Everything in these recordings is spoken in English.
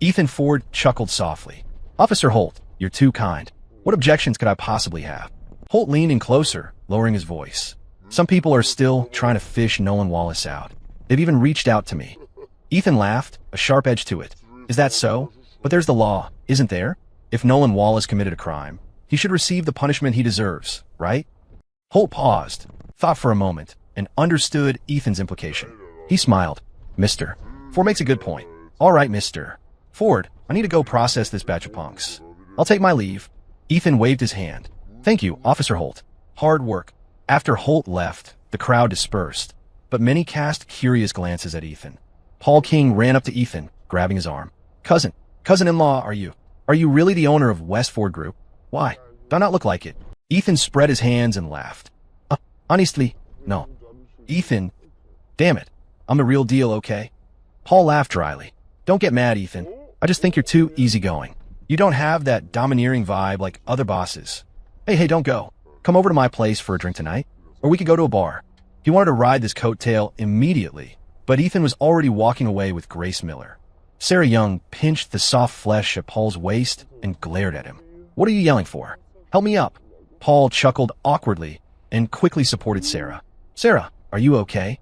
Ethan Ford chuckled softly. Officer Holt, you're too kind. What objections could I possibly have? Holt leaned in closer, lowering his voice. Some people are still trying to fish Nolan Wallace out. They've even reached out to me. Ethan laughed, a sharp edge to it. Is that so? But there's the law, isn't there? If Nolan Wallace committed a crime, he should receive the punishment he deserves, right? Holt paused, thought for a moment, and understood Ethan's implication. He smiled. Mr. Ford makes a good point. All right, Mr. Ford, I need to go process this batch of punks. I'll take my leave. Ethan waved his hand. Thank you, Officer Holt. Hard work. After Holt left, the crowd dispersed, but many cast curious glances at Ethan. Paul King ran up to Ethan, grabbing his arm. Cousin-in-law, are you really the owner of West Ford Group? Why? Do not look like it. Ethan spread his hands and laughed. Honestly, no. Ethan, damn it. I'm the real deal, okay? Paul laughed dryly. Don't get mad, Ethan. I just think you're too easygoing. You don't have that domineering vibe like other bosses. Hey, don't go. Come over to my place for a drink tonight, or we could go to a bar. He wanted to ride this coattail immediately, but Ethan was already walking away with Grace Miller. Sarah Young pinched the soft flesh at Paul's waist and glared at him. What are you yelling for? Help me up. Paul chuckled awkwardly and quickly supported Sarah. Sarah, are you okay?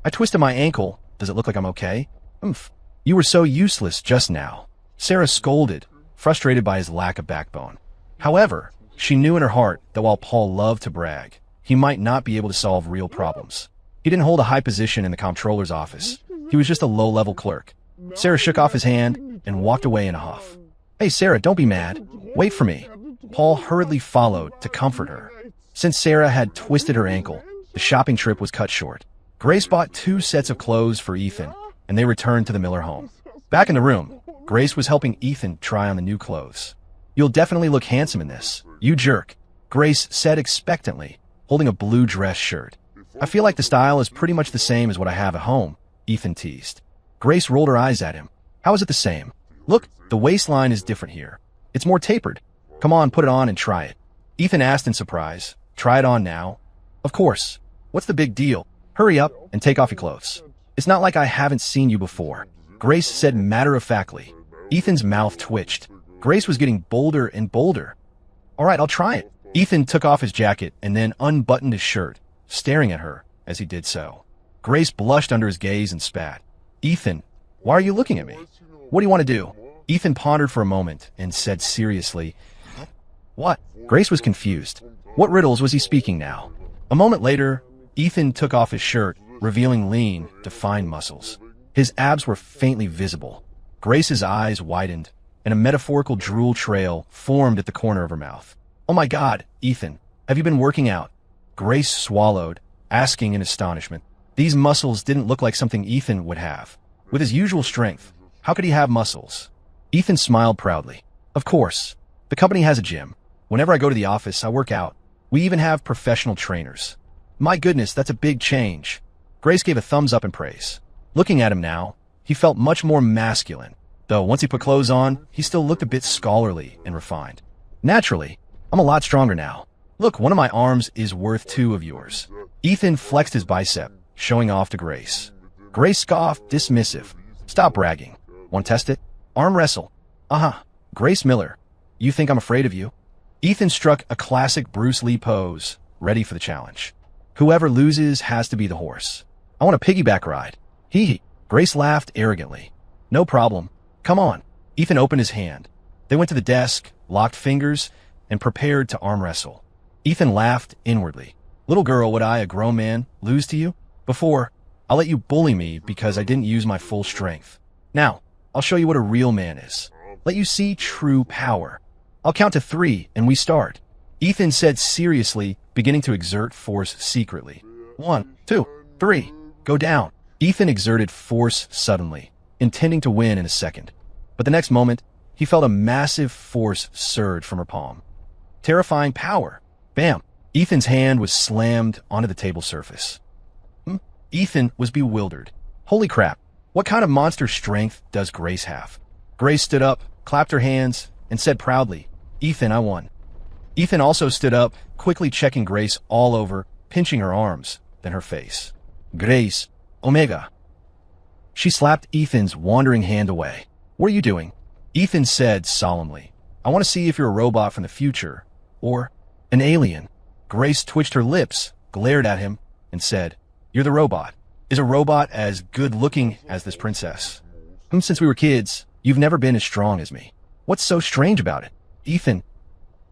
I twisted my ankle. Does it look like I'm okay? Oomph. You were so useless just now. Sarah scolded, frustrated by his lack of backbone. However, she knew in her heart that while Paul loved to brag, he might not be able to solve real problems. He didn't hold a high position in the comptroller's office. He was just a low-level clerk. Sarah shook off his hand and walked away in a huff. Hey, Sarah, don't be mad. Wait for me. Paul hurriedly followed to comfort her. Since Sarah had twisted her ankle, the shopping trip was cut short. Grace bought 2 sets of clothes for Ethan, and they returned to the Miller home. Back in the room, Grace was helping Ethan try on the new clothes. You'll definitely look handsome in this, you jerk, Grace said expectantly, holding a blue dress shirt. I feel like the style is pretty much the same as what I have at home, Ethan teased. Grace rolled her eyes at him. How is it the same? Look, the waistline is different here. It's more tapered. Come on, put it on and try it. Ethan asked in surprise. Try it on now? Of course. What's the big deal? Hurry up and take off your clothes. It's not like I haven't seen you before, Grace said matter-of-factly. Ethan's mouth twitched. Grace was getting bolder and bolder. All right, I'll try it. Ethan took off his jacket and then unbuttoned his shirt, staring at her as he did so. Grace blushed under his gaze and spat. Ethan, why are you looking at me? What do you want to do? Ethan pondered for a moment and said seriously, What? Grace was confused. What riddles was he speaking now? A moment later, Ethan took off his shirt, revealing lean, defined muscles. His abs were faintly visible. Grace's eyes widened, and a metaphorical drool trail formed at the corner of her mouth. Oh my God, Ethan, have you been working out? Grace swallowed, asking in astonishment. These muscles didn't look like something Ethan would have. With his usual strength, how could he have muscles? Ethan smiled proudly. Of course. The company has a gym. Whenever I go to the office, I work out. We even have professional trainers. My goodness, that's a big change. Grace gave a thumbs up in praise. Looking at him now, he felt much more masculine, though once he put clothes on, he still looked a bit scholarly and refined. Naturally, I'm a lot stronger now. Look, one of my arms is worth 2 of yours. Ethan flexed his bicep, showing off to Grace. Grace scoffed, dismissive. Stop bragging. Want to test it? Arm wrestle. Grace Miller. You think I'm afraid of you? Ethan struck a classic Bruce Lee pose, ready for the challenge. Whoever loses has to be the horse. I want a piggyback ride. Hee. Grace laughed arrogantly. No problem. Come on. Ethan opened his hand. They went to the desk, locked fingers, and prepared to arm wrestle. Ethan laughed inwardly. Little girl, would I, a grown man, lose to you? Before, I'll let you bully me because I didn't use my full strength. Now, I'll show you what a real man is. Let you see true power. I'll count to 3 and we start. Ethan said seriously, beginning to exert force secretly. 1, 2, 3. Go down. Ethan exerted force suddenly, intending to win in a second. But the next moment, he felt a massive force surge from her palm. Terrifying power. Bam! Ethan's hand was slammed onto the table surface. Ethan was bewildered. Holy crap, what kind of monster strength does Grace have? Grace stood up, clapped her hands, and said proudly, Ethan, I won. Ethan also stood up, quickly checking Grace all over, pinching her arms, then her face. Grace, Omega. She slapped Ethan's wandering hand away. What are you doing? Ethan said solemnly. I want to see if you're a robot from the future, or an alien. Grace twitched her lips, glared at him, and said, You're the robot. Is a robot as good-looking as this princess? Since we were kids, you've never been as strong as me. What's so strange about it? Ethan.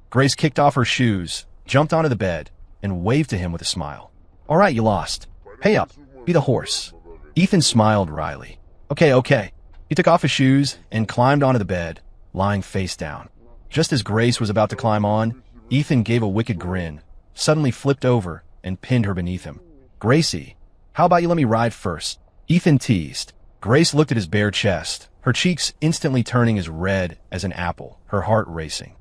Grace kicked off her shoes, jumped onto the bed, and waved to him with a smile. All right, you lost. Pay up. Be the horse. Ethan smiled wryly. Okay. He took off his shoes and climbed onto the bed, lying face down. Just as Grace was about to climb on, Ethan gave a wicked grin, suddenly flipped over, and pinned her beneath him. Gracie, how about you let me ride first? Ethan teased. Grace looked at his bare chest, her cheeks instantly turning as red as an apple, her heart racing.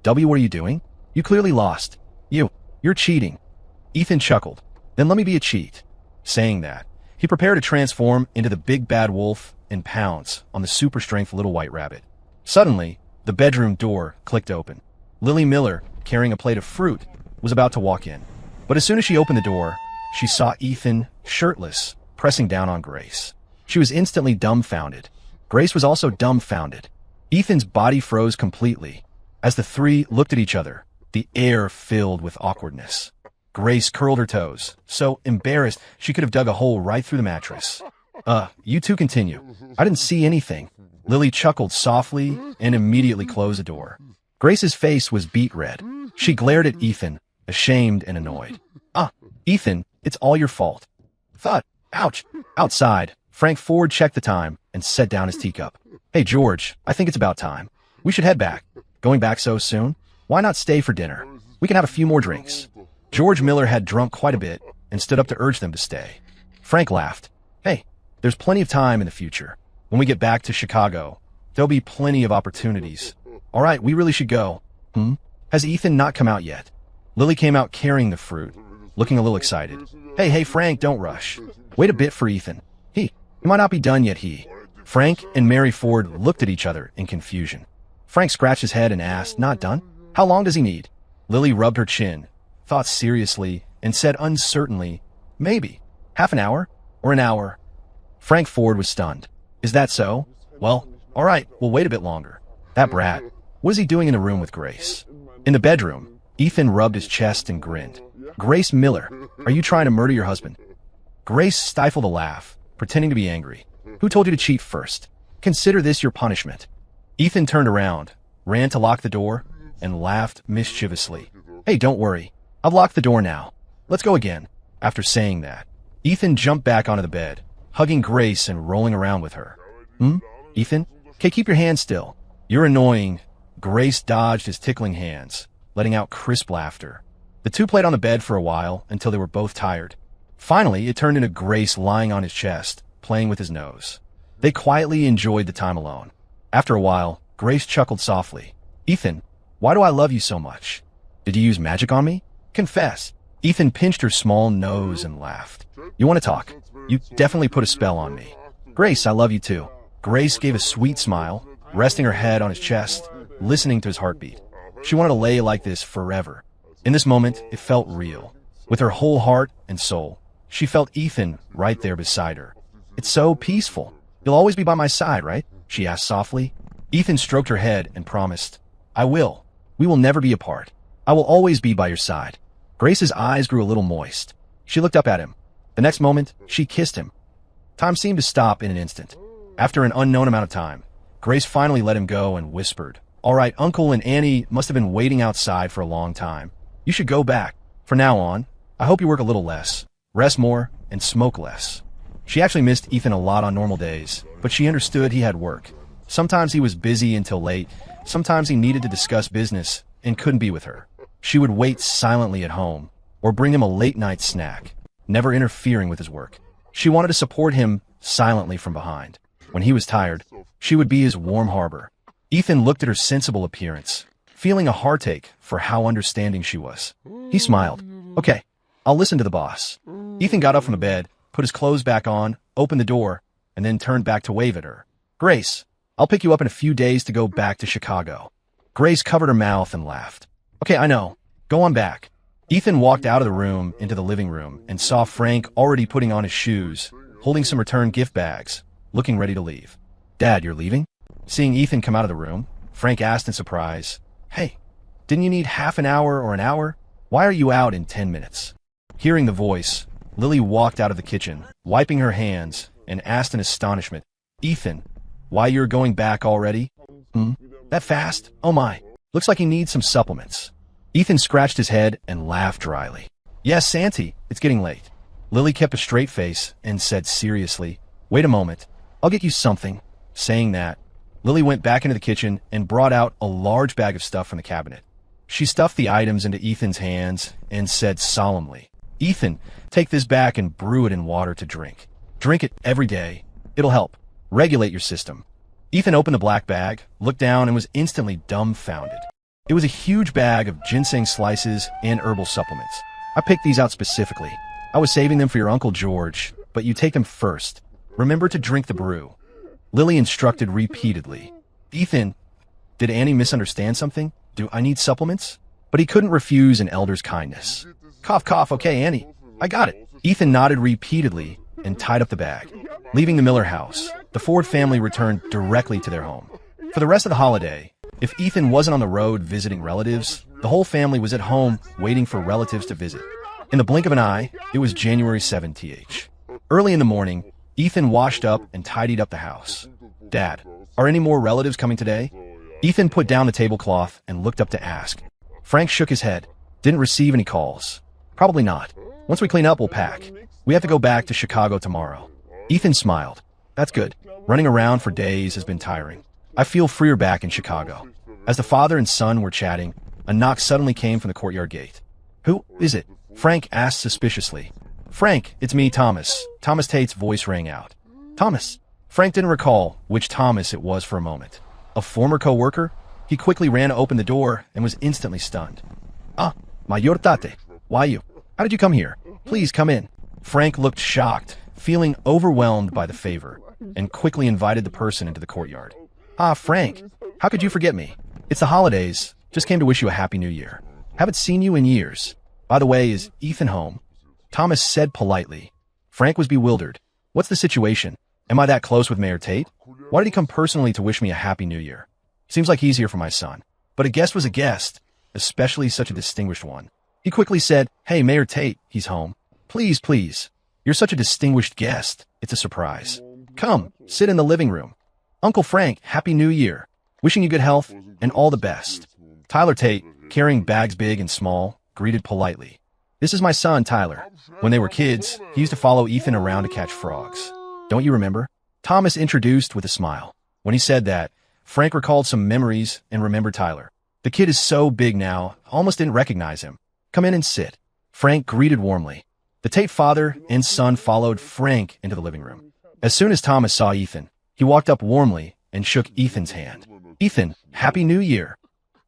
W, what are you doing? You clearly lost. You're cheating. Ethan chuckled. Then let me be a cheat. Saying that, he prepared to transform into the big bad wolf and pounce on the super strength little white rabbit. Suddenly, the bedroom door clicked open. Lily Miller, carrying a plate of fruit, was about to walk in. But as soon as she opened the door, she saw Ethan, shirtless, pressing down on Grace. She was instantly dumbfounded. Grace was also dumbfounded. Ethan's body froze completely. As the three looked at each other, the air filled with awkwardness. Grace curled her toes, so embarrassed she could have dug a hole right through the mattress. You two continue. I didn't see anything. Lily chuckled softly and immediately closed the door. Grace's face was beet red. She glared at Ethan, ashamed and annoyed. Ethan, it's all your fault. Thud. Ouch. Outside, Frank Ford checked the time and set down his teacup. Hey, George, I think it's about time. We should head back. Going back so soon? Why not stay for dinner? We can have a few more drinks. George Miller had drunk quite a bit and stood up to urge them to stay. Frank laughed. Hey, there's plenty of time in the future. When we get back to Chicago, there'll be plenty of opportunities. All right, we really should go. Has Ethan not come out yet? Lily came out carrying the fruit, looking a little excited. Hey, Frank, don't rush. Wait a bit for Ethan. He might not be done yet, Frank and Mary Ford looked at each other in confusion. Frank scratched his head and asked, Not done? How long does he need? Lily rubbed her chin, thought seriously, and said uncertainly, Maybe. Half an hour? Or an hour? Frank Ford was stunned. Is that so? Well, all right, we'll wait a bit longer. That brat. What is he doing in the room with Grace? In the bedroom, Ethan rubbed his chest and grinned. Grace Miller, are you trying to murder your husband? Grace stifled a laugh, pretending to be angry. Who told you to cheat first? Consider this your punishment. Ethan turned around, ran to lock the door, and laughed mischievously. Hey, don't worry. I've locked the door now. Let's go again. After saying that, Ethan jumped back onto the bed, hugging Grace and rolling around with her. Ethan? Okay, keep your hands still. You're annoying. Grace dodged his tickling hands, letting out crisp laughter. The two played on the bed for a while until they were both tired. Finally, it turned into Grace lying on his chest, playing with his nose. They quietly enjoyed the time alone. After a while, Grace chuckled softly. Ethan, why do I love you so much? Did you use magic on me? Confess. Ethan pinched her small nose and laughed. You want to talk? You definitely put a spell on me. Grace, I love you too. Grace gave a sweet smile, resting her head on his chest, listening to his heartbeat. She wanted to lay like this forever. In this moment, it felt real. With her whole heart and soul, she felt Ethan right there beside her. It's so peaceful. You'll always be by my side, right? She asked softly. Ethan stroked her head and promised, I will. We will never be apart. I will always be by your side. Grace's eyes grew a little moist. She looked up at him. The next moment, she kissed him. Time seemed to stop in an instant. After an unknown amount of time, Grace finally let him go and whispered, All right, Uncle and Annie must have been waiting outside for a long time. You should go back. From now on, I hope you work a little less, rest more, and smoke less. She actually missed Ethan a lot on normal days, but she understood he had work. Sometimes he was busy until late, sometimes he needed to discuss business and couldn't be with her. She would wait silently at home, or bring him a late-night snack, never interfering with his work. She wanted to support him silently from behind. When he was tired, she would be his warm harbor. Ethan looked at her sensible appearance, feeling a heartache for how understanding she was. He smiled. Okay, I'll listen to the boss. Ethan got up from the bed, put his clothes back on, opened the door, and then turned back to wave at her. Grace, I'll pick you up in a few days to go back to Chicago. Grace covered her mouth and laughed. Okay, I know. Go on back. Ethan walked out of the room into the living room and saw Frank already putting on his shoes, holding some return gift bags, looking ready to leave. Dad, you're leaving? Seeing Ethan come out of the room, Frank asked in surprise, "Hey, didn't you need half an hour or an hour? Why are you out in 10 minutes?" Hearing the voice, Lily walked out of the kitchen, wiping her hands, and asked in astonishment, "Ethan, why you're going back already? That fast? Oh my, looks like he needs some supplements." Ethan scratched his head and laughed dryly. "Yes, Auntie, it's getting late." Lily kept a straight face and said seriously, "Wait a moment, I'll get you something." Saying that, Lily went back into the kitchen and brought out a large bag of stuff from the cabinet. She stuffed the items into Ethan's hands and said solemnly, "Ethan, take this back and brew it in water to drink. Drink it every day. It'll help regulate your system." Ethan opened the black bag, looked down, and was instantly dumbfounded. It was a huge bag of ginseng slices and herbal supplements. "I picked these out specifically. I was saving them for your Uncle George, but you take them first. Remember to drink the brew," Lily instructed repeatedly. Ethan, did Annie misunderstand something? Do I need supplements? But he couldn't refuse an elder's kindness. Cough, cough, okay, Annie, I got it. Ethan nodded repeatedly and tied up the bag. Leaving the Miller house, the Ford family returned directly to their home. For the rest of the holiday, if Ethan wasn't on the road visiting relatives, the whole family was at home waiting for relatives to visit. In the blink of an eye, it was January 7th. Early in the morning, Ethan washed up and tidied up the house. "Dad, are any more relatives coming today?" Ethan put down the tablecloth and looked up to ask. Frank shook his head. "Didn't receive any calls. Probably not. Once we clean up, we'll pack. We have to go back to Chicago tomorrow." Ethan smiled. "That's good. Running around for days has been tiring. I feel freer back in Chicago." As the father and son were chatting, a knock suddenly came from the courtyard gate. "Who is it?" Frank asked suspiciously. "Frank, it's me, Thomas." Thomas Tate's voice rang out. "Thomas?" Frank didn't recall which Thomas it was for a moment. A former co-worker? He quickly ran to open the door and was instantly stunned. "Ah, Mayor Tate, why you? How did you come here? Please come in." Frank looked shocked, feeling overwhelmed by the favor, and quickly invited the person into the courtyard. "Ah, Frank, how could you forget me? It's the holidays. Just came to wish you a happy new year. Haven't seen you in years. By the way, is Ethan home?" Thomas said politely. Frank was bewildered. "What's the situation? Am I that close with Mayor Tate? Why did he come personally to wish me a happy new year? Seems like he's here for my son." But a guest was a guest, especially such a distinguished one. He quickly said, "Hey, Mayor Tate, he's home. Please, please. You're such a distinguished guest. It's a surprise. Come, sit in the living room. Uncle Frank, happy new year. Wishing you good health and all the best." Tyler Tate, carrying bags big and small, greeted politely. "This is my son, Tyler. When they were kids, he used to follow Ethan around to catch frogs. Don't you remember?" Thomas introduced with a smile. When he said that, Frank recalled some memories and remembered Tyler. "The kid is so big now, I almost didn't recognize him. Come in and sit." Frank greeted warmly. The Tate father and son followed Frank into the living room. As soon as Thomas saw Ethan, he walked up warmly and shook Ethan's hand. "Ethan, happy new year."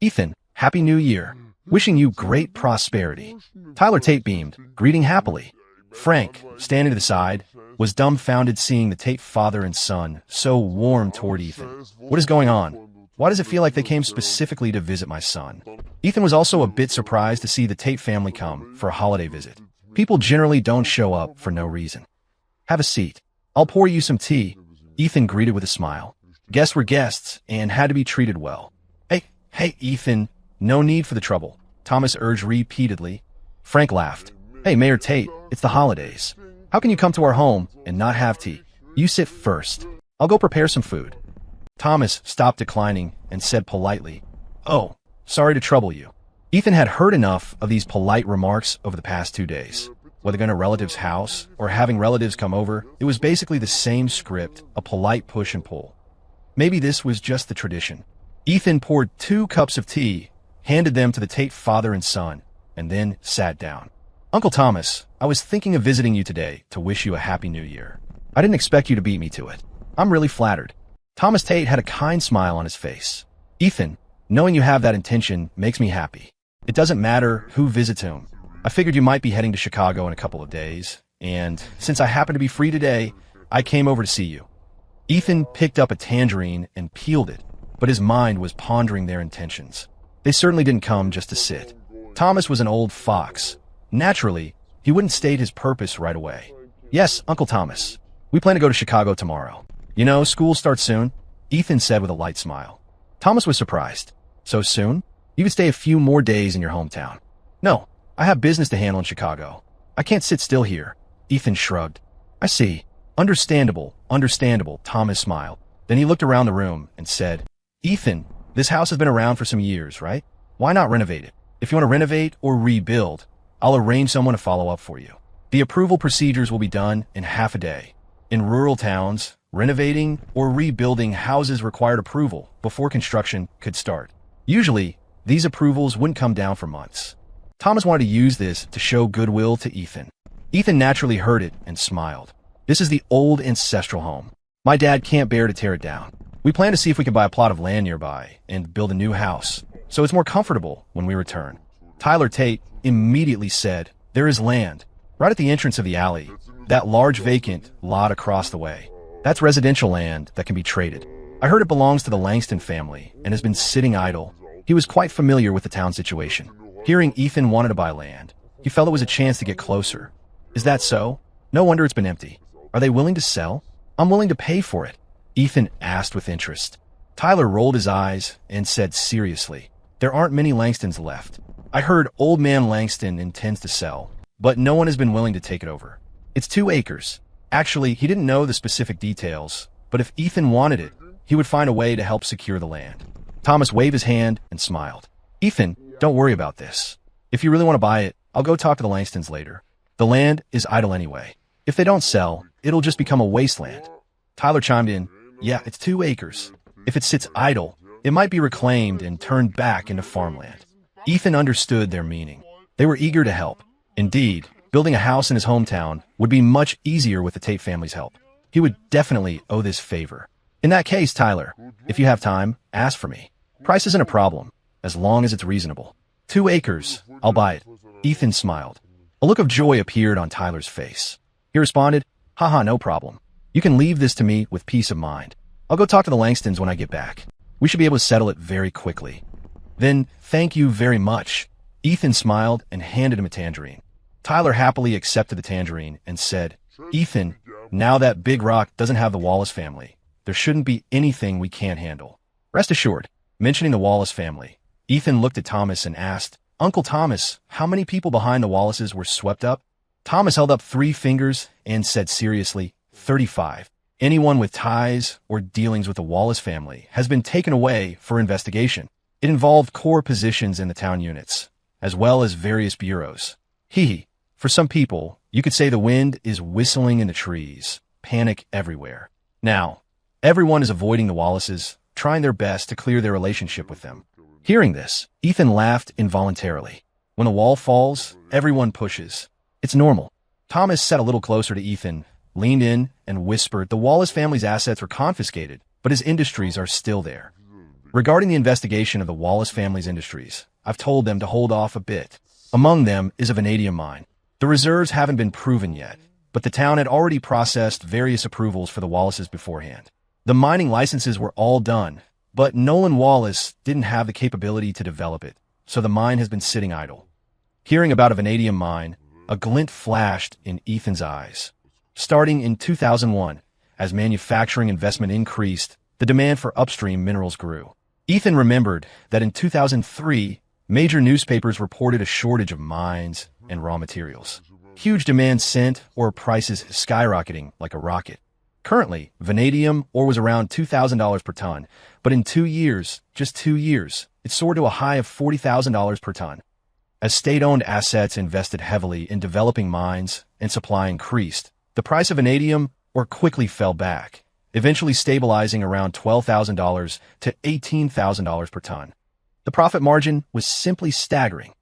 "Ethan, happy new year. Wishing you great prosperity." Tyler Tate beamed, greeting happily. Frank, standing to the side, was dumbfounded seeing the Tate father and son so warm toward Ethan. "What is going on? Why does it feel like they came specifically to visit my son?" Ethan was also a bit surprised to see the Tate family come for a holiday visit. People generally don't show up for no reason. "Have a seat. I'll pour you some tea," Ethan greeted with a smile. Guests were guests and had to be treated well. Hey, Ethan, no need for the trouble," Thomas urged repeatedly. Frank laughed. "Hey, Mayor Tate, it's the holidays. How can you come to our home and not have tea? You sit first. I'll go prepare some food." Thomas stopped declining and said politely, "Oh, sorry to trouble you." Ethan had heard enough of these polite remarks over the past 2 days. Whether going to a relative's house or having relatives come over, it was basically the same script, a polite push and pull. Maybe this was just the tradition. Ethan poured 2 cups of tea, handed them to the Tate father and son, and then sat down. "Uncle Thomas, I was thinking of visiting you today to wish you a happy new year. I didn't expect you to beat me to it. I'm really flattered." Thomas Tate had a kind smile on his face. "Ethan, knowing you have that intention makes me happy. It doesn't matter who visits whom. I figured you might be heading to Chicago in a couple of days, and since I happen to be free today, I came over to see you." Ethan picked up a tangerine and peeled it, but his mind was pondering their intentions. They certainly didn't come just to sit. Thomas was an old fox. Naturally, he wouldn't state his purpose right away. "Yes, Uncle Thomas. We plan to go to Chicago tomorrow. You know, school starts soon. Ethan said with a light smile. Thomas was surprised. So soon? You could stay a few more days in your hometown. No, I have business to handle in Chicago. I can't sit still here. Ethan shrugged. I see. Understandable, understandable, Thomas smiled. Then he looked around the room and said, Ethan, this house has been around for some years, right? Why not renovate it? If you want to renovate or rebuild, I'll arrange someone to follow up for you. The approval procedures will be done in half a day. In rural towns, renovating or rebuilding houses required approval before construction could start. Usually, these approvals wouldn't come down for months. Thomas wanted to use this to show goodwill to Ethan. Ethan naturally heard it and smiled. This is the old ancestral home. My dad can't bear to tear it down. We plan to see if we can buy a plot of land nearby and build a new house, so it's more comfortable when we return. Tyler Tate immediately said, there is land, right at the entrance of the alley, that large vacant lot across the way. That's residential land that can be traded. I heard it belongs to the Langston family and has been sitting idle. He was quite familiar with the town situation. Hearing Ethan wanted to buy land, he felt it was a chance to get closer. Is that so? No wonder it's been empty. Are they willing to sell? I'm willing to pay for it, Ethan asked with interest. Tyler rolled his eyes and said seriously, there aren't many Langstons left. I heard Old Man Langston intends to sell, but no one has been willing to take it over. It's 2 acres. Actually, he didn't know the specific details, but if Ethan wanted it, he would find a way to help secure the land. Thomas waved his hand and smiled. Ethan, don't worry about this. If you really want to buy it, I'll go talk to the Langstons later. The land is idle anyway. If they don't sell, it'll just become a wasteland. Tyler chimed in, yeah, it's 2 acres. If it sits idle, it might be reclaimed and turned back into farmland. Ethan understood their meaning. They were eager to help. Indeed, building a house in his hometown would be much easier with the Tate family's help. He would definitely owe this favor. In that case, Tyler, if you have time, ask for me. Price isn't a problem, as long as it's reasonable. 2 acres, I'll buy it. Ethan smiled. A look of joy appeared on Tyler's face. He responded, haha, no problem. You can leave this to me with peace of mind. I'll go talk to the Langstons when I get back. We should be able to settle it very quickly. Then, thank you very much. Ethan smiled and handed him a tangerine. Tyler happily accepted the tangerine and said, Ethan, now that Big Rock doesn't have the Wallace family, there shouldn't be anything we can't handle. Rest assured, mentioning the Wallace family, Ethan looked at Thomas and asked, Uncle Thomas, how many people behind the Wallaces were swept up? Thomas held up 3 fingers and said seriously, 35. Anyone with ties or dealings with the Wallace family has been taken away for investigation. It involved core positions in the town units, as well as various bureaus. For some people, you could say the wind is whistling in the trees, panic everywhere. Now, everyone is avoiding the Wallaces, trying their best to clear their relationship with them. Hearing this, Ethan laughed involuntarily. When the wall falls, everyone pushes. It's normal. Thomas sat a little closer to Ethan, leaned in, and whispered the Wallace family's assets were confiscated, but his industries are still there. Regarding the investigation of the Wallace family's industries, I've told them to hold off a bit. Among them is a vanadium mine. The reserves haven't been proven yet, but the town had already processed various approvals for the Wallaces beforehand. The mining licenses were all done, but Nolan Wallace didn't have the capability to develop it, so the mine has been sitting idle. Hearing about a vanadium mine, a glint flashed in Ethan's eyes. Starting in 2001, as manufacturing investment increased, the demand for upstream minerals grew. Ethan remembered that in 2003, major newspapers reported a shortage of mines and raw materials. Huge demand sent or prices skyrocketing like a rocket. Currently, vanadium ore was around $2,000 per ton, but in 2 years, just 2 years, it soared to a high of $40,000 per ton. As state-owned assets invested heavily in developing mines and supply increased, the price of vanadium ore quickly fell back, eventually stabilizing around $12,000 to $18,000 per ton. The profit margin was simply staggering.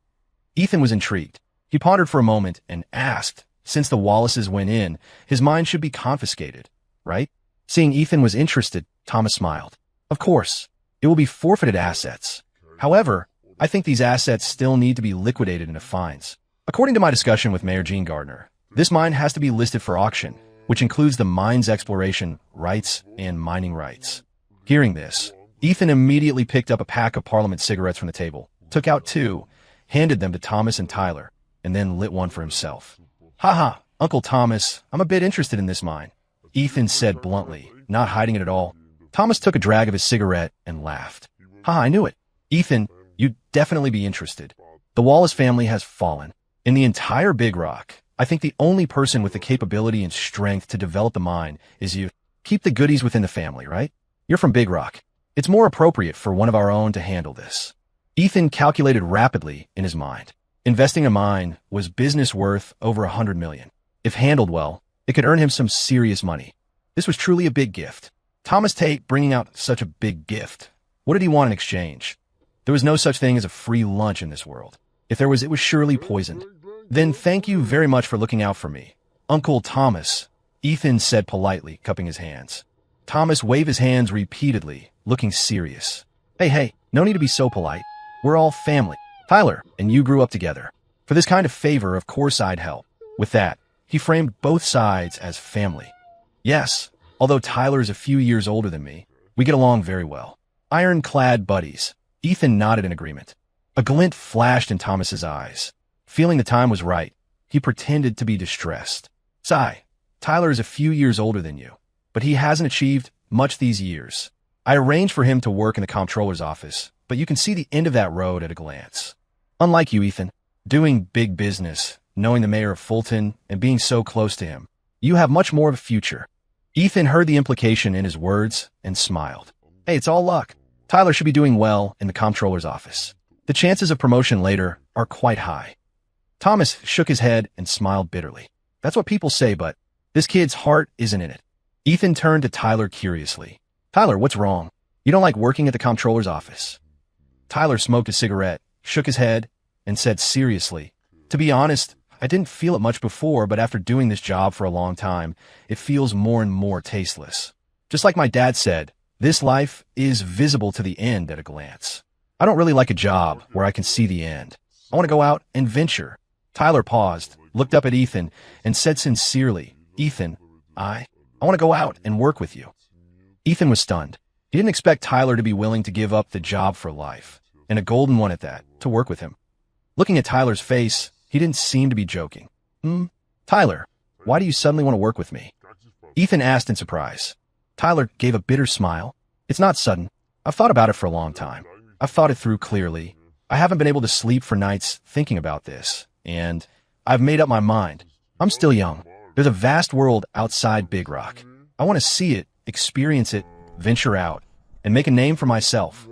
Ethan was intrigued. He pondered for a moment and asked, since the Wallaces went in, his mine should be confiscated, right? Seeing Ethan was interested, Thomas smiled. Of course, it will be forfeited assets. However, I think these assets still need to be liquidated into fines. According to my discussion with Mayor Gene Gardner, this mine has to be listed for auction, which includes the mine's exploration rights and mining rights. Hearing this, Ethan immediately picked up a pack of Parliament cigarettes from the table, took out 2, handed them to Thomas and Tyler, and then lit one for himself. Haha, Uncle Thomas, I'm a bit interested in this mine, Ethan said bluntly, not hiding it at all. Thomas took a drag of his cigarette and laughed. Ha, I knew it. Ethan, you'd definitely be interested. The Wallace family has fallen. In the entire Big Rock, I think the only person with the capability and strength to develop the mind is you. Keep the goodies within the family, right? You're from Big Rock. It's more appropriate for one of our own to handle this. Ethan calculated rapidly in his mind. Investing a mine was business worth over $100 million. If handled well, it could earn him some serious money. This was truly a big gift. Thomas Tate bringing out such a big gift. What did he want in exchange? There was no such thing as a free lunch in this world. If there was, it was surely poisoned. Then thank you very much for looking out for me. Uncle Thomas, Ethan said politely, cupping his hands. Thomas waved his hands repeatedly, looking serious. Hey, no need to be so polite. We're all family. Tyler and you grew up together. For this kind of favor, of course I'd help. With that, he framed both sides as family. Yes, although Tyler is a few years older than me, we get along very well. Ironclad buddies. Ethan nodded in agreement. A glint flashed in Thomas's eyes. Feeling the time was right, he pretended to be distressed. Sigh, Tyler is a few years older than you, but he hasn't achieved much these years. I arranged for him to work in the comptroller's office, but you can see the end of that road at a glance. Unlike you, Ethan, doing big business, knowing the mayor of Fulton, and being so close to him, you have much more of a future. Ethan heard the implication in his words and smiled. Hey, it's all luck. Tyler should be doing well in the comptroller's office. The chances of promotion later are quite high. Thomas shook his head and smiled bitterly. That's what people say, but this kid's heart isn't in it. Ethan turned to Tyler curiously. Tyler, what's wrong? You don't like working at the comptroller's office? Tyler smoked a cigarette, shook his head, and said seriously, to be honest, I didn't feel it much before, but after doing this job for a long time, it feels more and more tasteless. Just like my dad said, this life is visible to the end at a glance. I don't really like a job where I can see the end. I want to go out and venture. Tyler paused, looked up at Ethan, and said sincerely, Ethan, I want to go out and work with you. Ethan was stunned. He didn't expect Tyler to be willing to give up the job for life, and a golden one at that, to work with him. Looking at Tyler's face, he didn't seem to be joking. Tyler, why do you suddenly want to work with me? Ethan asked in surprise. Tyler gave a bitter smile. It's not sudden. I've thought about it for a long time. I've thought it through clearly. I haven't been able to sleep for nights thinking about this, and I've made up my mind. I'm still young. There's a vast world outside Big Rock. I want to see it, experience it, venture out, and make a name for myself.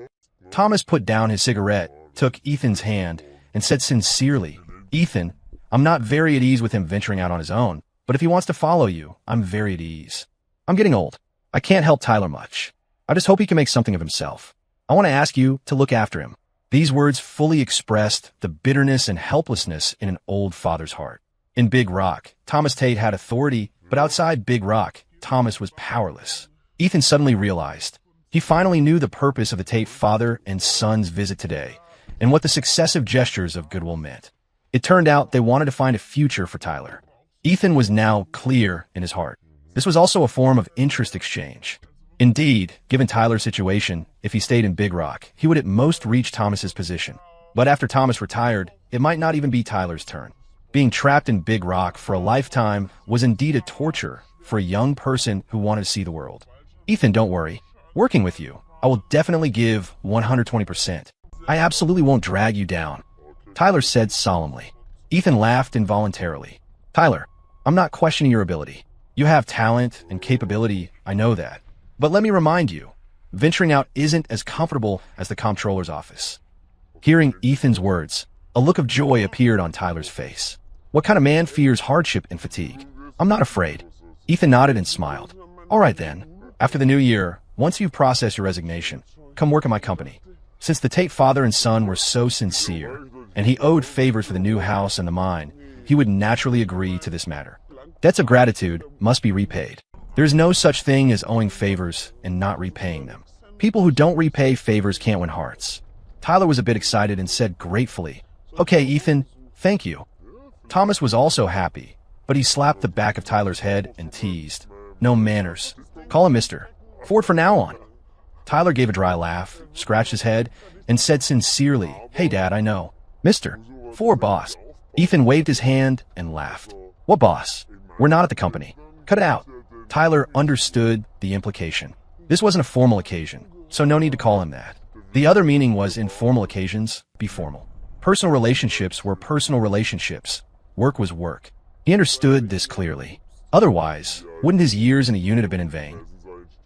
Thomas put down his cigarette, took Ethan's hand, and said sincerely, Ethan, I'm not very at ease with him venturing out on his own, but if he wants to follow you, I'm very at ease. I'm getting old. I can't help Tyler much. I just hope he can make something of himself. I want to ask you to look after him. These words fully expressed the bitterness and helplessness in an old father's heart. In Big Rock, Thomas Tate had authority, but outside Big Rock, Thomas was powerless. Ethan suddenly realized. He finally knew the purpose of the Tate father and son's visit today, and what the successive gestures of goodwill meant. It turned out they wanted to find a future for Tyler. Ethan was now clear in his heart. This was also a form of interest exchange. Indeed, given Tyler's situation, if he stayed in Big Rock, he would at most reach Thomas's position. But after Thomas retired, it might not even be Tyler's turn. Being trapped in Big Rock for a lifetime was indeed a torture for a young person who wanted to see the world. Ethan, don't worry. Working with you, I will definitely give 120%. I absolutely won't drag you down, Tyler said solemnly. Ethan laughed involuntarily. Tyler, I'm not questioning your ability. You have talent and capability, I know that. But let me remind you, venturing out isn't as comfortable as the comptroller's office. Hearing Ethan's words, a look of joy appeared on Tyler's face. What kind of man fears hardship and fatigue? I'm not afraid. Ethan nodded and smiled. All right then. After the new year, once you've processed your resignation, come work at my company. Since the Tate father and son were so sincere, and he owed favors for the new house and the mine, he would naturally agree to this matter. Debts of gratitude must be repaid. There is no such thing as owing favors and not repaying them. People who don't repay favors can't win hearts. Tyler was a bit excited and said gratefully, Okay, Ethan, thank you. Thomas was also happy, but he slapped the back of Tyler's head and teased, No manners. Call him Mr. Ford from now on. Tyler gave a dry laugh, scratched his head, and said sincerely, Hey, Dad, I know. Mr. Ford, boss. Ethan waved his hand and laughed. What boss? We're not at the company. Cut it out. Tyler understood the implication. This wasn't a formal occasion, so no need to call him that. The other meaning was informal occasions, be formal. Personal relationships were personal relationships. Work was work. He understood this clearly. Otherwise, wouldn't his years in a unit have been in vain?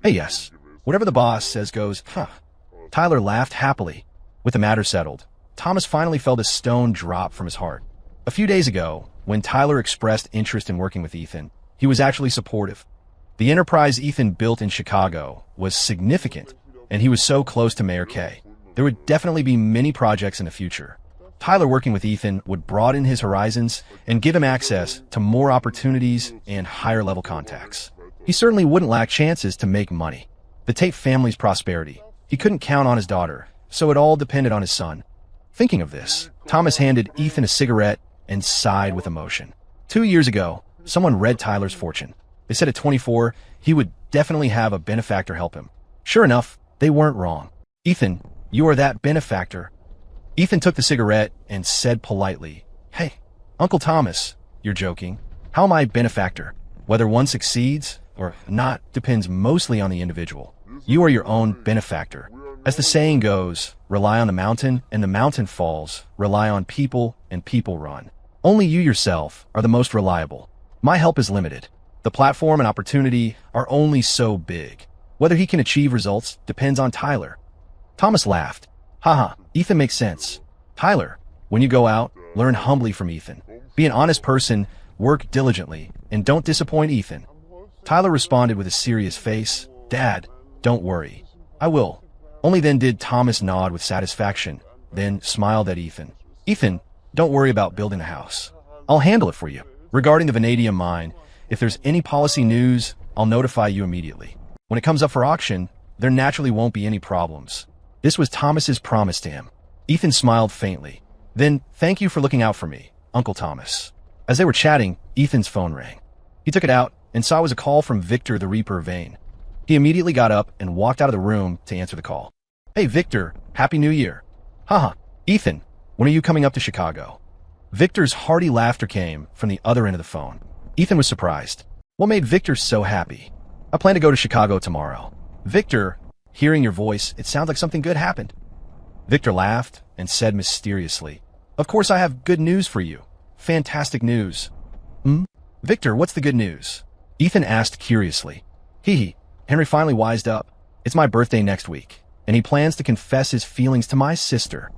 Hey, yes. Whatever the boss says goes, huh. Tyler laughed happily. With the matter settled, Thomas finally felt a stone drop from his heart. A few days ago, when Tyler expressed interest in working with Ethan, he was actually supportive. The enterprise Ethan built in Chicago was significant, and he was so close to Mayor K. There would definitely be many projects in the future. Tyler working with Ethan would broaden his horizons and give him access to more opportunities and higher-level contacts. He certainly wouldn't lack chances to make money. The Tate family's prosperity. He couldn't count on his daughter, so it all depended on his son. Thinking of this, Thomas handed Ethan a cigarette and sighed with emotion. 2 years ago, someone read Tyler's fortune. They said at 24, he would definitely have a benefactor help him. Sure enough, they weren't wrong. Ethan, you are that benefactor. Ethan took the cigarette and said politely, Hey, Uncle Thomas, you're joking. How am I a benefactor? Whether one succeeds or not depends mostly on the individual. You are your own benefactor. As the saying goes, rely on the mountain and the mountain falls, rely on people and people run. Only you yourself are the most reliable. My help is limited. The platform and opportunity are only so big. Whether he can achieve results depends on Tyler. Thomas laughed. Haha, Ethan makes sense. Tyler, when you go out, learn humbly from Ethan. Be an honest person, work diligently, and don't disappoint Ethan. Tyler responded with a serious face. Dad, don't worry. I will. Only then did Thomas nod with satisfaction, then smiled at Ethan. Ethan, don't worry about building a house. I'll handle it for you. Regarding the vanadium mine, if there's any policy news, I'll notify you immediately. When it comes up for auction, there naturally won't be any problems. This was Thomas's promise to him. Ethan smiled faintly. Then, thank you for looking out for me, Uncle Thomas. As they were chatting, Ethan's phone rang. He took it out and saw it was a call from Victor the Reaper Vane. He immediately got up and walked out of the room to answer the call. Hey, Victor, Happy New Year. Haha, Ethan, when are you coming up to Chicago? Victor's hearty laughter came from the other end of the phone. Ethan was surprised. What made Victor so happy? I plan to go to Chicago tomorrow. Victor, hearing your voice, it sounds like something good happened. Victor laughed and said mysteriously, Of course I have good news for you. Fantastic news. Victor, what's the good news? Ethan asked curiously. Hee. Henry finally wised up. It's my birthday next week, and he plans to confess his feelings to my sister.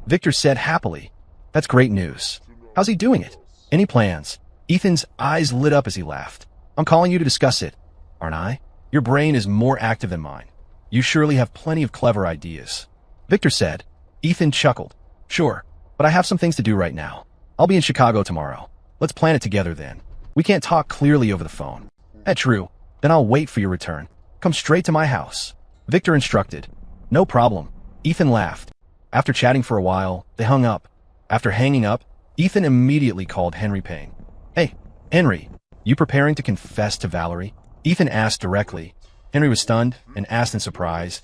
Victor said happily. That's great news. How's he doing it? Any plans? Ethan's eyes lit up as he laughed. I'm calling you to discuss it, aren't I? Your brain is more active than mine. You surely have plenty of clever ideas. Victor said. Ethan chuckled. Sure, but I have some things to do right now. I'll be in Chicago tomorrow. Let's plan it together then. We can't talk clearly over the phone. That's true. Then I'll wait for your return. Come straight to my house. Victor instructed. No problem. Ethan laughed. After chatting for a while, they hung up. After hanging up, Ethan immediately called Henry Payne. Hey, Henry, you preparing to confess to Valerie? Ethan asked directly. Henry was stunned and asked in surprise.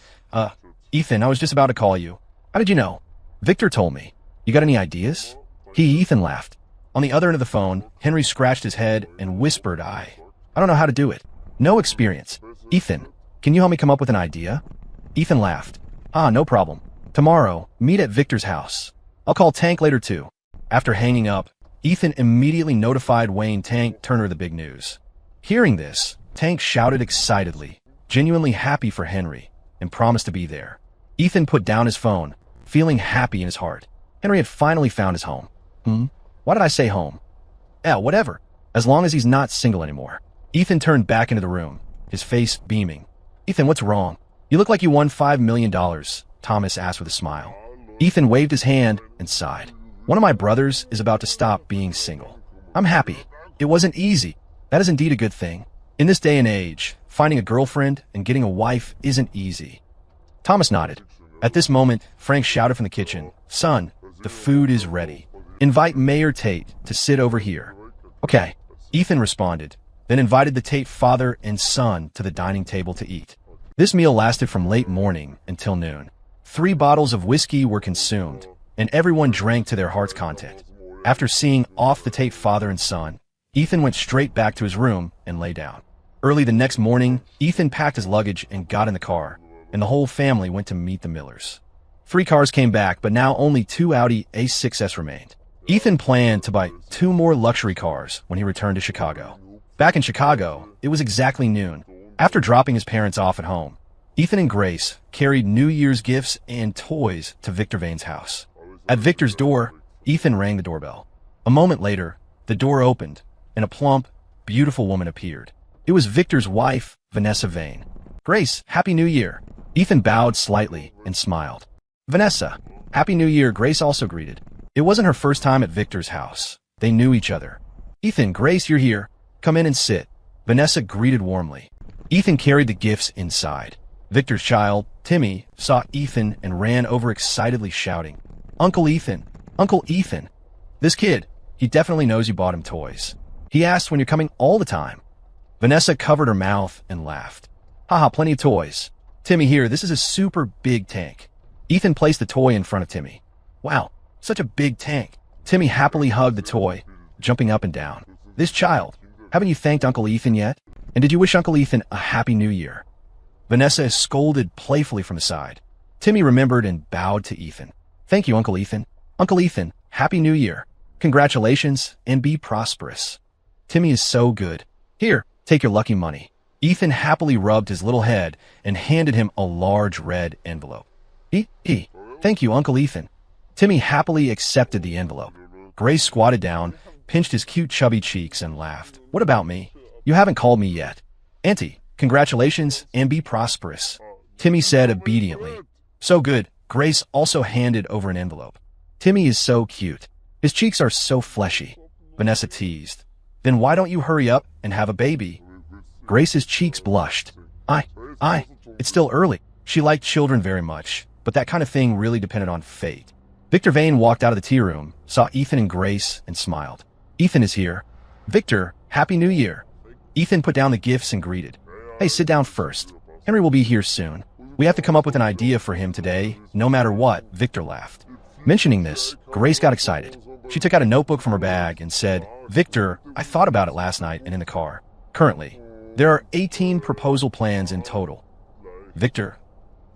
Ethan, I was just about to call you. How did you know? Victor told me. You got any ideas? Ethan laughed. On the other end of the phone, Henry scratched his head and whispered, I don't know how to do it. No experience. Ethan, can you help me come up with an idea? Ethan laughed. No problem. Tomorrow, meet at Victor's house. I'll call Tank later too. After hanging up, Ethan immediately notified Wayne Tank Turner the big news. Hearing this, Tank shouted excitedly, genuinely happy for Henry, and promised to be there. Ethan put down his phone, feeling happy in his heart. Henry had finally found his home. Why did I say home? Whatever. As long as he's not single anymore. Ethan turned back into the room, his face beaming. Ethan, what's wrong? You look like you won $5 million, Thomas asked with a smile. Ethan waved his hand and sighed. One of my brothers is about to stop being single. I'm happy. It wasn't easy. That is indeed a good thing. In this day and age, finding a girlfriend and getting a wife isn't easy. Thomas nodded. At this moment, Frank shouted from the kitchen, Son, the food is ready. Invite Mayor Tate to sit over here. Okay, Ethan responded, then invited the Tate father and son to the dining table to eat. This meal lasted from late morning until noon. 3 bottles of whiskey were consumed, and everyone drank to their heart's content. After seeing off the Tate father and son, Ethan went straight back to his room and lay down. Early the next morning, Ethan packed his luggage and got in the car, and the whole family went to meet the Millers. 3 cars came back, but now only 2 Audi A6s remained. Ethan planned to buy 2 more luxury cars when he returned to Chicago. Back in Chicago, it was exactly noon. After dropping his parents off at home, Ethan and Grace carried New Year's gifts and toys to Victor Vane's house. At Victor's door, Ethan rang the doorbell. A moment later, the door opened, and a plump, beautiful woman appeared. It was Victor's wife, Vanessa Vane. "Grace, Happy New Year." Ethan bowed slightly and smiled. "Vanessa, Happy New Year," Grace also greeted. It wasn't her first time at Victor's house. They knew each other. "Ethan, Grace, you're here. Come in and sit," Vanessa greeted warmly. Ethan carried the gifts inside. Victor's child, Timmy, saw Ethan and ran over excitedly shouting, "Uncle Ethan! Uncle Ethan! This kid, he definitely knows you bought him toys. He asks when you're coming all the time." Vanessa covered her mouth and laughed. "Haha, plenty of toys. Timmy, here, this is a super big tank." Ethan placed the toy in front of Timmy. "Wow, such a big tank." Timmy happily hugged the toy, jumping up and down. "This child, haven't you thanked Uncle Ethan yet? And did you wish Uncle Ethan a Happy New Year?" Vanessa scolded playfully from the side. Timmy remembered and bowed to Ethan. "Thank you, Uncle Ethan. Uncle Ethan, Happy New Year. Congratulations, and be prosperous." "Timmy is so good. Here, take your lucky money." Ethan happily rubbed his little head and handed him a large red envelope. Thank you, Uncle Ethan." Timmy happily accepted the envelope. Grace squatted down, pinched his cute chubby cheeks, and laughed. "What about me? You haven't called me yet." "Auntie, congratulations, and be prosperous," Timmy said obediently. "So good." Grace also handed over an envelope. "Timmy is so cute. His cheeks are so fleshy," Vanessa teased. "Then why don't you hurry up and have a baby?" Grace's cheeks blushed. It's still early." She liked children very much, but that kind of thing really depended on fate. Victor Vane walked out of the tea room, saw Ethan and Grace, and smiled. "Ethan is here." "Victor, Happy New Year." Ethan put down the gifts and greeted. "Hey, sit down first. Henry will be here soon. We have to come up with an idea for him today, no matter what," Victor laughed. Mentioning this, Grace got excited. She took out a notebook from her bag and said, "Victor, I thought about it last night and in the car. Currently, there are 18 proposal plans in total." "Victor,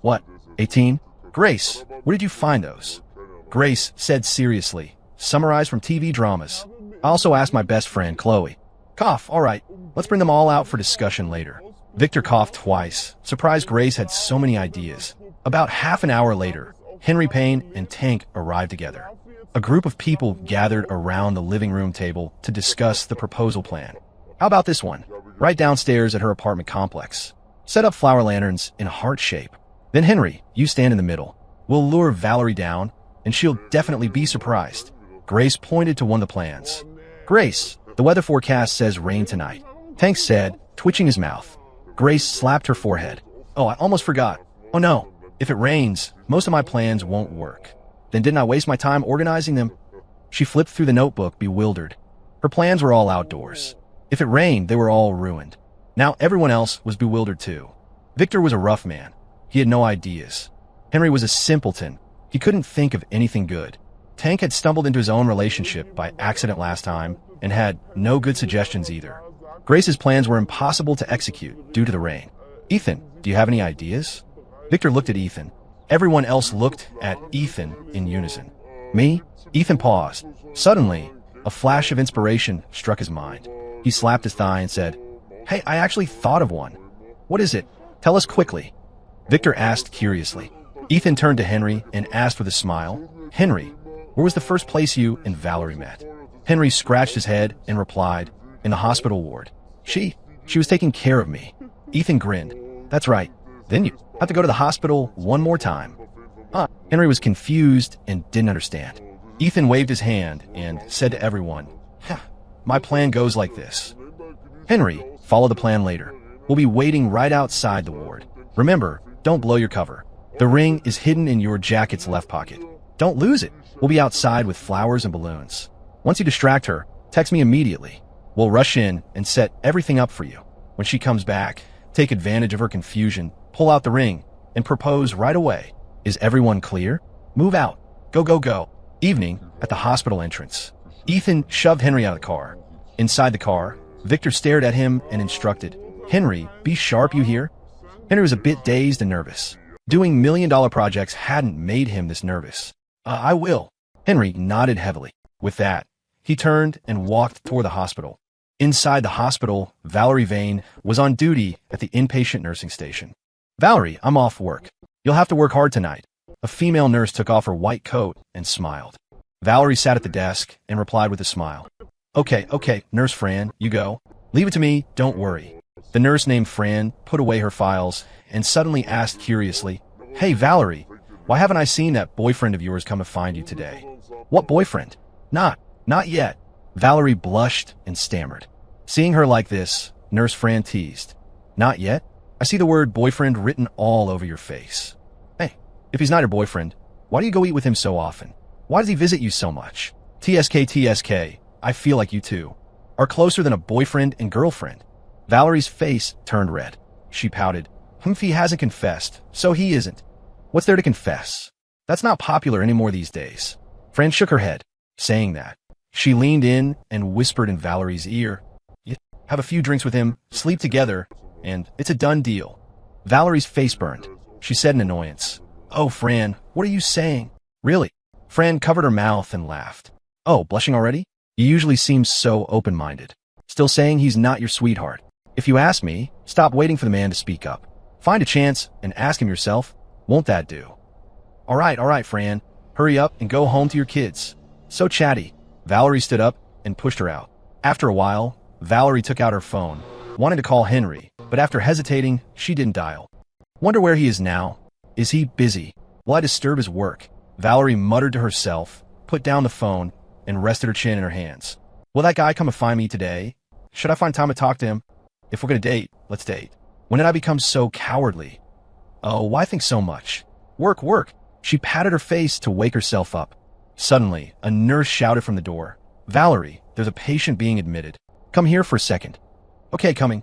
what, 18? Grace, where did you find those?" Grace said seriously, "Summarized from TV dramas. I also asked my best friend, Chloe." Cough, "All right, let's bring them all out for discussion later." Victor coughed twice, surprised Grace had so many ideas. About half an hour later, Henry Payne and Tank arrived together. A group of people gathered around the living room table to discuss the proposal plan. "How about this one? Right downstairs at her apartment complex. Set up flower lanterns in a heart shape. Then Henry, you stand in the middle. We'll lure Valerie down, and she'll definitely be surprised." Grace pointed to one of the plans. "Grace, the weather forecast says rain tonight," Tank said, twitching his mouth. Grace slapped her forehead. "Oh, I almost forgot. Oh no, if it rains, most of my plans won't work. Then didn't I waste my time organizing them?" She flipped through the notebook, bewildered. Her plans were all outdoors. If it rained, they were all ruined. Now everyone else was bewildered too. Victor was a rough man. He had no ideas. Henry was a simpleton. He couldn't think of anything good. Tank had stumbled into his own relationship by accident last time and had no good suggestions either. Grace's plans were impossible to execute due to the rain. "Ethan, do you have any ideas?" Victor looked at Ethan. Everyone else looked at Ethan in unison. "Me?" Ethan paused. Suddenly, a flash of inspiration struck his mind. He slapped his thigh and said, "Hey, I actually thought of one." "What is it? Tell us quickly," Victor asked curiously. Ethan turned to Henry and asked with a smile, "Henry, where was the first place you and Valerie met?" Henry scratched his head and replied, "In the hospital ward. She was taking care of me." Ethan grinned. "That's right. Then you have to go to the hospital one more time." Henry was confused and didn't understand. Ethan waved his hand and said to everyone, "My plan goes like this. Henry, follow the plan later. We'll be waiting right outside the ward. Remember, don't blow your cover. The ring is hidden in your jacket's left pocket. Don't lose it. We'll be outside with flowers and balloons. Once you distract her, text me immediately. We'll rush in and set everything up for you. When she comes back, take advantage of her confusion, pull out the ring, and propose right away. Is everyone clear? Move out. Go, go, go." Evening, at the hospital entrance. Ethan shoved Henry out of the car. Inside the car, Victor stared at him and instructed, Henry, be sharp, you hear? Henry was a bit dazed and nervous. Doing million-dollar projects hadn't made him this nervous. I will. Henry nodded heavily. With that, he turned and walked toward the hospital. Inside the hospital, Valerie Vane was on duty at the inpatient nursing station. Valerie, I'm off work. You'll have to work hard tonight. A female nurse took off her white coat and smiled. Valerie sat at the desk and replied with a smile. Okay, Nurse Fran, you go. Leave it to me, don't worry. The nurse named Fran put away her files and suddenly asked curiously, Hey, Valerie, why haven't I seen that boyfriend of yours come to find you today? What boyfriend? Not yet. Valerie blushed and stammered. Seeing her like this, Nurse Fran teased. Not yet? I see the word boyfriend written all over your face. Hey, if he's not your boyfriend, why do you go eat with him so often? Why does he visit you so much? TSK, I feel like you two are closer than a boyfriend and girlfriend. Valerie's face turned red. She pouted. If he hasn't confessed, so he isn't. What's there to confess? That's not popular anymore these days. Fran shook her head, saying that. She leaned in and whispered in Valerie's ear, You have a few drinks with him, sleep together, and it's a done deal. Valerie's face burned. She said in annoyance, Oh, Fran, what are you saying? Really? Fran covered her mouth and laughed. Oh, blushing already? You usually seem so open-minded. Still saying he's not your sweetheart. If you ask me, stop waiting for the man to speak up. Find a chance and ask him yourself. Won't that do? All right, Fran. Hurry up and go home to your kids. So chatty. Valerie stood up and pushed her out. After a while, Valerie took out her phone, wanted to call Henry, but after hesitating, she didn't dial. Wonder where he is now. Is he busy? Will I disturb his work? Valerie muttered to herself, put down the phone, and rested her chin in her hands. Will that guy come and find me today? Should I find time to talk to him? If we're gonna date, let's date. When did I become so cowardly? Oh, why think so much? Work. She patted her face to wake herself up. Suddenly, a nurse shouted from the door. Valerie, there's a patient being admitted. Come here for a second. Okay, coming.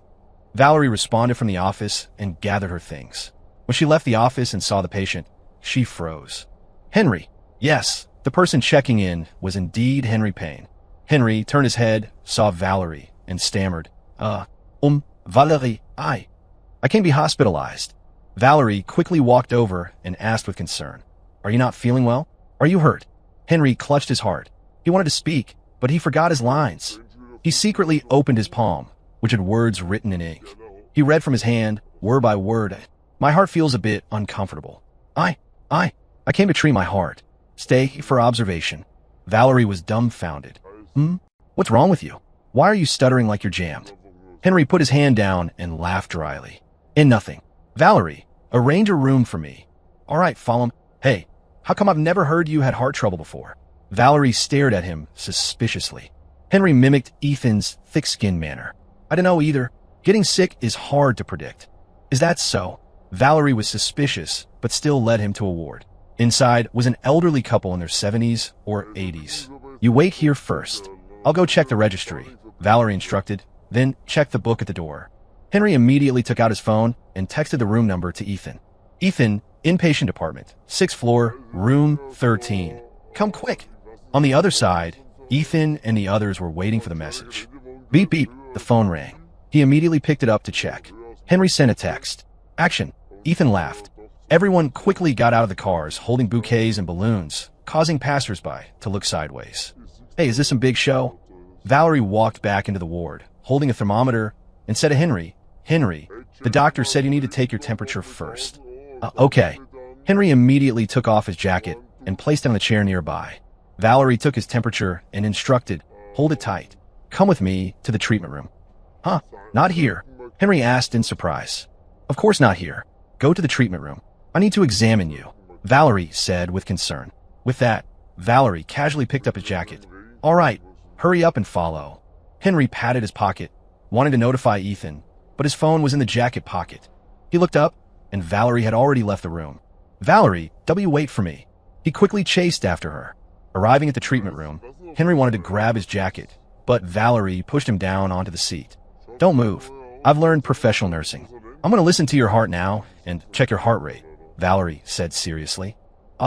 Valerie responded from the office and gathered her things. When she left the office and saw the patient, she froze. Henry. Yes, the person checking in was indeed Henry Payne. Henry turned his head, saw Valerie, and stammered, Valerie, I can't be hospitalized. Valerie quickly walked over and asked with concern, Are you not feeling well? Are you hurt? Henry clutched his heart. He wanted to speak, but he forgot his lines. He secretly opened his palm, which had words written in ink. He read from his hand, word by word. My heart feels a bit uncomfortable. I came to treat my heart. Stay for observation. Valerie was dumbfounded. What's wrong with you? Why are you stuttering like you're jammed? Henry put his hand down and laughed dryly. In nothing. Valerie, arrange a room for me. All right, follow him. Hey, how come I've never heard you had heart trouble before? Valerie stared at him suspiciously. Henry mimicked Ethan's thick-skinned manner. I don't know either. Getting sick is hard to predict. Is that so? Valerie was suspicious, but still led him to a ward. Inside was an elderly couple in their 70s or 80s. You wait here first. I'll go check the registry, Valerie instructed, then check the book at the door. Henry immediately took out his phone and texted the room number to Ethan. Ethan, inpatient department, 6th floor, room 13. Come quick. On the other side, Ethan and the others were waiting for the message. Beep, beep, the phone rang. He immediately picked it up to check. Henry sent a text. Action. Ethan laughed. Everyone quickly got out of the cars, holding bouquets and balloons, causing passersby to look sideways. Hey, is this some big show? Valerie walked back into the ward, holding a thermometer, and said to Henry, the doctor said you need to take your temperature first. Okay. Henry immediately took off his jacket and placed it on the chair nearby. Valerie took his temperature and instructed, hold it tight. Come with me to the treatment room. Huh? Not here? Henry asked in surprise. Of course not here. Go to the treatment room. I need to examine you, Valerie said with concern. With that, Valerie casually picked up his jacket. All right, hurry up and follow. Henry patted his pocket, wanting to notify Ethan, but his phone was in the jacket pocket. He looked up, and Valerie had already left the room. Valerie, wait for me. He quickly chased after her. Arriving at the treatment room, Henry wanted to grab his jacket, but Valerie pushed him down onto the seat. Don't move. I've learned professional nursing. I'm going to listen to your heart now and check your heart rate, Valerie said seriously.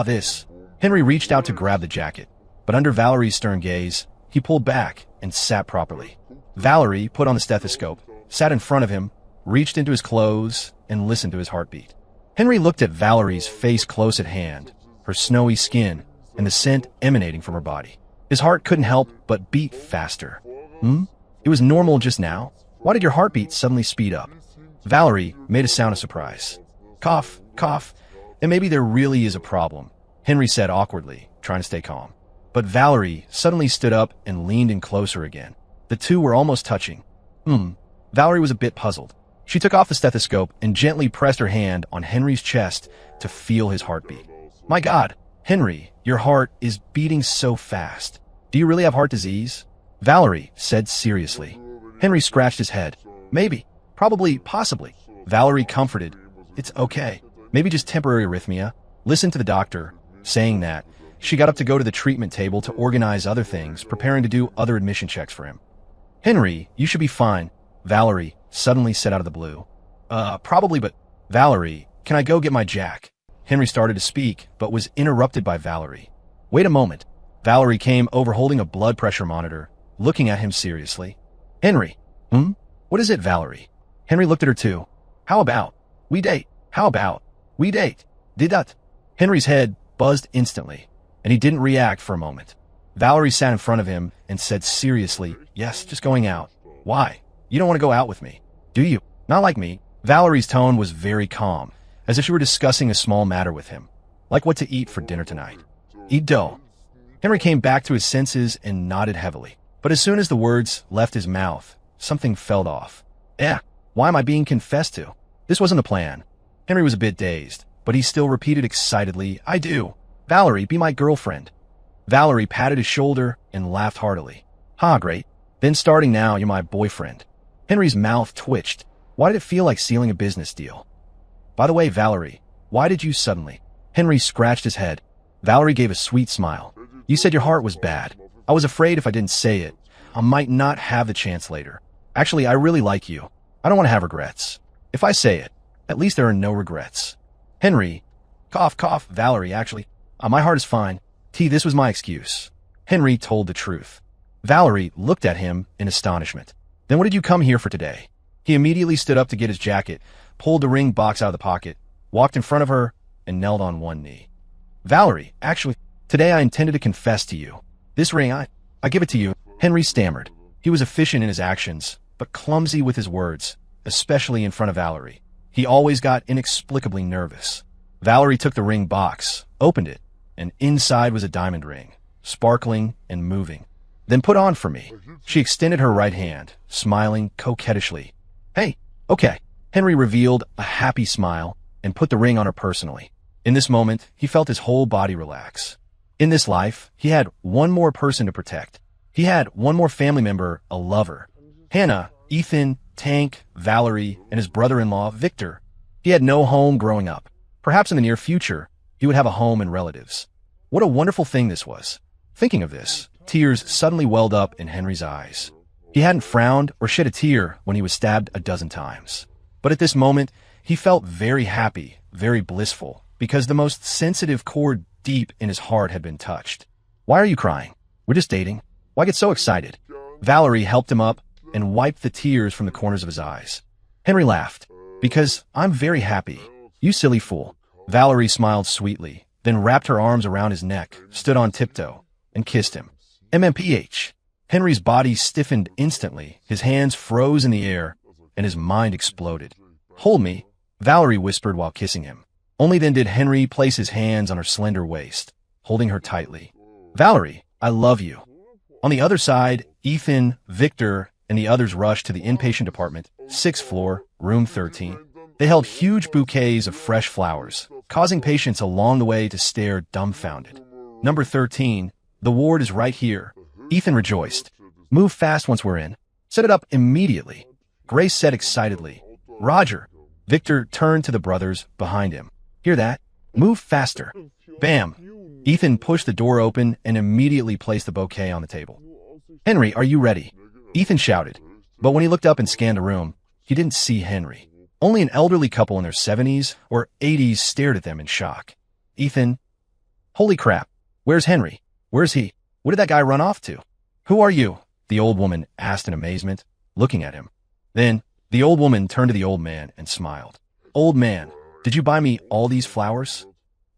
This. Henry reached out to grab the jacket, but under Valerie's stern gaze, he pulled back and sat properly. Valerie put on the stethoscope, sat in front of him, reached into his clothes, and listened to his heartbeat. Henry looked at Valerie's face close at hand, her snowy skin, and the scent emanating from her body. His heart couldn't help but beat faster. It was normal just now. Why did your heartbeat suddenly speed up? Valerie made a sound of surprise. Cough, cough, and maybe there really is a problem, Henry said awkwardly, trying to stay calm. But Valerie suddenly stood up and leaned in closer again. The two were almost touching. Valerie was a bit puzzled. She took off the stethoscope and gently pressed her hand on Henry's chest to feel his heartbeat. My God, Henry, your heart is beating so fast. Do you really have heart disease? Valerie said seriously. Henry scratched his head. Maybe, probably, possibly. Valerie comforted. It's okay. Maybe just temporary arrhythmia. Listen to the doctor. Saying that, she got up to go to the treatment table to organize other things, preparing to do other admission checks for him. Henry, you should be fine, Valerie suddenly said out of the blue. Probably, but Valerie, can I go get my jack? Henry started to speak, but was interrupted by Valerie. Wait a moment. Valerie came over holding a blood pressure monitor, looking at him seriously. Henry, what is it, Valerie? Henry looked at her too. How about we date? How about we date? Did that? Henry's head buzzed instantly, and he didn't react for a moment. Valerie sat in front of him and said seriously, yes, just going out. Why? You don't want to go out with me, do you? Not like me. Valerie's tone was very calm, as if she were discussing a small matter with him, like what to eat for dinner tonight. Eat dough. Henry came back to his senses and nodded heavily. But as soon as the words left his mouth, something fell off. Why am I being confessed to? This wasn't the plan. Henry was a bit dazed, but he still repeated excitedly, I do. Valerie, be my girlfriend. Valerie patted his shoulder and laughed heartily. Ha, great. Then starting now, you're my boyfriend. Henry's mouth twitched. Why did it feel like sealing a business deal? By the way, Valerie, why did you suddenly? Henry scratched his head. Valerie gave a sweet smile. You said your heart was bad. I was afraid if I didn't say it, I might not have the chance later. Actually, I really like you. I don't want to have regrets. If I say it, at least there are no regrets. Henry, cough, cough, Valerie, actually, my heart is fine. This was my excuse. Henry told the truth. Valerie looked at him in astonishment. Then what did you come here for today? He immediately stood up to get his jacket, pulled the ring box out of the pocket, walked in front of her, and knelt on one knee. Valerie, actually, today I intended to confess to you. This ring, I give it to you. Henry stammered. He was efficient in his actions, but clumsy with his words, especially in front of Valerie. He always got inexplicably nervous. Valerie took the ring box, opened it, and inside was a diamond ring, sparkling and moving. Then put on for me. She extended her right hand, smiling coquettishly. Hey, okay. Henry revealed a happy smile and put the ring on her personally. In this moment, he felt his whole body relax. In this life, he had one more person to protect. He had one more family member, a lover. Hannah, Ethan, Tank, Valerie, and his brother-in-law, Victor. He had no home growing up. Perhaps in the near future, he would have a home and relatives. What a wonderful thing this was. Thinking of this, tears suddenly welled up in Henry's eyes. He hadn't frowned or shed a tear when he was stabbed a dozen times. But at this moment, he felt very happy, very blissful, because the most sensitive chord deep in his heart had been touched. Why are you crying? We're just dating. Why get so excited? Valerie helped him up and wiped the tears from the corners of his eyes. Henry laughed. Because I'm very happy. You silly fool. Valerie smiled sweetly, then wrapped her arms around his neck, stood on tiptoe, and kissed him. MMPH. Henry's body stiffened instantly, his hands froze in the air, and his mind exploded. Hold me, Valerie whispered while kissing him. Only then did Henry place his hands on her slender waist, holding her tightly. Valerie, I love you. On the other side, Ethan, Victor, and the others rushed to the inpatient department, 6th floor, room 13. They held huge bouquets of fresh flowers, causing patients along the way to stare dumbfounded. Number 13, the ward is right here. Ethan rejoiced. Move fast once we're in. Set it up immediately. Grace said excitedly. Roger. Victor turned to the brothers behind him. Hear that? Move faster. Bam. Ethan pushed the door open and immediately placed the bouquet on the table. Henry, are you ready? Ethan shouted. But when he looked up and scanned the room, he didn't see Henry. Only an elderly couple in their 70s or 80s stared at them in shock. Ethan. Holy crap. Where's Henry? Where's he? What did that guy run off to? Who are you? The old woman asked in amazement, looking at him. Then, The old woman turned to the old man and smiled. Old man, did you buy me all these flowers?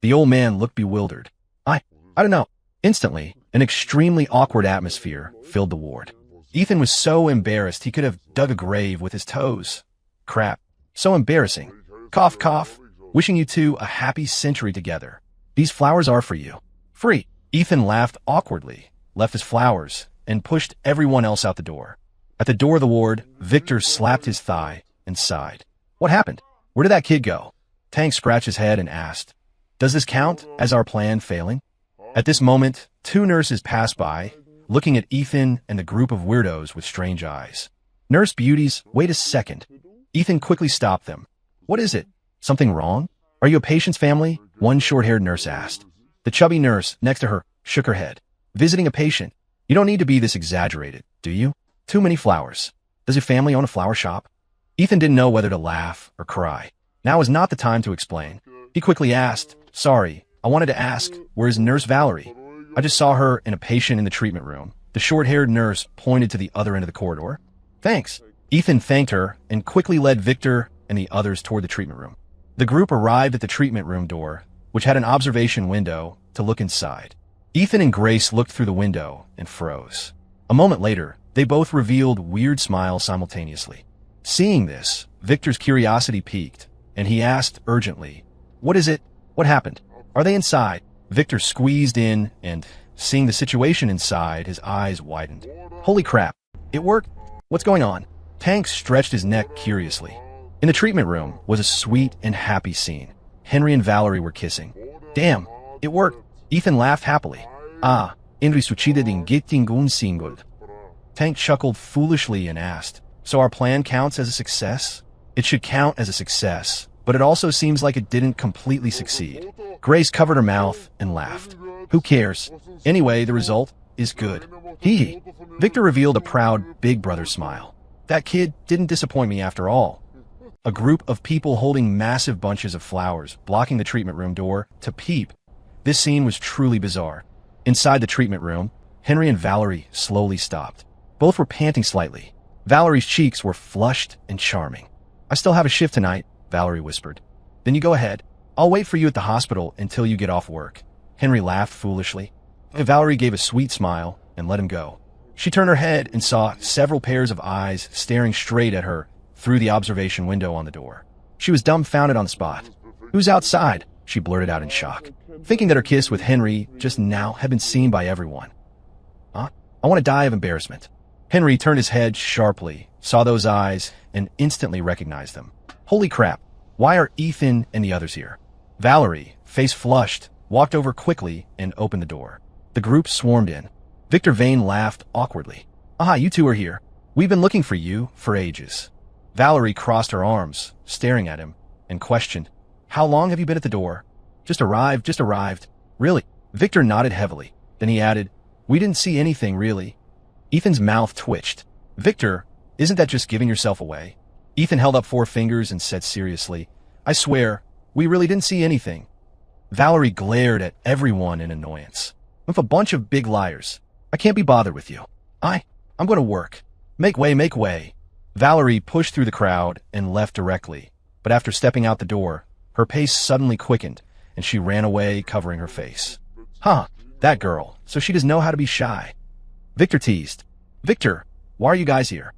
The old man looked bewildered. I don't know. Instantly, an extremely awkward atmosphere filled the ward. Ethan was so embarrassed he could have dug a grave with his toes. Crap. So embarrassing. Cough, cough. Wishing you two a happy century together. These flowers are for you. Free. Ethan laughed awkwardly, left his flowers, and pushed everyone else out the door. At the door of the ward, Victor slapped his thigh and sighed. What happened? Where did that kid go? Tank scratched his head and asked, Does this count as our plan failing? At this moment, two nurses passed by, looking at Ethan and the group of weirdos with strange eyes. Nurse beauties, wait a second. Ethan quickly stopped them. What is it? Something wrong? Are you a patient's family? One short-haired nurse asked. The chubby nurse next to her shook her head. Visiting a patient. You don't need to be this exaggerated, do you? Too many flowers. Does your family own a flower shop? Ethan didn't know whether to laugh or cry. Now is not the time to explain. He quickly asked, Sorry, I wanted to ask, where is Nurse Valerie? I just saw her and a patient in the treatment room. The short-haired nurse pointed to the other end of the corridor. Thanks. Ethan thanked her and quickly led Victor and the others toward the treatment room. The group arrived at the treatment room door, which had an observation window, to look inside. Ethan and Grace looked through the window and froze. A moment later, they both revealed weird smiles simultaneously. Seeing this, Victor's curiosity piqued, and he asked urgently, What is it? What happened? Are they inside? Victor squeezed in, and, seeing the situation inside, his eyes widened. Holy crap. It worked? What's going on? Tank stretched his neck curiously. In the treatment room was a sweet and happy scene. Henry and Valerie were kissing. Damn, it worked. Ethan laughed happily. Indri succeeded in getting unsingled. Tank chuckled foolishly and asked, So our plan counts as a success? It should count as a success, but it also seems like it didn't completely succeed. Grace covered her mouth and laughed. Who cares? Anyway, the result is good. Hee hee. Victor revealed a proud big brother smile. That kid didn't disappoint me after all. A group of people holding massive bunches of flowers blocking the treatment room door to peep. This scene was truly bizarre. Inside the treatment room, Henry and Valerie slowly stopped. Both were panting slightly. Valerie's cheeks were flushed and charming. I still have a shift tonight, Valerie whispered. Then you go ahead. I'll wait for you at the hospital until you get off work. Henry laughed foolishly. Valerie gave a sweet smile and let him go. She turned her head and saw several pairs of eyes staring straight at her through the observation window on the door. She was dumbfounded on the spot. Who's outside? She blurted out in shock, thinking that her kiss with Henry just now had been seen by everyone. I want to die of embarrassment. Henry turned his head sharply, saw those eyes, and instantly recognized them. Holy crap, why are Ethan and the others here? Valerie, face flushed, walked over quickly and opened the door. The group swarmed in. Victor Vane laughed awkwardly. You two are here. We've been looking for you for ages. Valerie crossed her arms, staring at him, and questioned, How long have you been at the door? Just arrived. Really? Victor nodded heavily. Then he added, We didn't see anything, really. Ethan's mouth twitched. Victor, isn't that just giving yourself away? Ethan held up 4 fingers and said seriously, I swear, we really didn't see anything. Valerie glared at everyone in annoyance. I'm a bunch of big liars. I can't be bothered with you. I'm going to work. Make way. Valerie pushed through the crowd and left directly, but after stepping out the door, her pace suddenly quickened, and she ran away covering her face. That girl, so she doesn't know how to be shy. Victor teased. Victor, why are you guys here?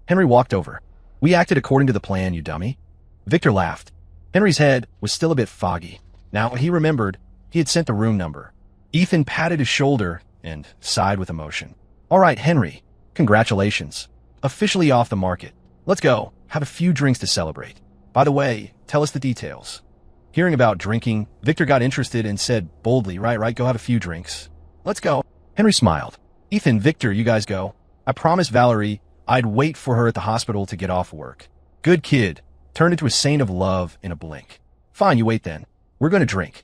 Henry walked over. We acted according to the plan, you dummy. Victor laughed. Henry's head was still a bit foggy. Now he remembered he had sent the room number. Ethan patted his shoulder and sighed with emotion. All right, Henry, congratulations. Officially off the market. Let's go, have a few drinks to celebrate. By the way, tell us the details. Hearing about drinking, Victor got interested and said boldly, right, go have a few drinks. Let's go. Henry smiled. Ethan, Victor, you guys go. I promised Valerie I'd wait for her at the hospital to get off work. Good kid. Turned into a saint of love in a blink. Fine, you wait then. We're going to drink.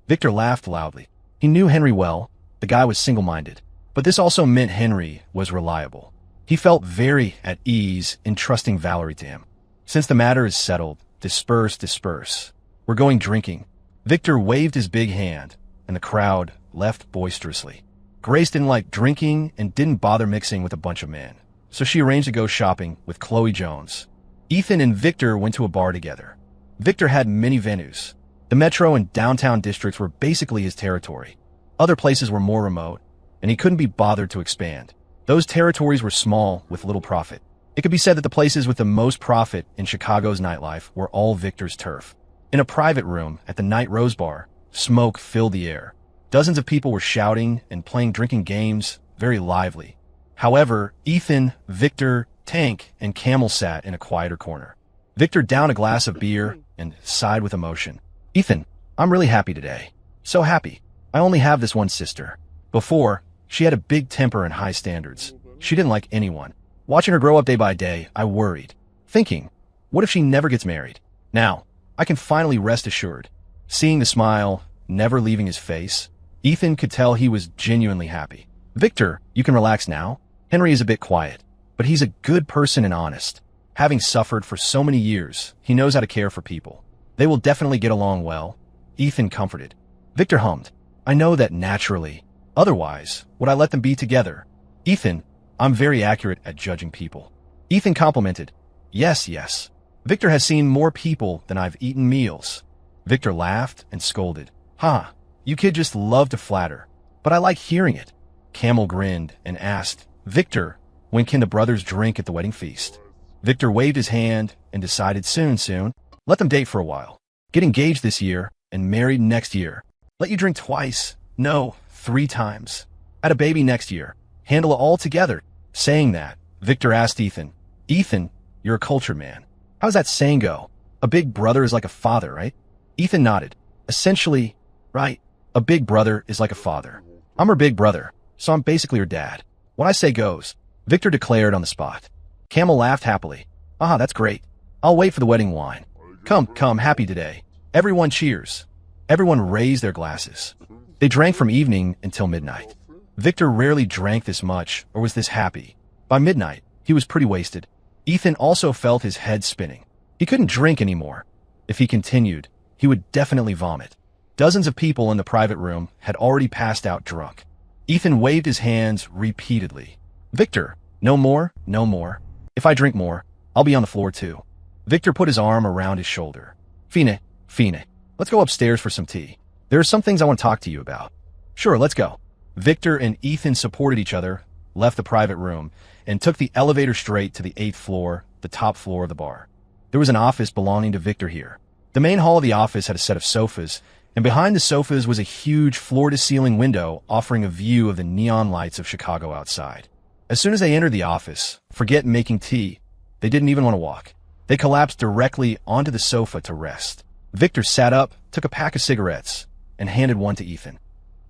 Victor laughed loudly. He knew Henry well. The guy was single-minded. But this also meant Henry was reliable. He felt very at ease in trusting Valerie to him. Since the matter is settled, disperse. We're going drinking. Victor waved his big hand, and the crowd left boisterously. Grace didn't like drinking and didn't bother mixing with a bunch of men, so she arranged to go shopping with Chloe Jones. Ethan and Victor went to a bar together. Victor had many venues. The metro and downtown districts were basically his territory. Other places were more remote, and he couldn't be bothered to expand. Those territories were small with little profit. It could be said that the places with the most profit in Chicago's nightlife were all Victor's turf. In a private room at the Night Rose Bar, smoke filled the air. Dozens of people were shouting and playing drinking games, very lively. However, Ethan, Victor, Tank, and Camel sat in a quieter corner. Victor downed a glass of beer and sighed with emotion. Ethan, I'm really happy today. So happy. I only have this one sister. Before, she had a big temper and high standards. She didn't like anyone. Watching her grow up day by day, I worried. Thinking, what if she never gets married? Now, I can finally rest assured. Seeing the smile, never leaving his face, Ethan could tell he was genuinely happy. Victor, you can relax now. Henry is a bit quiet, but he's a good person and honest. Having suffered for so many years, he knows how to care for people. They will definitely get along well. Ethan comforted. Victor hummed. I know that naturally. Otherwise, would I let them be together? Ethan, I'm very accurate at judging people. Ethan complimented. Yes, yes. Victor has seen more people than I've eaten meals. Victor laughed and scolded. Ha, you kid just love to flatter. But I like hearing it. Camel grinned and asked, Victor, when can the brothers drink at the wedding feast? Victor waved his hand and decided soon. Let them date for a while. Get engaged this year and married next year. Let you drink twice. No, 3 times. Had a baby next year. Handle it all together. Saying that, Victor asked Ethan, Ethan, you're a cultured man. How does that saying go? A big brother is like a father, right? Ethan nodded. Essentially, right. A big brother is like a father. I'm her big brother, so I'm basically her dad. What I say goes, Victor declared on the spot. Camel laughed happily. Ah, that's great. I'll wait for the wedding wine. Come, happy today. Everyone cheers. Everyone raised their glasses. They drank from evening until midnight. Victor rarely drank this much or was this happy. By midnight, he was pretty wasted. Ethan also felt his head spinning. He couldn't drink anymore. If he continued, he would definitely vomit. Dozens of people in the private room had already passed out drunk. Ethan waved his hands repeatedly. Victor, no more, no more. If I drink more, I'll be on the floor too. Victor put his arm around his shoulder. Fine, let's go upstairs for some tea. There are some things I want to talk to you about. Sure, let's go. Victor and Ethan supported each other, left the private room, and took the elevator straight to the 8th floor, the top floor of the bar. There was an office belonging to Victor here. The main hall of the office had a set of sofas, and behind the sofas was a huge floor-to-ceiling window offering a view of the neon lights of Chicago outside. As soon as they entered the office, forget making tea, they didn't even want to walk. They collapsed directly onto the sofa to rest. Victor sat up, took a pack of cigarettes, and handed one to Ethan.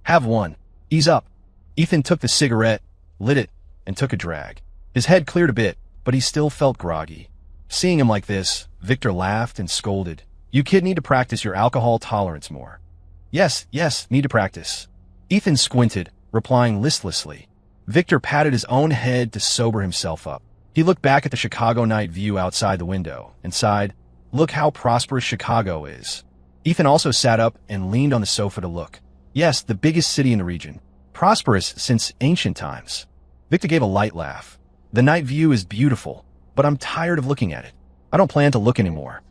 Have one. Ease up. Ethan took the cigarette, lit it, and took a drag. His head cleared a bit, but he still felt groggy. Seeing him like this, Victor laughed and scolded. You kid need to practice your alcohol tolerance more. Yes, need to practice. Ethan squinted, replying listlessly. Victor patted his own head to sober himself up. He looked back at the Chicago night view outside the window and sighed, Look how prosperous Chicago is. Ethan also sat up and leaned on the sofa to look. Yes, the biggest city in the region. Prosperous since ancient times. Victor gave a light laugh. The night view is beautiful, but I'm tired of looking at it. I don't plan to look anymore.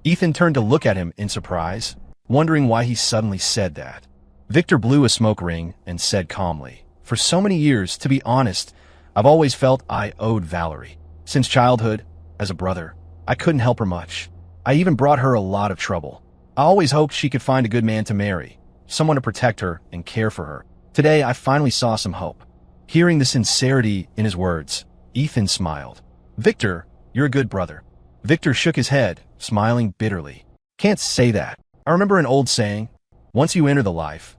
Ethan turned to look at him in surprise, wondering why he suddenly said that. Victor blew a smoke ring and said calmly, For so many years, to be honest, I've always felt I owed Valerie. Since childhood, as a brother, I couldn't help her much. I even brought her a lot of trouble. I always hoped she could find a good man to marry, someone to protect her and care for her. Today, I finally saw some hope. Hearing the sincerity in his words, Ethan smiled. Victor, you're a good brother. Victor shook his head, smiling bitterly. Can't say that. I remember an old saying, once you enter the life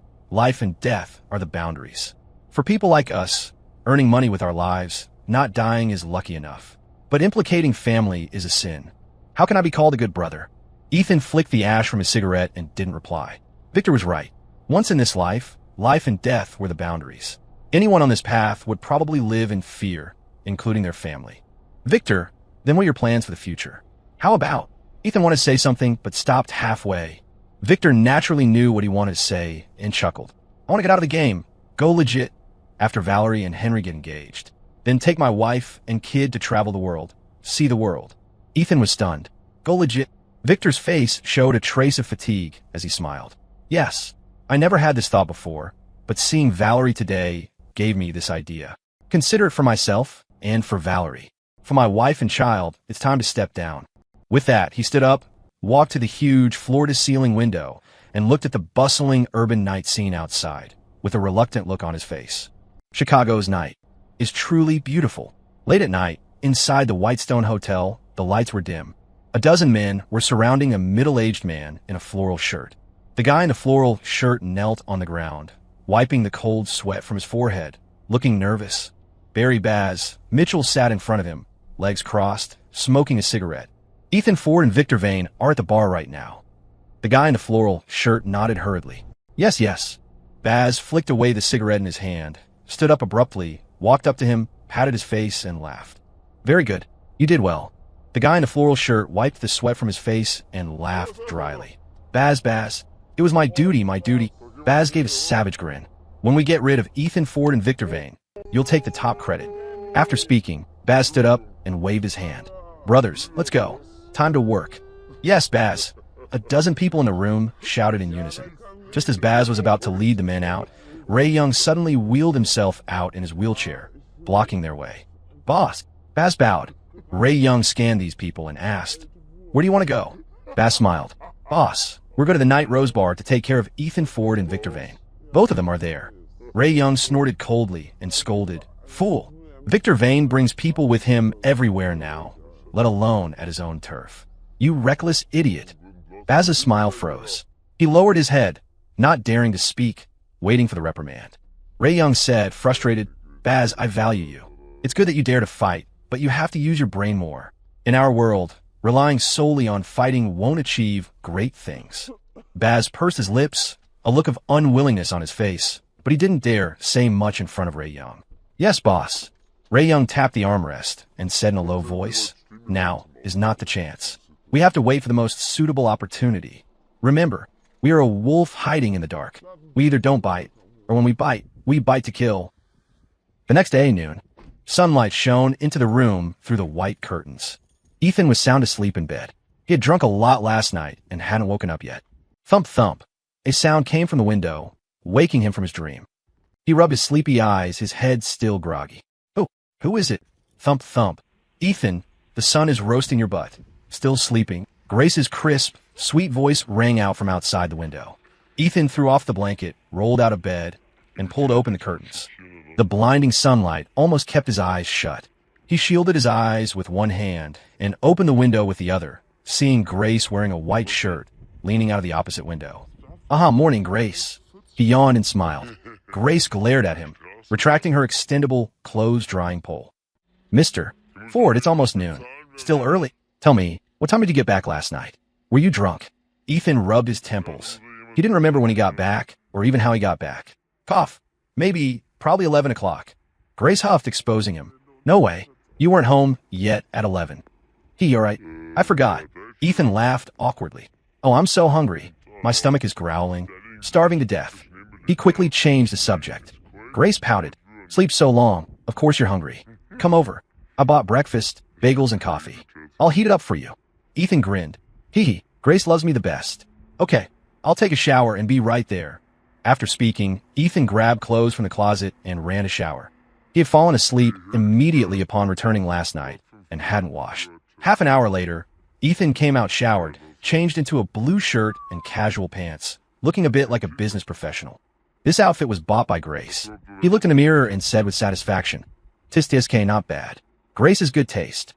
and death are the boundaries. For people like us, earning money with our lives, not dying is lucky enough. But implicating family is a sin. How can I be called a good brother? Ethan flicked the ash from his cigarette and didn't reply. Victor was right. Once in this life and death were the boundaries. Anyone on this path would probably live in fear, including their family. Victor, then what are your plans for the future? How about? Ethan wanted to say something, but stopped halfway. Victor naturally knew what he wanted to say and chuckled. I want to get out of the game. Go legit after Valerie and Henry get engaged. Then take my wife and kid to travel the world. See the world. Ethan was stunned. Go legit. Victor's face showed a trace of fatigue as he smiled. Yes, I never had this thought before, but seeing Valerie today gave me this idea. Consider it for myself and for Valerie. For my wife and child, it's time to step down. With that, he stood up, walked to the huge floor-to-ceiling window, and looked at the bustling urban night scene outside, with a reluctant look on his face. Chicago's night is truly beautiful. Late at night, inside the Whitestone Hotel, the lights were dim. A dozen men were surrounding a middle-aged man in a floral shirt. The guy in the floral shirt knelt on the ground, wiping the cold sweat from his forehead, looking nervous. Barry Baz, Mitchell sat in front of him, legs crossed, smoking a cigarette. Ethan Ford and Victor Vane are at the bar right now. The guy in the floral shirt nodded hurriedly. Yes, yes. Baz flicked away the cigarette in his hand, stood up abruptly, walked up to him, patted his face, and laughed. Very good. You did well. The guy in the floral shirt wiped the sweat from his face and laughed dryly. Baz, it was my duty, my duty. Baz gave a savage grin. When we get rid of Ethan Ford and Victor Vane, you'll take the top credit. After speaking, Baz stood up and waved his hand. Brothers, let's go. Time to work. Yes, Baz. A dozen people in the room shouted in unison. Just as Baz was about to lead the men out, Ray Young suddenly wheeled himself out in his wheelchair, blocking their way. Boss, Baz bowed. Ray Young scanned these people and asked, "Where do you want to go?" Baz smiled. "Boss, we're going to the Night Rose Bar to take care of Ethan Ford and Victor Vane. Both of them are there." Ray Young snorted coldly and scolded, "Fool! Victor Vane brings people with him everywhere now, let alone at his own turf. You reckless idiot." Baz's smile froze. He lowered his head, not daring to speak, waiting for the reprimand. Ray Young said, frustrated, "Baz, I value you. It's good that you dare to fight, but you have to use your brain more. In our world, relying solely on fighting won't achieve great things." Baz pursed his lips, a look of unwillingness on his face, but he didn't dare say much in front of Ray Young. "Yes, boss." Ray Young tapped the armrest and said in a low voice, "Now is not the chance. We have to wait for the most suitable opportunity. Remember, we are a wolf hiding in the dark. We either don't bite, or when we bite to kill." The next day, noon, sunlight shone into the room through the white curtains. Ethan was sound asleep in bed. He had drunk a lot last night and hadn't woken up yet. Thump, thump. A sound came from the window, waking him from his dream. He rubbed his sleepy eyes, his head still groggy. "Oh, who is it?" Thump, thump. "Ethan, the sun is roasting your butt." Still sleeping, Grace's crisp, sweet voice rang out from outside the window. Ethan threw off the blanket, rolled out of bed, and pulled open the curtains. The blinding sunlight almost kept his eyes shut. He shielded his eyes with one hand and opened the window with the other, seeing Grace wearing a white shirt, leaning out of the opposite window. Morning, Grace." He yawned and smiled. Grace glared at him, retracting her extendable, clothes-drying pole. "Mr. Ford, it's almost noon. Still early. Tell me, what time did you get back last night? Were you drunk?" Ethan rubbed his temples. He didn't remember when he got back, or even how he got back. Cough. Probably 11 o'clock. Grace huffed, exposing him. "No way. You weren't home yet at 11. All right. I forgot." Ethan laughed awkwardly. "Oh, I'm so hungry. My stomach is growling, starving to death." He quickly changed the subject. Grace pouted. "Sleep so long. Of course you're hungry. Come over. I bought breakfast, bagels, and coffee. I'll heat it up for you." Ethan grinned. Hee. Grace loves me the best. "Okay, I'll take a shower and be right there." After speaking, Ethan grabbed clothes from the closet and ran to shower. He had fallen asleep immediately upon returning last night and hadn't washed. Half an hour later, Ethan came out showered, changed into a blue shirt and casual pants, looking a bit like a business professional. This outfit was bought by Grace. He looked in the mirror and said with satisfaction, "Tis not bad. Grace's good taste."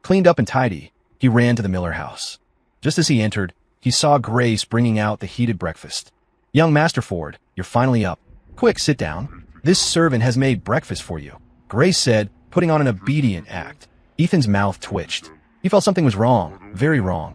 Cleaned up and tidy, he ran to the Miller house. Just as he entered, he saw Grace bringing out the heated breakfast. "Young Master Ford, you're finally up. Quick, sit down. This servant has made breakfast for you," Grace said, putting on an obedient act. Ethan's mouth twitched. He felt something was wrong, very wrong.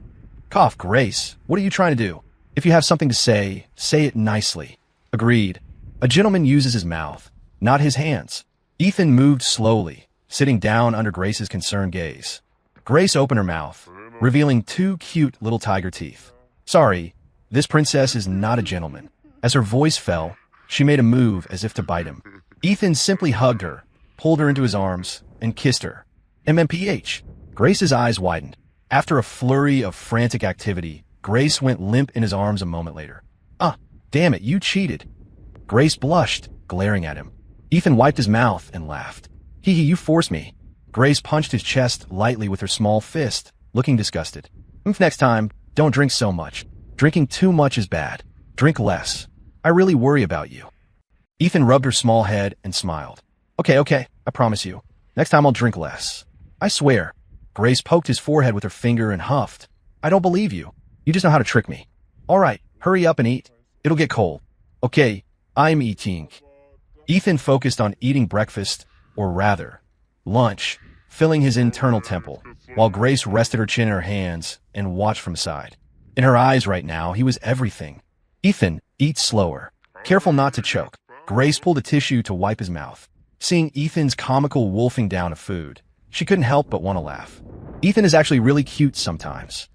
"Cough, Grace. What are you trying to do? If you have something to say it nicely." Agreed. A gentleman uses his mouth, not his hands. Ethan moved slowly, sitting down under Grace's concerned gaze. Grace opened her mouth, revealing two cute little tiger teeth. "Sorry, this princess is not a gentleman." As her voice fell, she made a move as if to bite him. Ethan simply hugged her, pulled her into his arms, and kissed her. MMPH. Grace's eyes widened. After a flurry of frantic activity, Grace went limp in his arms a moment later. Ah, damn it, you cheated. Grace blushed, glaring at him. Ethan wiped his mouth and laughed. Hee hee, you forced me. Grace punched his chest lightly with her small fist, looking disgusted. Next time, don't drink so much. Drinking too much is bad. Drink less. I really worry about you. Ethan rubbed her small head and smiled. Okay, I promise you. Next time I'll drink less. I swear. Grace poked his forehead with her finger and huffed. I don't believe you. You just know how to trick me. All right, hurry up and eat. It'll get cold. Okay, I'm eating. Ethan focused on eating breakfast, or rather, lunch, filling his internal temple, while Grace rested her chin in her hands and watched from the side. In her eyes right now, he was everything. Ethan, eat slower. Careful not to choke. Grace pulled a tissue to wipe his mouth. Seeing Ethan's comical wolfing down of food, she couldn't help but want to laugh. Ethan is actually really cute sometimes.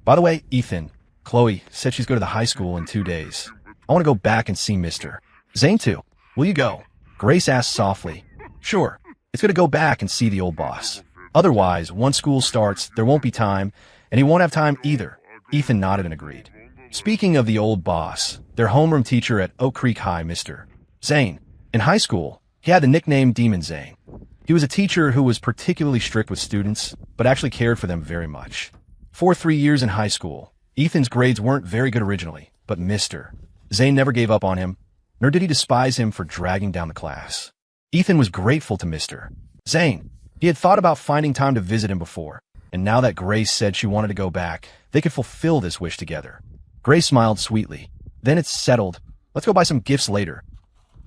By the way, Ethan, Chloe said she's going to the high school in 2 days. I want to go back and see Mr. Zane too. Will you go? Grace asked softly. Sure. It's going to go back and see the old boss. Otherwise, once school starts, there won't be time, and he won't have time either. Ethan nodded and agreed. Speaking of the old boss, their homeroom teacher at Oak Creek High, Mr. Zane. In high school, he had the nickname Demon Zane. He was a teacher who was particularly strict with students, but actually cared for them very much. For 3 years in high school, Ethan's grades weren't very good originally, but Mr. Zane never gave up on him, nor did he despise him for dragging down the class. Ethan was grateful to Mr. Zane. He had thought about finding time to visit him before, and now that Grace said she wanted to go back, they could fulfill this wish together. Grace smiled sweetly. Then it's settled. Let's go buy some gifts later.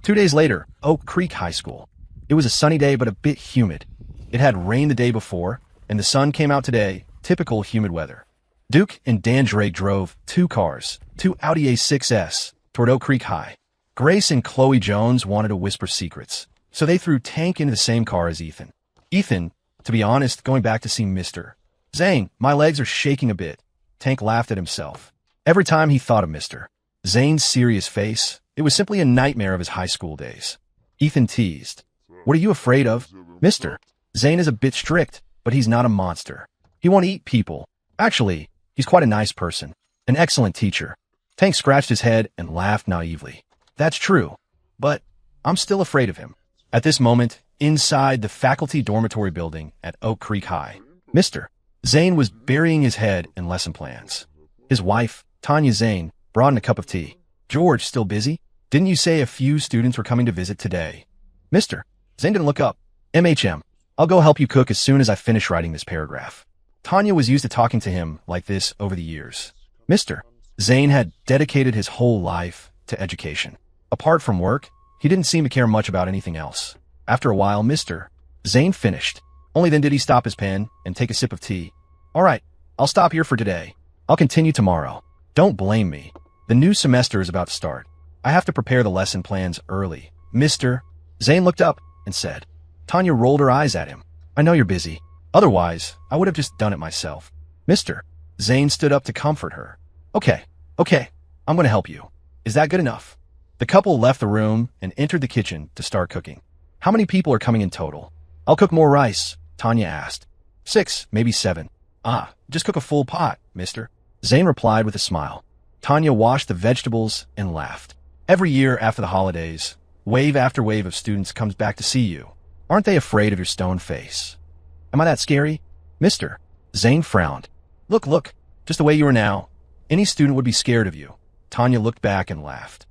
2 days later, Oak Creek High School. It was a sunny day but a bit humid. It had rained the day before, and the sun came out today, typical humid weather. Duke and Dan Drake drove 2 cars, 2 Audi A6s, toward Oak Creek High. Grace and Chloe Jones wanted to whisper secrets, so they threw Tank into the same car as Ethan. Ethan, to be honest, going back to see Mr. Zane, my legs are shaking a bit. Tank laughed at himself. Every time he thought of Mr. Zane's serious face, it was simply a nightmare of his high school days. Ethan teased. What are you afraid of? Mr. Zane is a bit strict, but he's not a monster. He won't eat people. Actually, he's quite a nice person. An excellent teacher. Tank scratched his head and laughed naively. That's true, but I'm still afraid of him. At this moment, inside the faculty dormitory building at Oak Creek High, Mr. Zane was burying his head in lesson plans. His wife, Tanya Zane, brought in a cup of tea. George, still busy? Didn't you say a few students were coming to visit today? Mr. Zane didn't look up. MHM, I'll go help you cook as soon as I finish writing this paragraph. Tanya was used to talking to him like this over the years. Mr. Zane had dedicated his whole life to education. Apart from work, he didn't seem to care much about anything else. After a while, Mr. Zane finished. Only then did he stop his pen and take a sip of tea. All right, I'll stop here for today. I'll continue tomorrow. Don't blame me. The new semester is about to start. I have to prepare the lesson plans early. Mr. Zane looked up and said. Tanya rolled her eyes at him. I know you're busy. Otherwise, I would have just done it myself. Mr. Zane stood up to comfort her. Okay, I'm going to help you. Is that good enough? The couple left the room and entered the kitchen to start cooking. How many people are coming in total? I'll cook more rice, Tanya asked. 6, maybe 7. Just cook a full pot, mister. Zane replied with a smile. Tanya washed the vegetables and laughed. Every year after the holidays, wave after wave of students comes back to see you. Aren't they afraid of your stone face? Am I that scary? Mister. Zane frowned. Look, just the way you are now. Any student would be scared of you. Tanya looked back and laughed.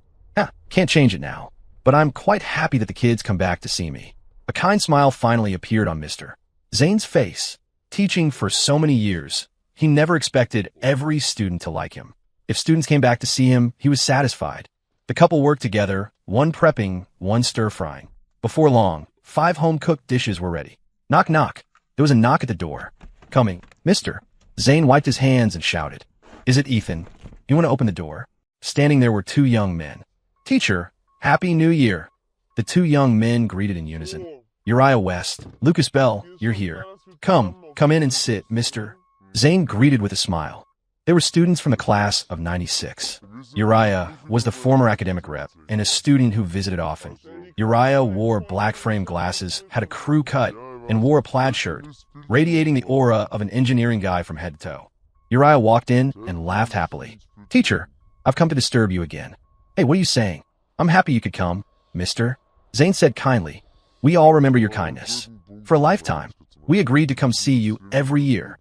Can't change it now. But I'm quite happy that the kids come back to see me. A kind smile finally appeared on Mr. Zane's face. Teaching for so many years, he never expected every student to like him. If students came back to see him, he was satisfied. The couple worked together, one prepping, one stir-frying. Before long, 5 home-cooked dishes were ready. Knock, knock. There was a knock at the door. Coming. Mr. Zane wiped his hands and shouted. Is it Ethan? You want to open the door? Standing there were 2 young men. Teacher, Happy New Year. The 2 young men greeted in unison. Uriah West, Lucas Bell, you're here. Come in and sit, Mr. Zane greeted with a smile. They were students from the class of 96. Uriah was the former academic rep and a student who visited often. Uriah wore black frame glasses, had a crew cut, and wore a plaid shirt, radiating the aura of an engineering guy from head to toe. Uriah walked in and laughed happily. "Teacher, I've come to disturb you again." "Hey, what are you saying?" "I'm happy you could come, mister," Zane said kindly. "We all remember your kindness. For a lifetime, we agreed to come see you every year."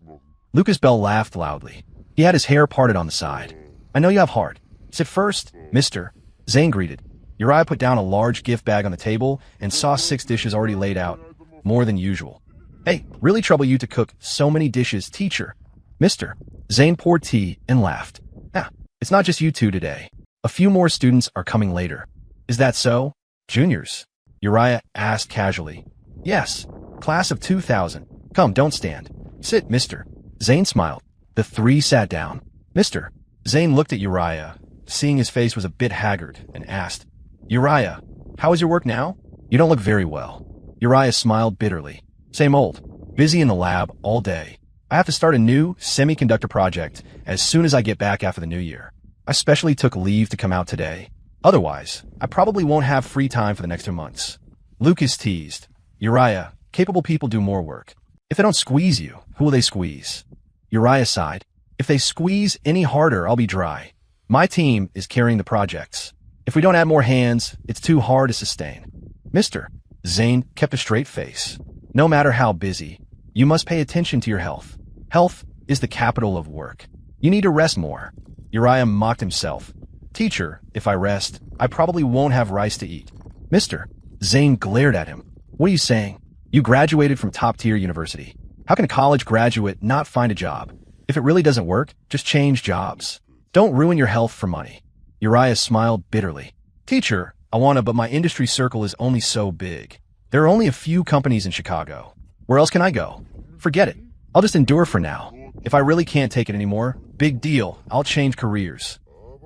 Lucas Bell laughed loudly. He had his hair parted on the side. "I know you have heart. Sit first, mister," Zane greeted. Uriah put down a large gift bag on the table and saw 6 dishes already laid out, more than usual. "Hey, really trouble you to cook so many dishes, teacher." "Mister," Zane poured tea and laughed. "Ah, it's not just you two today. A few more students are coming later." "Is that so? Juniors?" Uriah asked casually. "Yes, class of 2000. Come, don't stand. Sit, mister." Zane smiled. The 3 sat down. "Mister." Zane looked at Uriah, seeing his face was a bit haggard, and asked, "Uriah, how is your work now? You don't look very well." Uriah smiled bitterly. "Same old. Busy in the lab all day. I have to start a new semiconductor project as soon as I get back after the new year. I specially took leave to come out today. Otherwise, I probably won't have free time for the next 2 months." Lucas teased. "Uriah, capable people do more work. If they don't squeeze you, who will they squeeze?" Uriah sighed. "If they squeeze any harder, I'll be dry. My team is carrying the projects. If we don't add more hands, it's too hard to sustain." "Mister," Zane kept a straight face. "No matter how busy, you must pay attention to your health. Health is the capital of work. You need to rest more." Uriah mocked himself. "Teacher, if I rest, I probably won't have rice to eat." "Mister," Zane glared at him. "What are you saying? You graduated from top-tier university. How can a college graduate not find a job? If it really doesn't work, just change jobs. Don't ruin your health for money." Uriah smiled bitterly. "Teacher, I wanna, but my industry circle is only so big. There are only a few companies in Chicago. Where else can I go? Forget it. I'll just endure for now. If I really can't take it anymore, big deal, I'll change careers."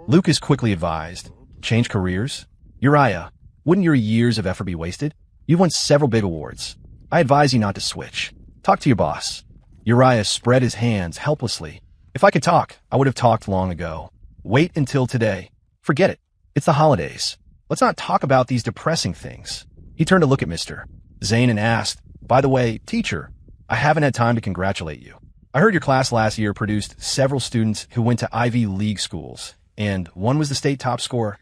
Lucas quickly advised, "Change careers? Uriah, wouldn't your years of effort be wasted? You've won several big awards. I advise you not to switch. Talk to your boss." Uriah spread his hands helplessly. "If I could talk, I would have talked long ago. Wait until today. Forget it. It's the holidays. Let's not talk about these depressing things." He turned to look at Mr. Zane and asked, "By the way, teacher, I haven't had time to congratulate you. I heard your class last year produced several students who went to Ivy League schools, and one was the state top scorer."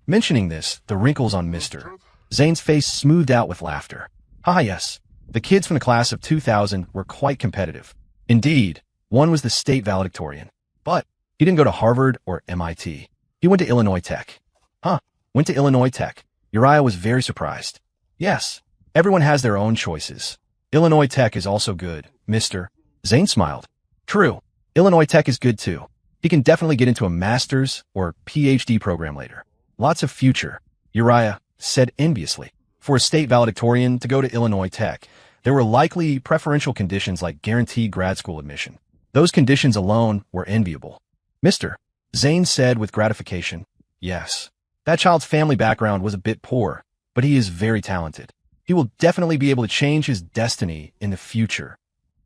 Mentioning this, the wrinkles on Mr. Zane's face smoothed out with laughter. "Ah, yes. The kids from the class of 2000 were quite competitive. Indeed, one was the state valedictorian. But he didn't go to Harvard or MIT. He went to Illinois Tech." "Huh, went to Illinois Tech." Uriah was very surprised. "Yes, everyone has their own choices. Illinois Tech is also good, Mr. Zane smiled. "True, Illinois Tech is good too. He can definitely get into a master's or PhD program later. Lots of future," Uriah said enviously. For a state valedictorian to go to Illinois Tech, there were likely preferential conditions like guaranteed grad school admission. Those conditions alone were enviable. "Mr. Zane said with gratification, "Yes, that child's family background was a bit poor, but he is very talented. He will definitely be able to change his destiny in the future."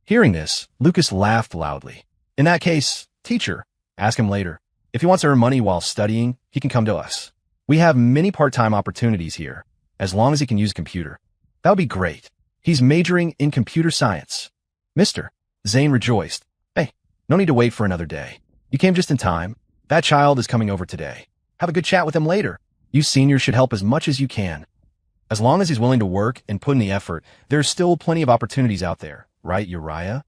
Hearing this, Lucas laughed loudly. "In that case, teacher, ask him later. If he wants to earn money while studying, he can come to us. We have many part-time opportunities here, as long as he can use a computer. That would be great. He's majoring in computer science." "Mr. Zane rejoiced. "Hey, no need to wait for another day. You came just in time. That child is coming over today. Have a good chat with him later. You seniors should help as much as you can. As long as he's willing to work and put in the effort, there's still plenty of opportunities out there, right, Uriah?"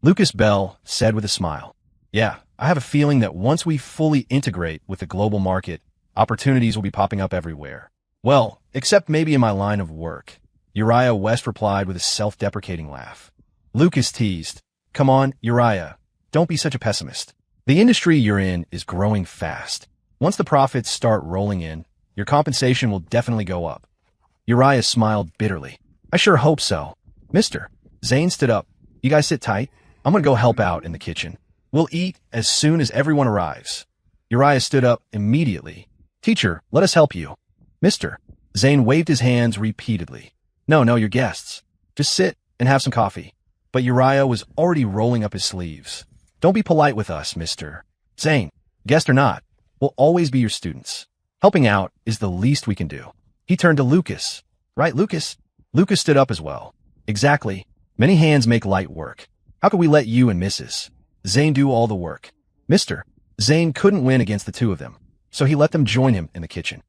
Lucas Bell said with a smile. "Yeah, I have a feeling that once we fully integrate with the global market, opportunities will be popping up everywhere. Well, except maybe in my line of work." Uriah West replied with a self-deprecating laugh. Lucas teased, "Come on, Uriah, don't be such a pessimist. The industry you're in is growing fast. Once the profits start rolling in, your compensation will definitely go up." Uriah smiled bitterly. "I sure hope so." "Mr. Zane stood up. You guys sit tight. I'm gonna go help out in the kitchen. We'll eat as soon as everyone arrives." Uriah stood up immediately. "Teacher, let us help you." "Mr. Zane waved his hands repeatedly. No, your guests. Just sit and have some coffee." But Uriah was already rolling up his sleeves. "Don't be polite with us, Mr. Zane. Guest or not, we'll always be your students. Helping out is the least we can do." He turned to Lucas. Right, Lucas? Lucas stood up as well. Exactly. Many hands make light work. How could we let you and Mrs. Zane do all the work? Mr. Zane couldn't win against the two of them, so he let them join him in the kitchen.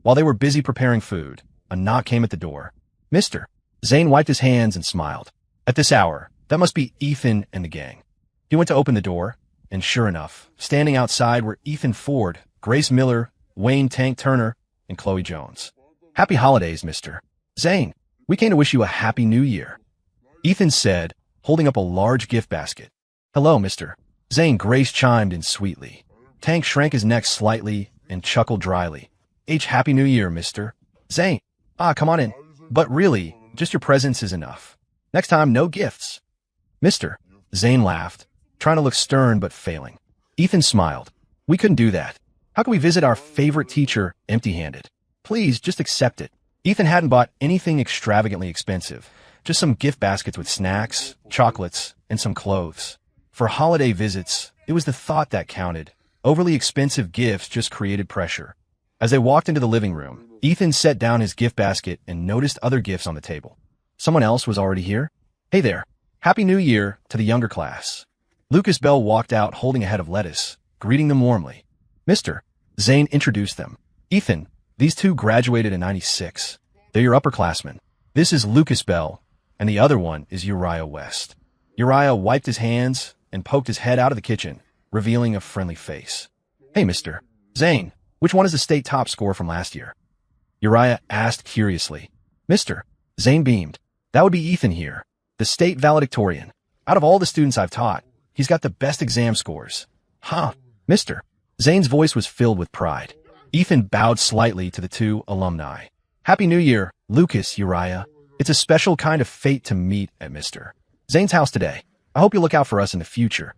While they were busy preparing food, a knock came at the door. Mr. Zane wiped his hands and smiled. At this hour, that must be Ethan and the gang. He went to open the door, and sure enough, standing outside were Ethan Ford, Grace Miller, Wayne Tank Turner, and Chloe Jones. Happy holidays, Mr. Zane. We came to wish you a happy new year. Ethan said, holding up a large gift basket. Hello, Mr. Zane. Grace chimed in sweetly. Tank shrank his neck slightly and chuckled dryly. Happy New Year, Mr. Zane. Come on in. But really, just your presence is enough. Next time, no gifts. Mr. Zane laughed, trying to look stern but failing. Ethan smiled. We couldn't do that. How can we visit our favorite teacher empty-handed? Please, just accept it. Ethan hadn't bought anything extravagantly expensive, just some gift baskets with snacks, chocolates, and some clothes. For holiday visits, it was the thought that counted. Overly expensive gifts just created pressure. As they walked into the living room, Ethan set down his gift basket and noticed other gifts on the table. Someone else was already here? Hey there. Happy New Year to the younger class. Lucas Bell walked out holding a head of lettuce, greeting them warmly. Mr. Zane introduced them. Ethan, these two graduated in '96. They're your upperclassmen. This is Lucas Bell, and the other one is Uriah West. Uriah wiped his hands and poked his head out of the kitchen, revealing a friendly face. Hey, Mr. Zane, which one is the state top score from last year? Uriah asked curiously. Mr. Zane beamed. That would be Ethan here, the state valedictorian. Out of all the students I've taught, he's got the best exam scores. Huh, Mr. Zane's voice was filled with pride. Ethan bowed slightly to the two alumni. Happy New Year, Lucas, Uriah. It's a special kind of fate to meet at Mr. Zane's house today. I hope you look out for us in the future.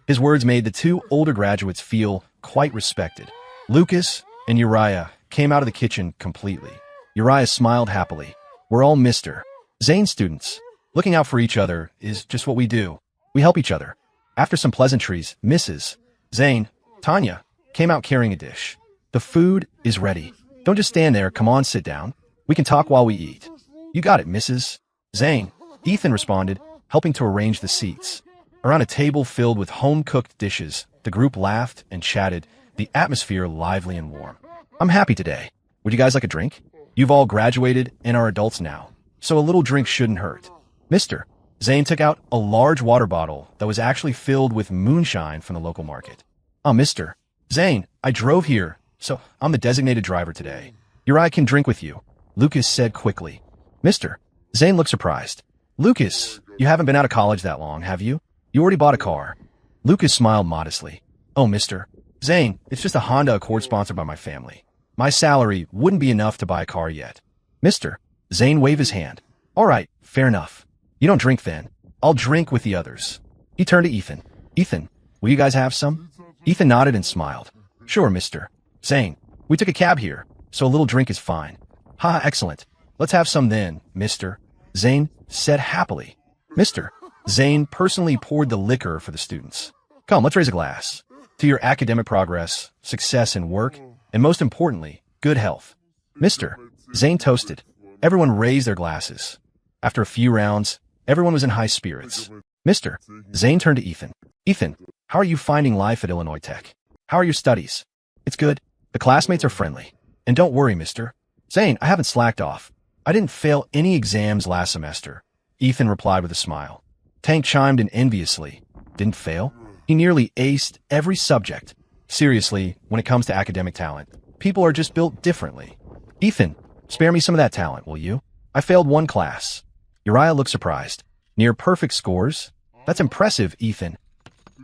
His words made the two older graduates feel quite respected. Lucas and Uriah came out of the kitchen completely. Uriah smiled happily. We're all Mr. Zane students. Looking out for each other is just what we do. We help each other. After some pleasantries, Mrs. Zane, Tanya, came out carrying a dish. The food is ready. Don't just stand there. Come on, sit down. We can talk while we eat. You got it, Mrs. Zane. Ethan responded, helping to arrange the seats. Around a table filled with home-cooked dishes, the group laughed and chatted, the atmosphere lively and warm. I'm happy today. Would you guys like a drink? You've all graduated and are adults now, so a little drink shouldn't hurt. Mr. Zane took out a large water bottle that was actually filled with moonshine from the local market. Mr. Zane, I drove here, so I'm the designated driver today. Uriah can drink with you, Lucas said quickly. Mr. Zane looked surprised. Lucas, you haven't been out of college that long, have you? You already bought a car. Lucas smiled modestly. Oh, Mr. Zane, it's just a Honda Accord sponsored by my family. My salary wouldn't be enough to buy a car yet. Mr. Zane waved his hand. All right, fair enough. You don't drink then. I'll drink with the others. He turned to Ethan. Ethan, will you guys have some? Ethan nodded and smiled. Sure, Mr. Zane, we took a cab here, so a little drink is fine. Ha, excellent. Let's have some then, Mr. Zane said happily. Mr. Zane personally poured the liquor for the students. Come, let's raise a glass. To your academic progress, success in work, and most importantly, good health. Mr. Zane toasted. Everyone raised their glasses. After a few rounds, everyone was in high spirits. Mr. Zane turned to Ethan. Ethan, how are you finding life at Illinois Tech? How are your studies? It's good. The classmates are friendly. And don't worry, Mr. Zane, I haven't slacked off. I didn't fail any exams last semester. Ethan replied with a smile. Tank chimed in enviously. Didn't fail? He nearly aced every subject. Seriously, when it comes to academic talent, people are just built differently. Ethan, spare me some of that talent, will you? I failed one class. Uriah looked surprised. Near perfect scores? That's impressive, Ethan.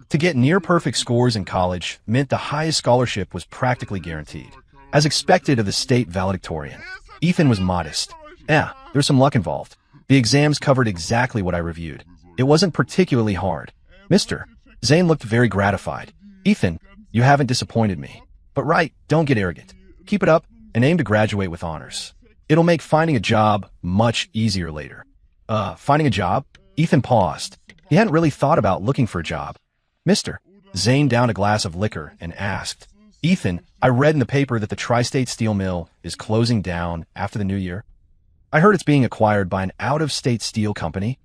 To get near perfect scores in college meant the highest scholarship was practically guaranteed. As expected of the state valedictorian, Ethan was modest. There's some luck involved. The exams covered exactly what I reviewed. It wasn't particularly hard. Mr. Zane looked very gratified. Ethan, you haven't disappointed me. But right, don't get arrogant. Keep it up and aim to graduate with honors. It'll make finding a job much easier later. Finding a job? Ethan paused. He hadn't really thought about looking for a job. Mr. Zane downed a glass of liquor and asked, Ethan, I read in the paper that the Tri-State Steel Mill is closing down after the new year. I heard it's being acquired by an out-of-state steel company.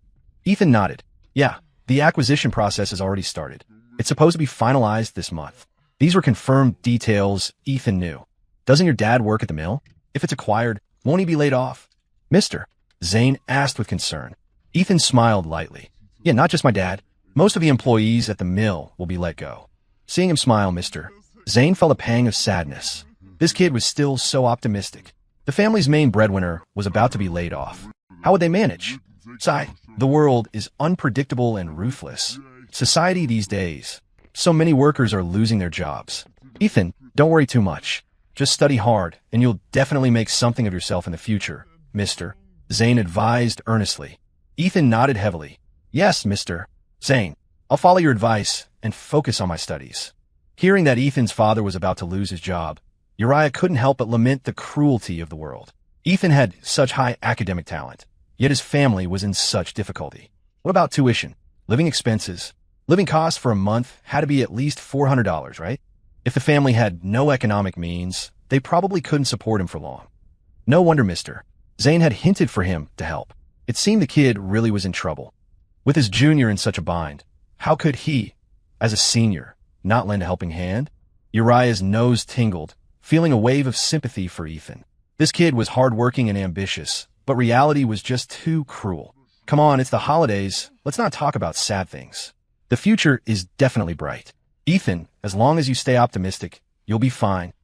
Ethan nodded. Yeah, the acquisition process has already started. It's supposed to be finalized this month. These were confirmed details Ethan knew. Doesn't your dad work at the mill? If it's acquired, won't he be laid off? Mister, Zane asked with concern. Ethan smiled lightly. Yeah, not just my dad. Most of the employees at the mill will be let go. Seeing him smile, Mister, Zane felt a pang of sadness. This kid was still so optimistic. The family's main breadwinner was about to be laid off. How would they manage? Sigh, the world is unpredictable and ruthless. Society these days. So many workers are losing their jobs. Ethan, don't worry too much. Just study hard, and you'll definitely make something of yourself in the future, Mister, Zane advised earnestly. Ethan nodded heavily. Yes, Mister. Zane, I'll follow your advice and focus on my studies. Hearing that Ethan's father was about to lose his job, Uriah couldn't help but lament the cruelty of the world. Ethan had such high academic talent, yet his family was in such difficulty. What about tuition? Living expenses? Living costs for a month had to be at least $400, right? If the family had no economic means, they probably couldn't support him for long. No wonder Mr. Zane had hinted for him to help. It seemed the kid really was in trouble. With his junior in such a bind, how could he, as a senior, not lend a helping hand? Uriah's nose tingled, feeling a wave of sympathy for Ethan. This kid was hardworking and ambitious, but reality was just too cruel. Come on, it's the holidays. Let's not talk about sad things. The future is definitely bright. Ethan, as long as you stay optimistic, you'll be fine.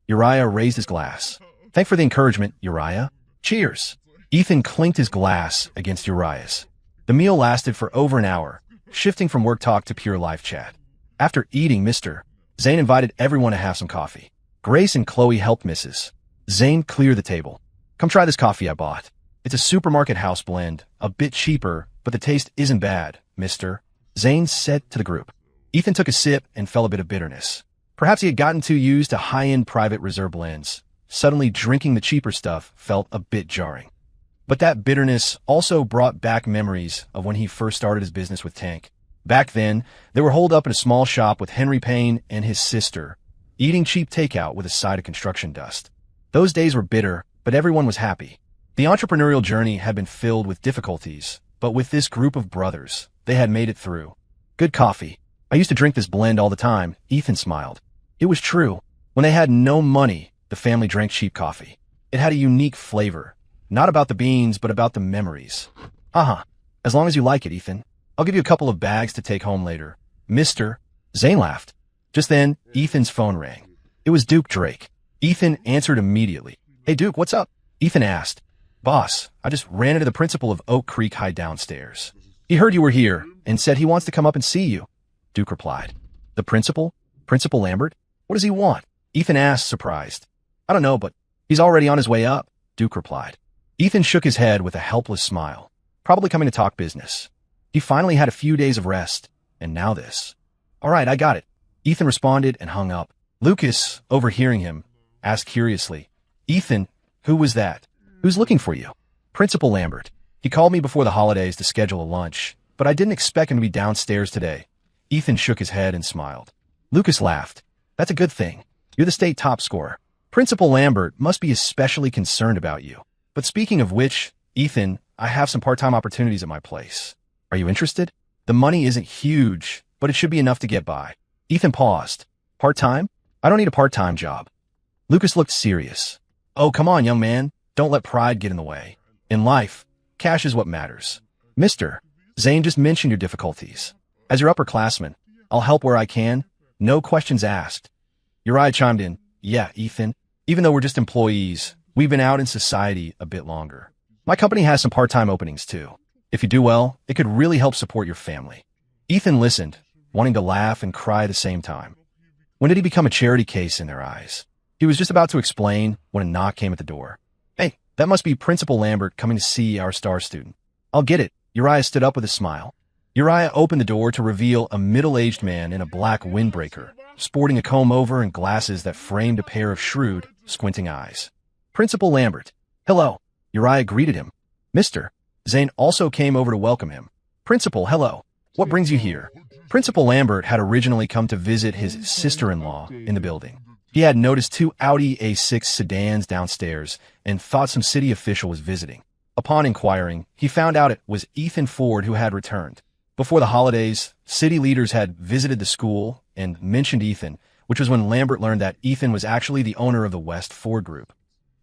Uriah raised his glass. Thanks for the encouragement, Uriah. Cheers. Ethan clinked his glass against Uriah's. The meal lasted for over an hour, shifting from work talk to pure life chat. After eating, Mr. Zane invited everyone to have some coffee. Grace and Chloe helped Mrs. Zane clear the table. Come try this coffee I bought. It's a supermarket house blend, a bit cheaper, but the taste isn't bad, Mr. Zane said to the group. Ethan took a sip and felt a bit of bitterness. Perhaps he had gotten too used to high-end private reserve blends. Suddenly drinking the cheaper stuff felt a bit jarring. But that bitterness also brought back memories of when he first started his business with Tank. Back then, they were holed up in a small shop with Henry Payne and his sister, eating cheap takeout with a side of construction dust. Those days were bitter, but everyone was happy. The entrepreneurial journey had been filled with difficulties, but with this group of brothers, they had made it through. Good coffee. I used to drink this blend all the time, Ethan smiled. It was true. When they had no money, the family drank cheap coffee. It had a unique flavor. Not about the beans, but about the memories. As long as you like it, Ethan. I'll give you a couple of bags to take home later. Mr. Zane laughed. Just then, Ethan's phone rang. It was Duke Drake. Ethan answered immediately. Hey, Duke, what's up? Ethan asked. Boss, I just ran into the principal of Oak Creek High downstairs. He heard you were here and said he wants to come up and see you. Duke replied. The principal? Principal Lambert? What does he want? Ethan asked, surprised. I don't know, but he's already on his way up, Duke replied. Ethan shook his head with a helpless smile. Probably coming to talk business. He finally had a few days of rest, and now this. All right, I got it. Ethan responded and hung up. Lucas, overhearing him, asked curiously, Ethan, who was that? Who's looking for you? Principal Lambert. He called me before the holidays to schedule a lunch, but I didn't expect him to be downstairs today. Ethan shook his head and smiled. Lucas laughed. That's a good thing. You're the state top scorer. Principal Lambert must be especially concerned about you. But speaking of which, Ethan, I have some part-time opportunities at my place. Are you interested? The money isn't huge, but it should be enough to get by. Ethan paused. Part-time? I don't need a part-time job. Lucas looked serious. Oh, come on, young man. Don't let pride get in the way. In life, cash is what matters. Mister, Zane just mentioned your difficulties. As your upperclassman, I'll help where I can. No questions asked. Uriah chimed in. Yeah, Ethan. Even though we're just employees, we've been out in society a bit longer. My company has some part-time openings too. If you do well, it could really help support your family. Ethan listened, wanting to laugh and cry at the same time. When did he become a charity case in their eyes? He was just about to explain when a knock came at the door. Hey, that must be Principal Lambert coming to see our star student. I'll get it. Uriah stood up with a smile. Uriah opened the door to reveal a middle-aged man in a black windbreaker, sporting a comb-over and glasses that framed a pair of shrewd, squinting eyes. Principal Lambert. Hello. Uriah greeted him. Mister. Zane also came over to welcome him. Principal, hello. What brings you here? Principal Lambert had originally come to visit his sister-in-law in the building. He had noticed two Audi A6 sedans downstairs and thought some city official was visiting. Upon inquiring, he found out it was Ethan Ford who had returned. Before the holidays, city leaders had visited the school and mentioned Ethan, which was when Lambert learned that Ethan was actually the owner of the West Ford Group.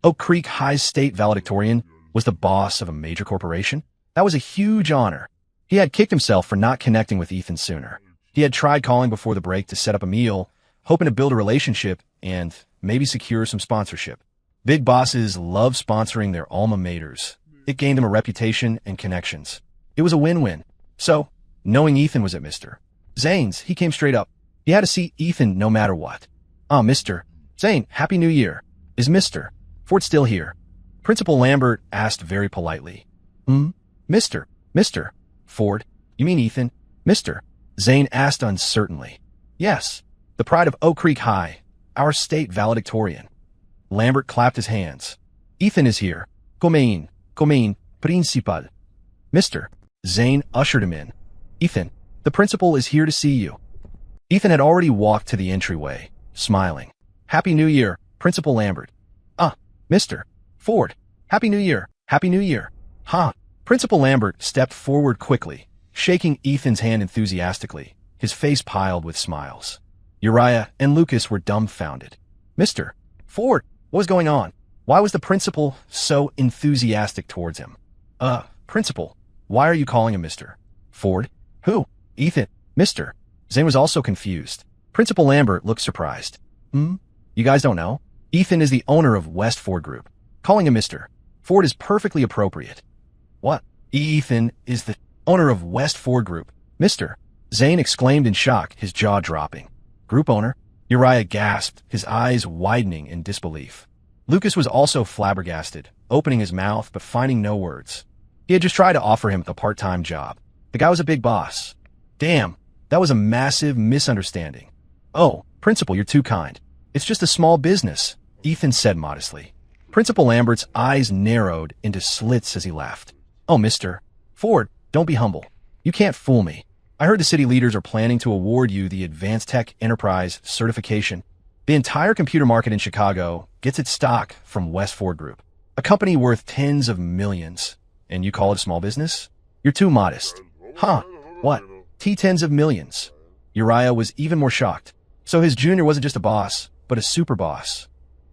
Oak Creek High's state valedictorian was the boss of a major corporation. That was a huge honor. He had kicked himself for not connecting with Ethan sooner. He had tried calling before the break to set up a meal, hoping to build a relationship and maybe secure some sponsorship. Big bosses love sponsoring their alma maters. It gained them a reputation and connections. It was a win-win. So, knowing Ethan was at Mr. Zane's, he came straight up. He had to see Ethan no matter what. Mr. Zane, Happy New Year. Is Mr. Ford still here? Principal Lambert asked very politely. Mr. Ford, you mean Ethan? Mr. Zane asked uncertainly. Yes, the pride of Oak Creek High, our state valedictorian. Lambert clapped his hands. Ethan is here. Come principal. Mr. Zane ushered him in. Ethan, the principal is here to see you. Ethan had already walked to the entryway, smiling. Happy New Year, Principal Lambert. Mr. Ford, Happy New Year, Happy New Year. Principal Lambert stepped forward quickly, shaking Ethan's hand enthusiastically, his face piled with smiles. Uriah and Lucas were dumbfounded. Mr. Ford, what was going on? Why was the principal so enthusiastic towards him? Principal, why are you calling him Mr. Ford? Who? Ethan. Mr. Zane was also confused. Principal Lambert looked surprised. You guys don't know? Ethan is the owner of West Ford Group. Calling him Mr. Ford is perfectly appropriate. What? Ethan is the owner of West Ford Group. Mr. Zane exclaimed in shock, his jaw dropping. Group owner? Uriah gasped, his eyes widening in disbelief. Lucas was also flabbergasted, opening his mouth but finding no words. He had just tried to offer him a part-time job. The guy was a big boss. Damn, that was a massive misunderstanding. Oh, Principal, you're too kind. It's just a small business, Ethan said modestly. Principal Lambert's eyes narrowed into slits as he laughed. Oh, Mr. Ford, don't be humble. You can't fool me. I heard the city leaders are planning to award you the Advanced Tech Enterprise certification. The entire computer market in Chicago gets its stock from West Ford Group, a company worth tens of millions. And you call it a small business? You're too modest. What? Tens of millions. Uriah was even more shocked. So his junior wasn't just a boss, but a super boss.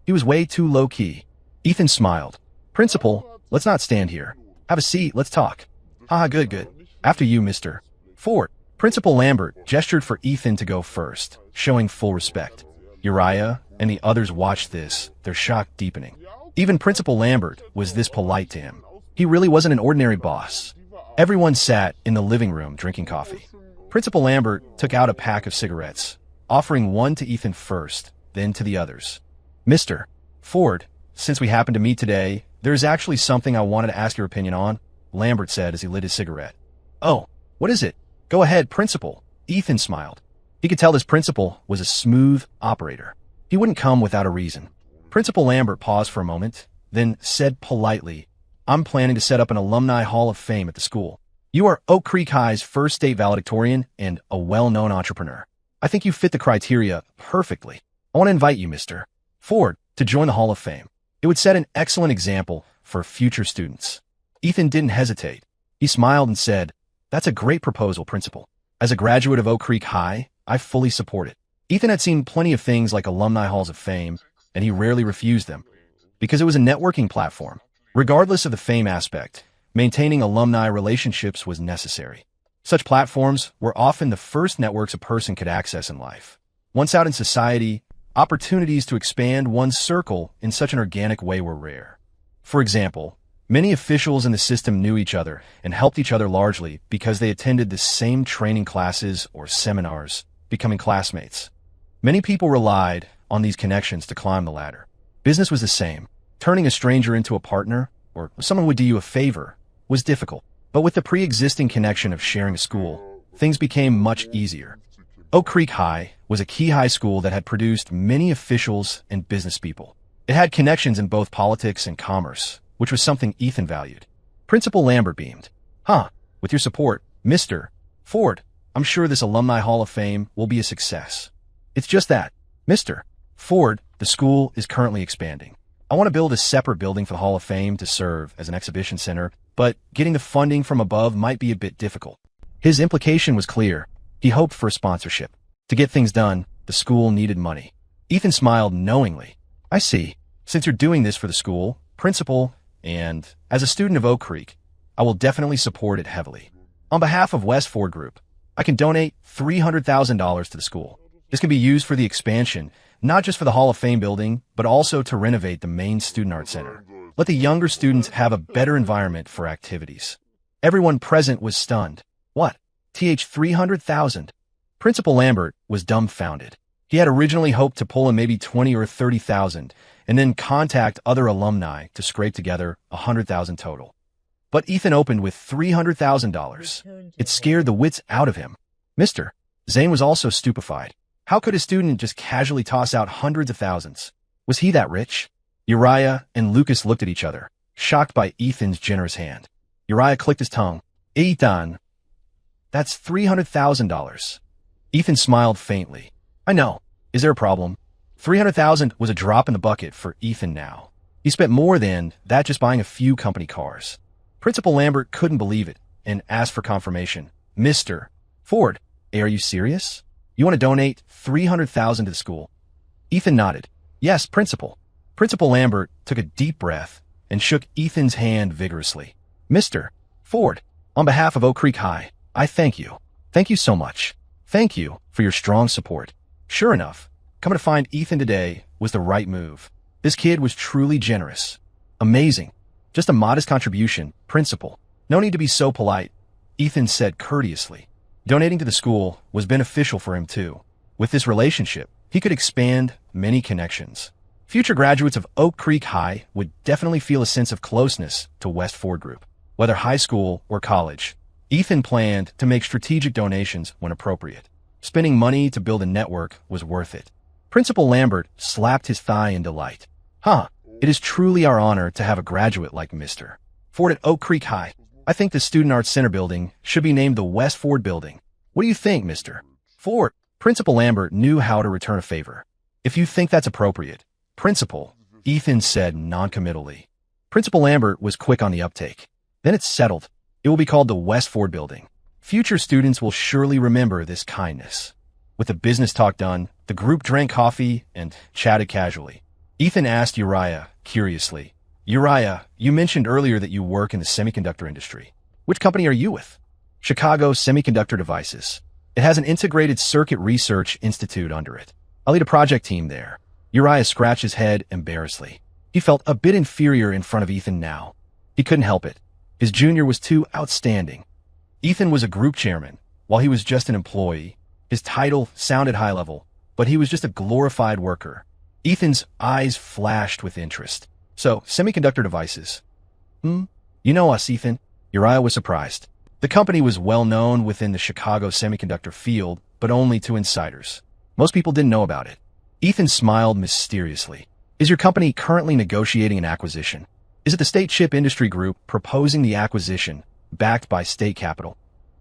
He was way too low-key. Ethan smiled. Principal, let's not stand here. Have a seat, let's talk. Good. After you, Mr. Ford. Principal Lambert gestured for Ethan to go first, showing full respect. Uriah and the others watched this, their shock deepening. Even Principal Lambert was this polite to him. He really wasn't an ordinary boss. Everyone sat in the living room drinking coffee. Principal Lambert took out a pack of cigarettes, offering one to Ethan first, then to the others. Mr. Ford, since we happened to meet today, there is actually something I wanted to ask your opinion on, Lambert said as he lit his cigarette. Oh, what is it? Go ahead, Principal. Ethan smiled. He could tell this principal was a smooth operator. He wouldn't come without a reason. Principal Lambert paused for a moment, then said politely, I'm planning to set up an alumni hall of fame at the school. You are Oak Creek High's first state valedictorian and a well-known entrepreneur. I think you fit the criteria perfectly. I want to invite you, Mr. Ford, to join the Hall of Fame. It would set an excellent example for future students. Ethan didn't hesitate. He smiled and said, That's a great proposal, Principal. As a graduate of Oak Creek High, I fully support it. Ethan had seen plenty of things like alumni halls of fame, and he rarely refused them, because it was a networking platform. Regardless of the fame aspect, maintaining alumni relationships was necessary. Such platforms were often the first networks a person could access in life. Once out in society, opportunities to expand one's circle in such an organic way were rare. For example, many officials in the system knew each other and helped each other largely because they attended the same training classes or seminars, becoming classmates. Many people relied on these connections to climb the ladder. Business was the same. Turning a stranger into a partner, or someone would do you a favor, was difficult. But with the pre-existing connection of sharing a school, things became much easier. Oak Creek High was a key high school that had produced many officials and business people. It had connections in both politics and commerce, which was something Ethan valued. Principal Lambert beamed. With your support, Mr. Ford, I'm sure this Alumni Hall of Fame will be a success. It's just that, Mr. Ford, The school is currently expanding. I want to build a separate building for the Hall of Fame to serve as an exhibition center, but getting the funding from above might be a bit difficult. His implication was clear. He hoped for a sponsorship. To get things done, the school needed money. Ethan smiled knowingly. I see. Since you're doing this for the school, principal, and as a student of Oak Creek, I will definitely support it heavily. On behalf of West Ford Group, I can donate $300,000 to the school. This can be used for the expansion, not just for the Hall of Fame building, but also to renovate the main Student Art Center. Let the younger students have a better environment for activities. Everyone present was stunned. What? $300,000? Principal Lambert was dumbfounded. He had originally hoped to pull in maybe $20,000 or $30,000 and then contact other alumni to scrape together $100,000 total. But Ethan opened with $300,000. It scared the wits out of him. Mr. Zane was also stupefied. How could a student just casually toss out hundreds of thousands? Was he that rich? Uriah and Lucas looked at each other, shocked by Ethan's generous hand. Uriah clicked his tongue. Ethan, that's $300,000. Ethan smiled faintly. I know. Is there a problem? $300,000 was a drop in the bucket for Ethan now. He spent more than that just buying a few company cars. Principal Lambert couldn't believe it and asked for confirmation. Mr. Ford, are you serious? You want to donate $300,000 to the school? Ethan nodded. Yes, Principal. Principal Lambert took a deep breath and shook Ethan's hand vigorously. Mr. Ford, on behalf of Oak Creek High, I thank you. Thank you so much. Thank you for your strong support. Sure enough, coming to find Ethan today was the right move. This kid was truly generous. Amazing. Just a modest contribution, Principal. No need to be so polite, Ethan said courteously. Donating to the school was beneficial for him too. With this relationship, he could expand many connections. Future graduates of Oak Creek High would definitely feel a sense of closeness to West Ford Group. Whether high school or college, Ethan planned to make strategic donations when appropriate. Spending money to build a network was worth it. Principal Lambert slapped his thigh in delight. It is truly our honor to have a graduate like Mr. Ford at Oak Creek High. I think the Student Arts Center building should be named the West Ford Building. What do you think, Mr. Ford? Principal Lambert knew how to return a favor. If you think that's appropriate, Principal, Ethan said noncommittally. Principal Lambert was quick on the uptake. Then it's settled. It will be called the West Ford Building. Future students will surely remember this kindness. With the business talk done, the group drank coffee and chatted casually. Ethan asked Uriah, curiously, Uriah, you mentioned earlier that you work in the semiconductor industry. Which company are you with? Chicago Semiconductor Devices. It has an integrated circuit research institute under it. I lead a project team there. Uriah scratched his head embarrassedly. He felt a bit inferior in front of Ethan now. He couldn't help it. His junior was too outstanding. Ethan was a group chairman, while he was just an employee. His title sounded high level, but he was just a glorified worker. Ethan's eyes flashed with interest. So, semiconductor devices. You know us, Ethan. Uriah was surprised. The company was well known within the Chicago semiconductor field, but only to insiders. Most people didn't know about it. Ethan smiled mysteriously. Is your company currently negotiating an acquisition? Is it the State Chip Industry Group proposing the acquisition, backed by state capital?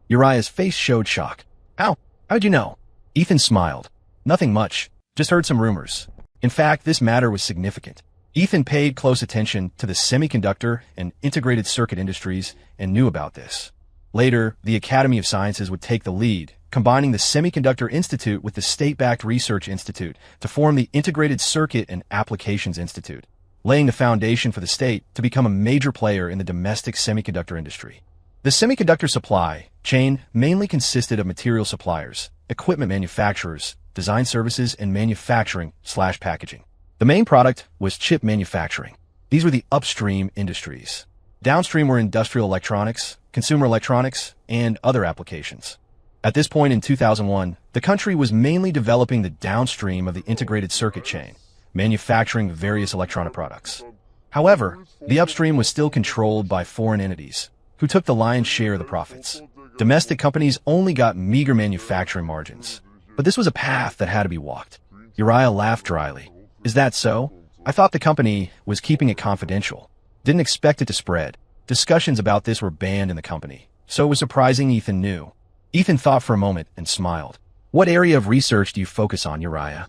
Uriah's face showed shock. How'd you know? Ethan smiled. Nothing much. Just heard some rumors. In fact, this matter was significant. Ethan paid close attention to the semiconductor and integrated circuit industries and knew about this. Later, the Academy of Sciences would take the lead, combining the Semiconductor Institute with the state-backed Research Institute to form the Integrated Circuit and Applications Institute, laying the foundation for the state to become a major player in the domestic semiconductor industry. The semiconductor supply chain mainly consisted of material suppliers, equipment manufacturers, design services, and manufacturing/packaging. The main product was chip manufacturing. These were the upstream industries. Downstream were industrial electronics, consumer electronics, and other applications. At this point in 2001, the country was mainly developing the downstream of the integrated circuit chain, manufacturing various electronic products. However, the upstream was still controlled by foreign entities, who took the lion's share of the profits. Domestic companies only got meager manufacturing margins. But this was a path that had to be walked. Uriah laughed dryly. Is that so? I thought the company was keeping it confidential. Didn't expect it to spread. Discussions about this were banned in the company, so it was surprising Ethan knew. Ethan thought for a moment and smiled. What area of research do you focus on, Uriah?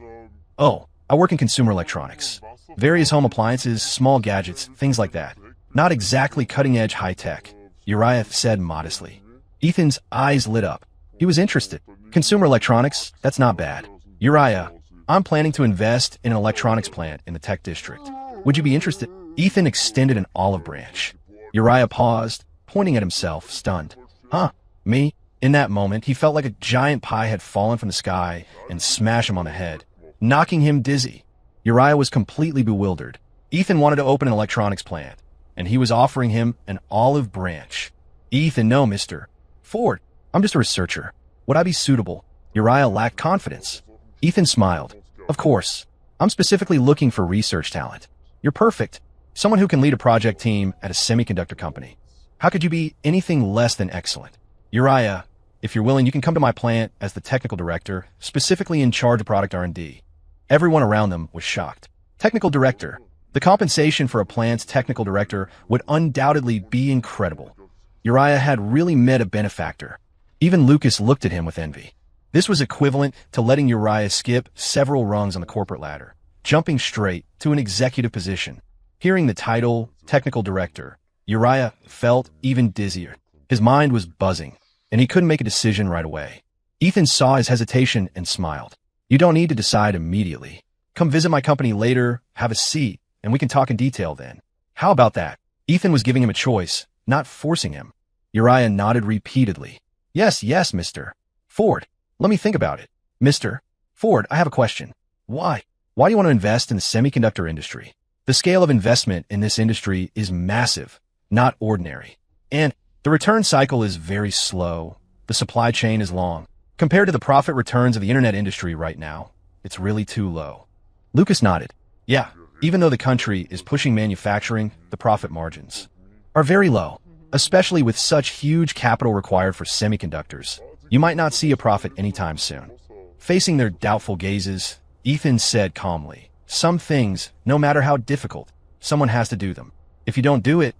Oh, I work in consumer electronics. Various home appliances, small gadgets, things like that. Not exactly cutting-edge high-tech, Uriah said modestly. Ethan's eyes lit up. He was interested. Consumer electronics? That's not bad. Uriah, I'm planning to invest in an electronics plant in the tech district. Would you be interested? Ethan extended an olive branch. Uriah paused, pointing at himself, stunned. Huh? Me? In that moment, he felt like a giant pie had fallen from the sky and smashed him on the head, knocking him dizzy. Uriah was completely bewildered. Ethan wanted to open an electronics plant, and he was offering him an olive branch. Ethan, no, Mr. Ford. I'm just a researcher. Would I be suitable? Uriah lacked confidence. Ethan smiled. Of course. I'm specifically looking for research talent. You're perfect. Someone who can lead a project team at a semiconductor company. How could you be anything less than excellent? Uriah, if you're willing, you can come to my plant as the technical director, specifically in charge of product R&D. Everyone around them was shocked. Technical director. The compensation for a plant's technical director would undoubtedly be incredible. Uriah had really met a benefactor. Even Lucas looked at him with envy. This was equivalent to letting Uriah skip several rungs on the corporate ladder, jumping straight to an executive position. Hearing the title, technical director, Uriah felt even dizzier. His mind was buzzing, and he couldn't make a decision right away. Ethan saw his hesitation and smiled. You don't need to decide immediately. Come visit my company later, have a seat, and we can talk in detail then. How about that? Ethan was giving him a choice, not forcing him. Uriah nodded repeatedly. Yes, Mr. Ford. Let me think about it. Mr. Ford, I have a question. Why? Why do you want to invest in the semiconductor industry? The scale of investment in this industry is massive, not ordinary. And the return cycle is very slow. The supply chain is long. Compared to the profit returns of the internet industry right now, it's really too low. Lucas nodded. Yeah, even though the country is pushing manufacturing, the profit margins are very low, especially with such huge capital required for semiconductors. You might not see a profit anytime soon. Facing their doubtful gazes, Ethan said calmly, some things, no matter how difficult, someone has to do them. If you don't do it,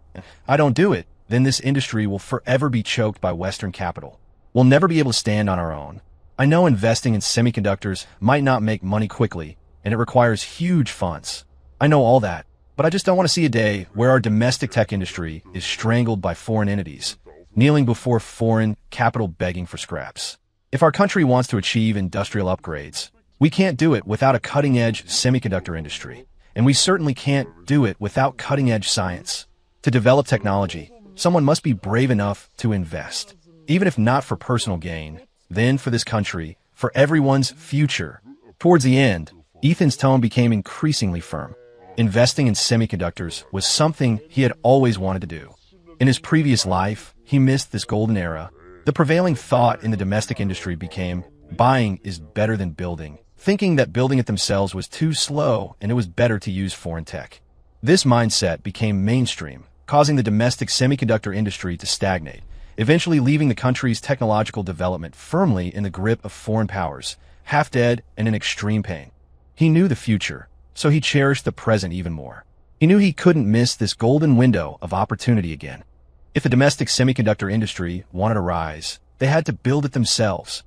I don't do it, then this industry will forever be choked by Western capital. We'll never be able to stand on our own. I know investing in semiconductors might not make money quickly, and it requires huge funds. I know all that, but I just don't want to see a day where our domestic tech industry is strangled by foreign entities, kneeling before foreign capital begging for scraps. If our country wants to achieve industrial upgrades, we can't do it without a cutting-edge semiconductor industry, and we certainly can't do it without cutting-edge science. To develop technology, someone must be brave enough to invest, even if not for personal gain, then for this country, for everyone's future. Towards the end, Ethan's tone became increasingly firm. Investing in semiconductors was something he had always wanted to do. In his previous life, he missed this golden era. The prevailing thought in the domestic industry became, buying is better than building, thinking that building it themselves was too slow and it was better to use foreign tech. This mindset became mainstream, causing the domestic semiconductor industry to stagnate, eventually leaving the country's technological development firmly in the grip of foreign powers, half dead and in extreme pain. He knew the future, so he cherished the present even more. He knew he couldn't miss this golden window of opportunity again. If the domestic semiconductor industry wanted to rise, they had to build it themselves.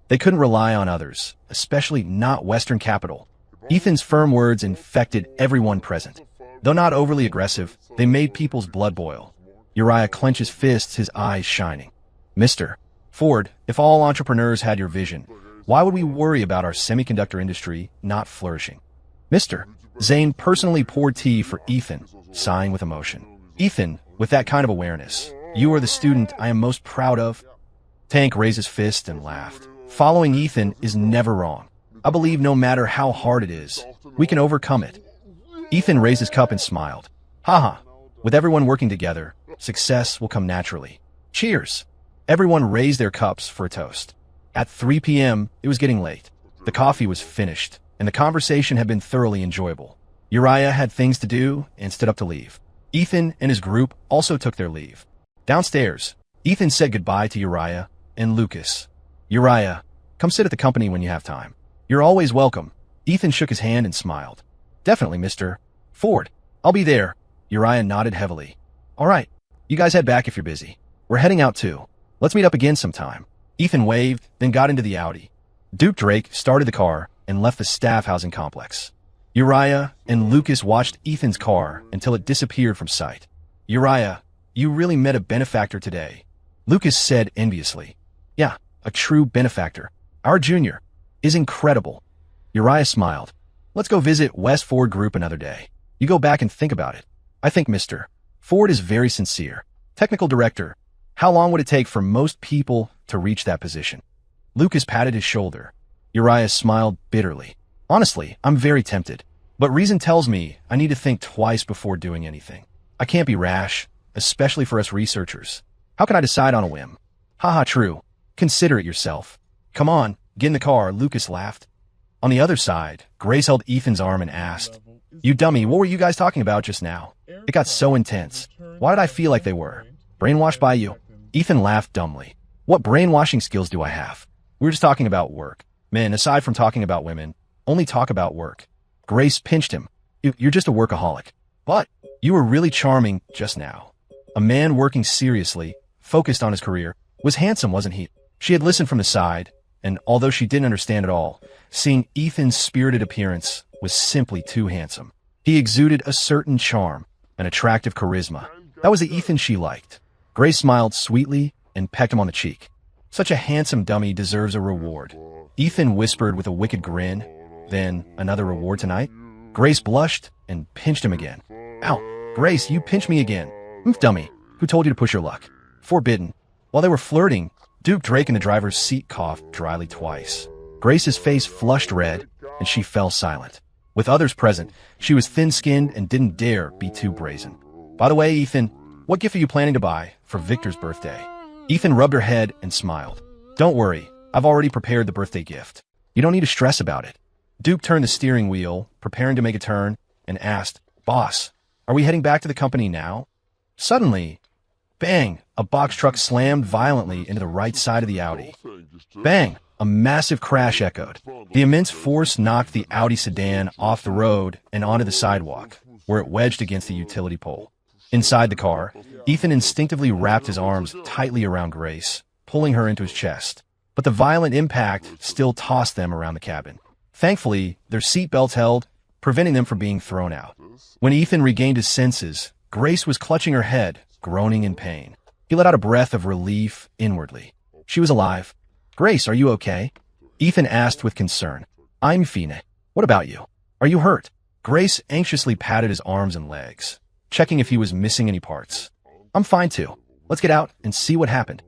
They couldn't rely on others, especially not Western capital. Ethan's firm words infected everyone present. Though not overly aggressive, they made people's blood boil. Uriah clenched his fists, his eyes shining. Mr. Ford, if all entrepreneurs had your vision, why would we worry about our semiconductor industry not flourishing? Mr. Zane personally poured tea for Ethan, sighing with emotion. Ethan, with that kind of awareness, you are the student I am most proud of. Tank raised his fist and laughed. Following Ethan is never wrong. I believe no matter how hard it is, we can overcome it. Ethan raised his cup and smiled. Haha, with everyone working together, success will come naturally. Cheers. Everyone raised their cups for a toast. At 3 p.m., it was getting late. The coffee was finished, and the conversation had been thoroughly enjoyable. Uriah had things to do and stood up to leave. Ethan and his group also took their leave. Downstairs, Ethan said goodbye to Uriah and Lucas. Uriah, come sit at the company when you have time. You're always welcome. Ethan shook his hand and smiled. Definitely, Mr. Ford. I'll be there. Uriah nodded heavily. All right, you guys head back if you're busy. We're heading out too. Let's meet up again sometime. Ethan waved, then got into the Audi. Duke Drake started the car and left the staff housing complex. Uriah and Lucas watched Ethan's car until it disappeared from sight. Uriah, you really met a benefactor today, Lucas said enviously. Yeah, a true benefactor. Our junior is incredible. Uriah smiled. Let's go visit West Ford Group another day. You go back and think about it. I think Mr. Ford is very sincere. Technical director, how long would it take for most people to reach that position? Lucas patted his shoulder. Uriah smiled bitterly. Honestly, I'm very tempted. But reason tells me I need to think twice before doing anything. I can't be rash, especially for us researchers. How can I decide on a whim? Haha, true. Consider it yourself. Come on, get in the car, Lucas laughed. On the other side, Grace held Ethan's arm and asked, You dummy, what were you guys talking about just now? It got so intense. Why did I feel like they were? Brainwashed by you? Ethan laughed dumbly. What brainwashing skills do I have? We were just talking about work. Men, aside from talking about women, only talk about work. Grace pinched him. You're just a workaholic. But you were really charming just now. A man working seriously, focused on his career, was handsome, wasn't he? She had listened from the side, and although she didn't understand at all, seeing Ethan's spirited appearance was simply too handsome. He exuded a certain charm, an attractive charisma. That was the Ethan she liked. Grace smiled sweetly and pecked him on the cheek. Such a handsome dummy deserves a reward. Ethan whispered with a wicked grin. Then, another reward tonight? Grace blushed and pinched him again. Ow, Grace, you pinched me again. Dummy, who told you to push your luck? Forbidden. While they were flirting, Duke Drake in the driver's seat coughed dryly twice. Grace's face flushed red, and she fell silent. With others present, she was thin-skinned and didn't dare be too brazen. By the way, Ethan, what gift are you planning to buy for Victor's birthday? Ethan rubbed her head and smiled. Don't worry, I've already prepared the birthday gift. You don't need to stress about it. Duke turned the steering wheel, preparing to make a turn, and asked, Boss, are we heading back to the company now? Suddenly, bang, a box truck slammed violently into the right side of the Audi. Bang, a massive crash echoed. The immense force knocked the Audi sedan off the road and onto the sidewalk, where it wedged against the utility pole. Inside the car, Ethan instinctively wrapped his arms tightly around Grace, pulling her into his chest. But the violent impact still tossed them around the cabin. Thankfully, their seat belts held, preventing them from being thrown out. When Ethan regained his senses, Grace was clutching her head, groaning in pain. He let out a breath of relief inwardly. She was alive. Grace, are you okay? Ethan asked with concern. I'm fine. What about you? Are you hurt? Grace anxiously patted his arms and legs, checking if he was missing any parts. I'm fine too. Let's get out and see what happened.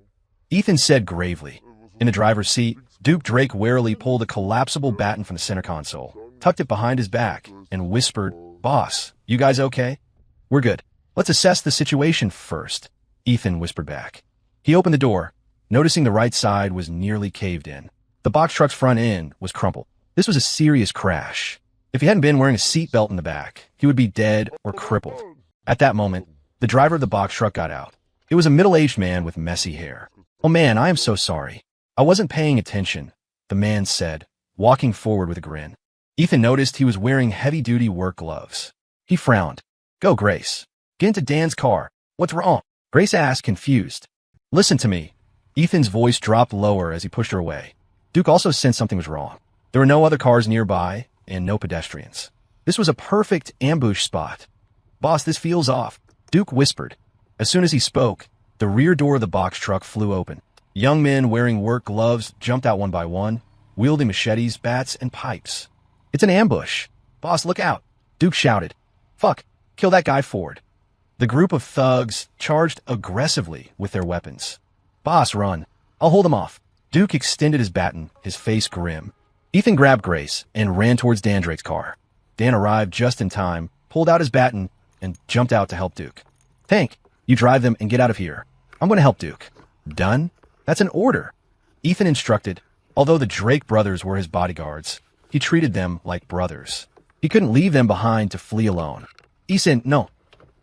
Ethan said gravely. In the driver's seat, Duke Drake warily pulled a collapsible batten from the center console, tucked it behind his back, and whispered, Boss, you guys okay? We're good. Let's assess the situation first, Ethan whispered back. He opened the door, noticing the right side was nearly caved in. The box truck's front end was crumpled. This was a serious crash. If he hadn't been wearing a seatbelt in the back, he would be dead or crippled. At that moment, the driver of the box truck got out. It was a middle-aged man with messy hair. Oh man, I am so sorry. I wasn't paying attention, the man said, walking forward with a grin. Ethan noticed he was wearing heavy-duty work gloves. He frowned. Go, Grace. Get into Dan's car. What's wrong? Grace asked, confused. Listen to me. Ethan's voice dropped lower as he pushed her away. Duke also sensed something was wrong. There were no other cars nearby and no pedestrians. This was a perfect ambush spot. Boss, this feels off, Duke whispered. As soon as he spoke, the rear door of the box truck flew open. Young men wearing work gloves jumped out one by one, wielding machetes, bats, and pipes. It's an ambush. Boss, look out, Duke shouted. Fuck, kill that guy Ford. The group of thugs charged aggressively with their weapons. Boss, run. I'll hold him off. Duke extended his baton, his face grim. Ethan grabbed Grace and ran towards Dan Drake's car. Dan arrived just in time, pulled out his baton, and jumped out to help Duke. Tank, you drive them and get out of here. I'm going to help Duke. Done? That's an order. Ethan instructed. Although the Drake brothers were his bodyguards, he treated them like brothers. He couldn't leave them behind to flee alone. Ethan, no.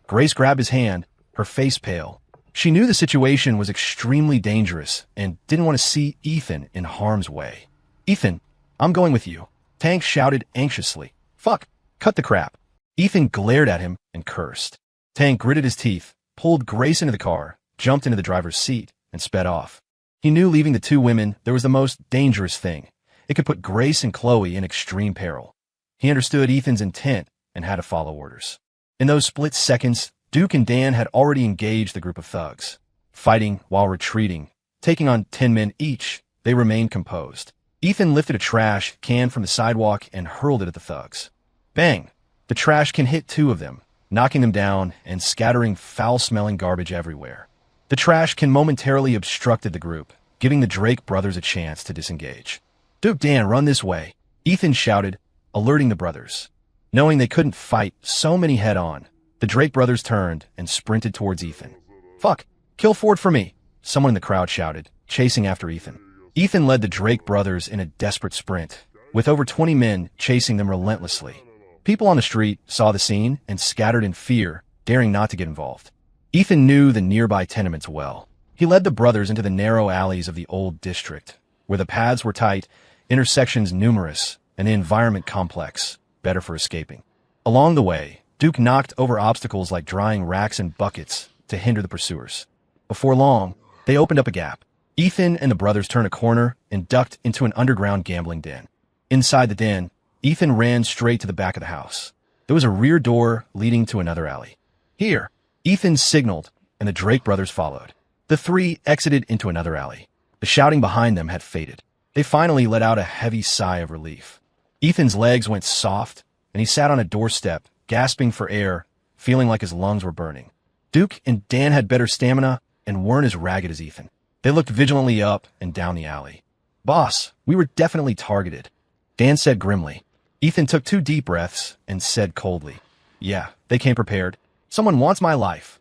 Grace grabbed his hand, her face pale. She knew the situation was extremely dangerous and didn't want to see Ethan in harm's way. Ethan, I'm going with you. Tank shouted anxiously. Fuck, cut the crap. Ethan glared at him and cursed. Tank gritted his teeth, pulled Grace into the car, jumped into the driver's seat, and sped off. He knew leaving the two women there was the most dangerous thing. It could put Grace and Chloe in extreme peril. He understood Ethan's intent and had to follow orders. In those split seconds, Duke and Dan had already engaged the group of thugs. Fighting while retreating, taking on 10 men each, they remained composed. Ethan lifted a trash can from the sidewalk and hurled it at the thugs. Bang! The trash can hit 2 of them, knocking them down and scattering foul-smelling garbage everywhere. The trash can momentarily obstructed the group, giving the Drake brothers a chance to disengage. Duke, Dan, run this way, Ethan shouted, alerting the brothers. Knowing they couldn't fight so many head-on, the Drake brothers turned and sprinted towards Ethan. Fuck! Kill Ford for me, someone in the crowd shouted, chasing after Ethan. Ethan led the Drake brothers in a desperate sprint, with over 20 men chasing them relentlessly. People on the street saw the scene and scattered in fear, daring not to get involved. Ethan knew the nearby tenements well. He led the brothers into the narrow alleys of the old district, where the paths were tight, intersections numerous, and the environment complex, better for escaping. Along the way, Duke knocked over obstacles like drying racks and buckets to hinder the pursuers. Before long, they opened up a gap. Ethan and the brothers turned a corner and ducked into an underground gambling den. Inside the den, Ethan ran straight to the back of the house. There was a rear door leading to another alley. Here, Ethan signaled, and the Drake brothers followed. The 3 exited into another alley. The shouting behind them had faded. They finally let out a heavy sigh of relief. Ethan's legs went soft, and he sat on a doorstep, gasping for air, feeling like his lungs were burning. Duke and Dan had better stamina and weren't as ragged as Ethan. They looked vigilantly up and down the alley. Boss, we were definitely targeted, Dan said grimly. Ethan took 2 deep breaths and said coldly, yeah, they came prepared. Someone wants my life.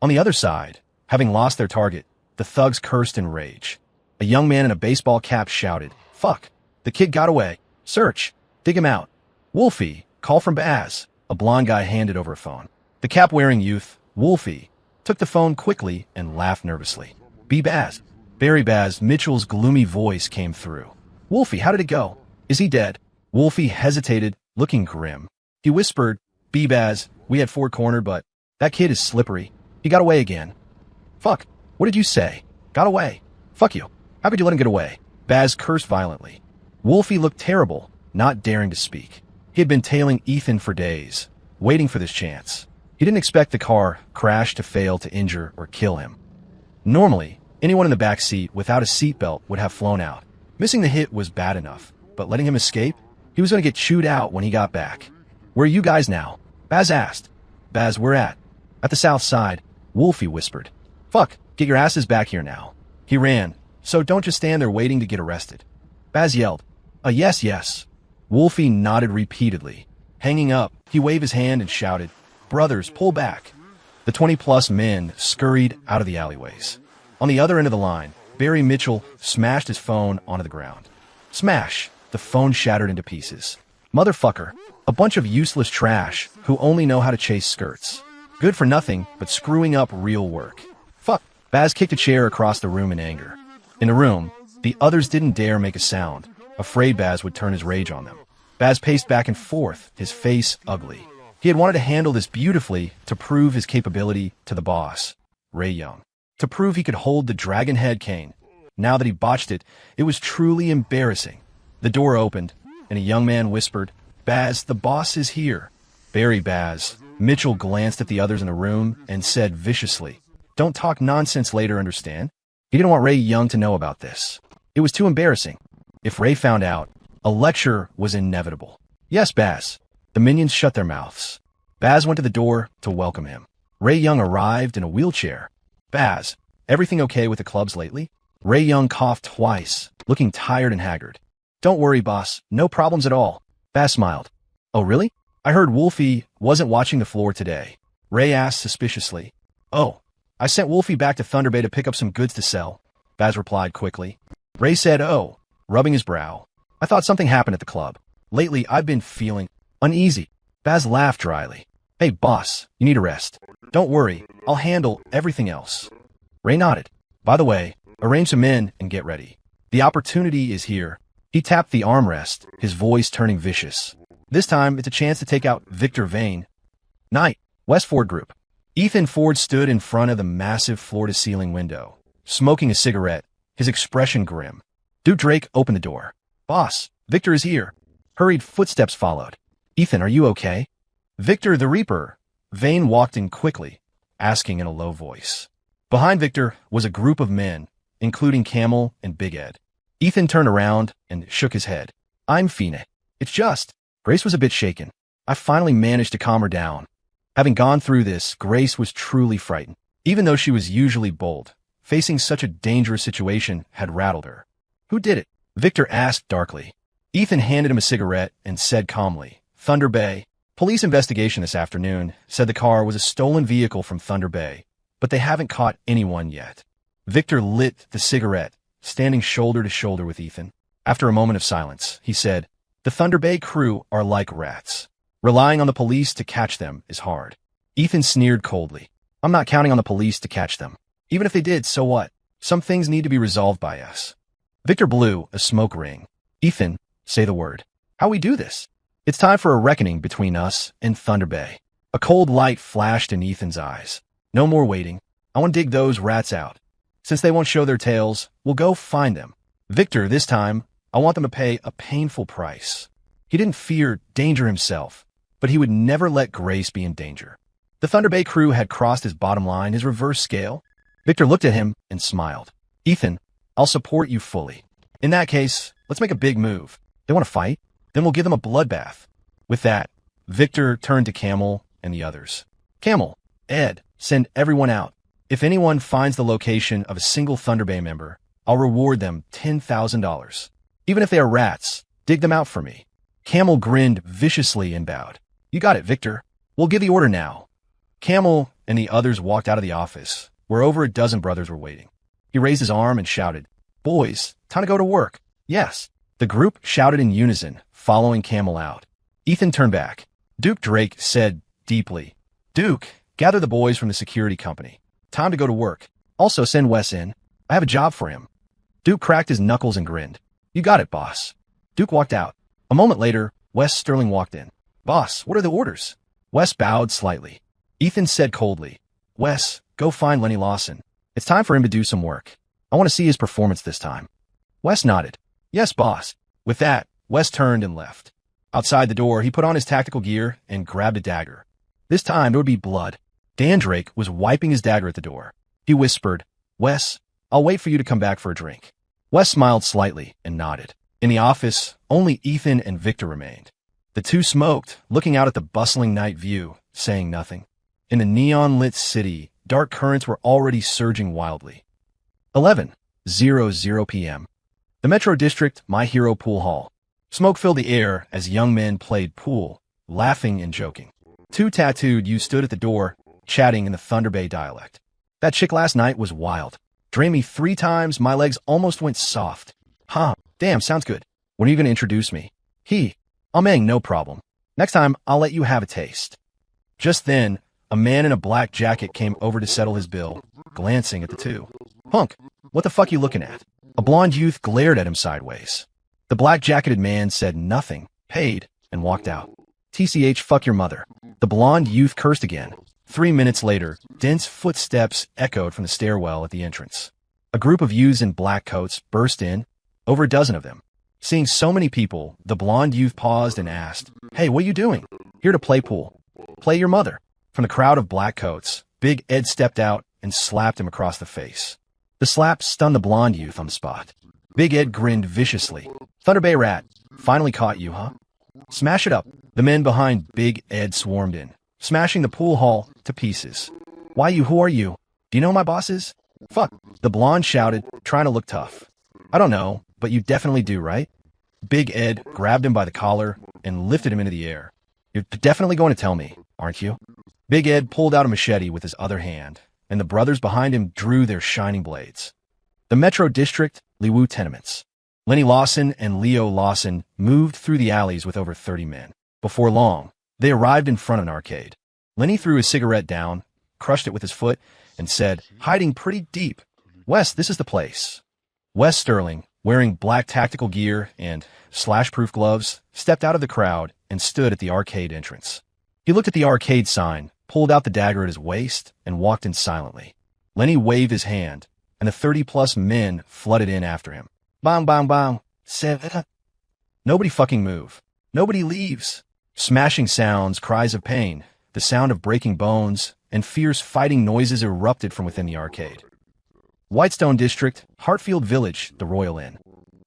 On the other side, having lost their target, the thugs cursed in rage. A young man in a baseball cap shouted, fuck, the kid got away. Search, dig him out. Wolfie, call from Baz. A blond guy handed over a phone. The cap-wearing youth, Wolfie, took the phone quickly and laughed nervously. Be Baz. Barry Baz, Mitchell's gloomy voice came through. Wolfie, how did it go? Is he dead? Wolfie hesitated, looking grim. He whispered, Be Baz, we had Ford cornered, but that kid is slippery. He got away again. Fuck, what did you say? Got away. Fuck you. How could you let him get away? Baz cursed violently. Wolfie looked terrible, not daring to speak. He had been tailing Ethan for days, waiting for this chance. He didn't expect the car crash to fail to injure or kill him. Normally, anyone in the back seat without a seatbelt would have flown out. Missing the hit was bad enough, but letting him escape? He was going to get chewed out when he got back. Where are you guys now? Baz asked. Baz, we're at the south side, Wolfie whispered. Fuck, get your asses back here now. He ran, so don't just stand there waiting to get arrested. Baz yelled, yes, yes. Wolfie nodded repeatedly. Hanging up, he waved his hand and shouted, brothers, pull back. The 20-plus men scurried out of the alleyways. On the other end of the line, Barry Mitchell smashed his phone onto the ground. Smash! The phone shattered into pieces. Motherfucker. A bunch of useless trash who only know how to chase skirts. Good for nothing, but screwing up real work. Fuck. Baz kicked a chair across the room in anger. In the room, the others didn't dare make a sound, afraid Baz would turn his rage on them. Baz paced back and forth, his face ugly. He had wanted to handle this beautifully to prove his capability to the boss, Ray Young. To prove he could hold the dragon head cane. Now that he botched it, it was truly embarrassing. The door opened, and a young man whispered, Baz, the boss is here. Barry Baz. Mitchell glanced at the others in the room and said viciously, don't talk nonsense later, understand? He didn't want Ray Young to know about this. It was too embarrassing. If Ray found out, a lecture was inevitable. Yes, Baz. The minions shut their mouths. Baz went to the door to welcome him. Ray Young arrived in a wheelchair. Baz, everything okay with the clubs lately? Ray Young coughed twice, looking tired and haggard. Don't worry, boss. No problems at all. Baz smiled. Oh, really? I heard Wolfie wasn't watching the floor today. Ray asked suspiciously. Oh, I sent Wolfie back to Thunder Bay to pick up some goods to sell. Baz replied quickly. Ray said, oh, rubbing his brow. I thought something happened at the club. Lately, I've been feeling uneasy. Baz laughed dryly. Hey, boss, you need a rest. Don't worry, I'll handle everything else. Ray nodded. By the way, arrange some in and get ready. The opportunity is here. He tapped the armrest, his voice turning vicious. This time, it's a chance to take out Victor Vane. Night, West Ford Group. Ethan Ford stood in front of the massive floor-to-ceiling window, smoking a cigarette, his expression grim. Duke Drake opened the door. Boss, Victor is here. Hurried footsteps followed. Ethan, are you okay? Victor the Reaper. Vane walked in quickly, asking in a low voice. Behind Victor was a group of men, including Camel and Big Ed. Ethan turned around and shook his head. I'm Fina. It's just. Grace was a bit shaken. I finally managed to calm her down. Having gone through this, Grace was truly frightened. Even though she was usually bold, facing such a dangerous situation had rattled her. Who did it? Victor asked darkly. Ethan handed him a cigarette and said calmly, Thunder Bay. Police investigation this afternoon said the car was a stolen vehicle from Thunder Bay, but they haven't caught anyone yet. Victor lit the cigarette, standing shoulder to shoulder with Ethan. After a moment of silence, he said, the Thunder Bay crew are like rats. Relying on the police to catch them is hard. Ethan sneered coldly. I'm not counting on the police to catch them. Even if they did, so what? Some things need to be resolved by us. Victor blew a smoke ring. Ethan, say the word. How we do this? It's time for a reckoning between us and Thunder Bay. A cold light flashed in Ethan's eyes. No more waiting. I want to dig those rats out. Since they won't show their tails, we'll go find them. Victor, this time, I want them to pay a painful price. He didn't fear danger himself, but he would never let Grace be in danger. The Thunder Bay crew had crossed his bottom line, his reverse scale. Victor looked at him and smiled. Ethan, I'll support you fully. In that case, let's make a big move. They want to fight? Then we'll give them a bloodbath. With that, Victor turned to Camel and the others. Camel, Ed, send everyone out. If anyone finds the location of a single Thunder Bay member, I'll reward them $10,000. Even if they are rats, dig them out for me. Camel grinned viciously and bowed. You got it, Victor. We'll give the order now. Camel and the others walked out of the office, where over a dozen brothers were waiting. He raised his arm and shouted, Boys, time to go to work. Yes. The group shouted in unison, following Camel out. Ethan turned back. Duke Drake said deeply, Duke, gather the boys from the security company. Time to go to work. Also send Wes in. I have a job for him. Duke cracked his knuckles and grinned. You got it, boss. Duke walked out. A moment later, Wes Sterling walked in. Boss, what are the orders? Wes bowed slightly. Ethan said coldly, Wes, go find Lenny Lawson. It's time for him to do some work. I want to see his performance this time. Wes nodded. Yes, boss. With that, Wes turned and left. Outside the door, he put on his tactical gear and grabbed a dagger. This time, it would be blood. Dan Drake was wiping his dagger at the door. He whispered, Wes, I'll wait for you to come back for a drink. Wes smiled slightly and nodded. In the office, only Ethan and Victor remained. The two smoked, looking out at the bustling night view, saying nothing. In the neon-lit city, dark currents were already surging wildly. 11:00 p.m. The Metro District My Hero Pool Hall. Smoke filled the air as young men played pool, laughing and joking. Two tattooed youths stood at the door, chatting in the Thunder Bay dialect. That chick last night was wild. Drained me 3 times, my legs almost went soft. Huh, damn, sounds good. When are you going to introduce me? I'll mang, no problem. Next time, I'll let you have a taste. Just then, a man in a black jacket came over to settle his bill, glancing at the two. Punk, what the fuck you looking at? A blonde youth glared at him sideways. The black-jacketed man said nothing, paid, and walked out. TCH, fuck your mother. The blonde youth cursed again. 3 minutes later, dense footsteps echoed from the stairwell at the entrance. A group of youths in black coats burst in, over a dozen of them. Seeing so many people, the blonde youth paused and asked, Hey, what are you doing? Here to play pool. Play your mother. From the crowd of black coats, Big Ed stepped out and slapped him across the face. The slap stunned the blonde youth on the spot. Big Ed grinned viciously. Thunder Bay rat, finally caught you, huh? Smash it up. The men behind Big Ed swarmed in, smashing the pool hall to pieces. Why you, who are you? Do you know who my boss is? Fuck, the blonde shouted, trying to look tough. I don't know, but you definitely do, right? Big Ed grabbed him by the collar and lifted him into the air. You're definitely going to tell me, aren't you? Big Ed pulled out a machete with his other hand, and the brothers behind him drew their shining blades. The Metro District, Liwu Tenements. Lenny Lawson and Leo Lawson moved through the alleys with over 30 men. Before long, they arrived in front of an arcade. Lenny threw his cigarette down, crushed it with his foot, and said, hiding pretty deep, Wes, this is the place. Wes Sterling, wearing black tactical gear and slash-proof gloves, stepped out of the crowd and stood at the arcade entrance. He looked at the arcade sign, pulled out the dagger at his waist, and walked in silently. Lenny waved his hand, and the 30-plus men flooded in after him. Bang, bang, bang. Seven. Nobody fucking move. Nobody leaves. Smashing sounds, cries of pain, the sound of breaking bones, and fierce fighting noises erupted from within the arcade. Whitestone District, Hartfield Village, the Royal Inn.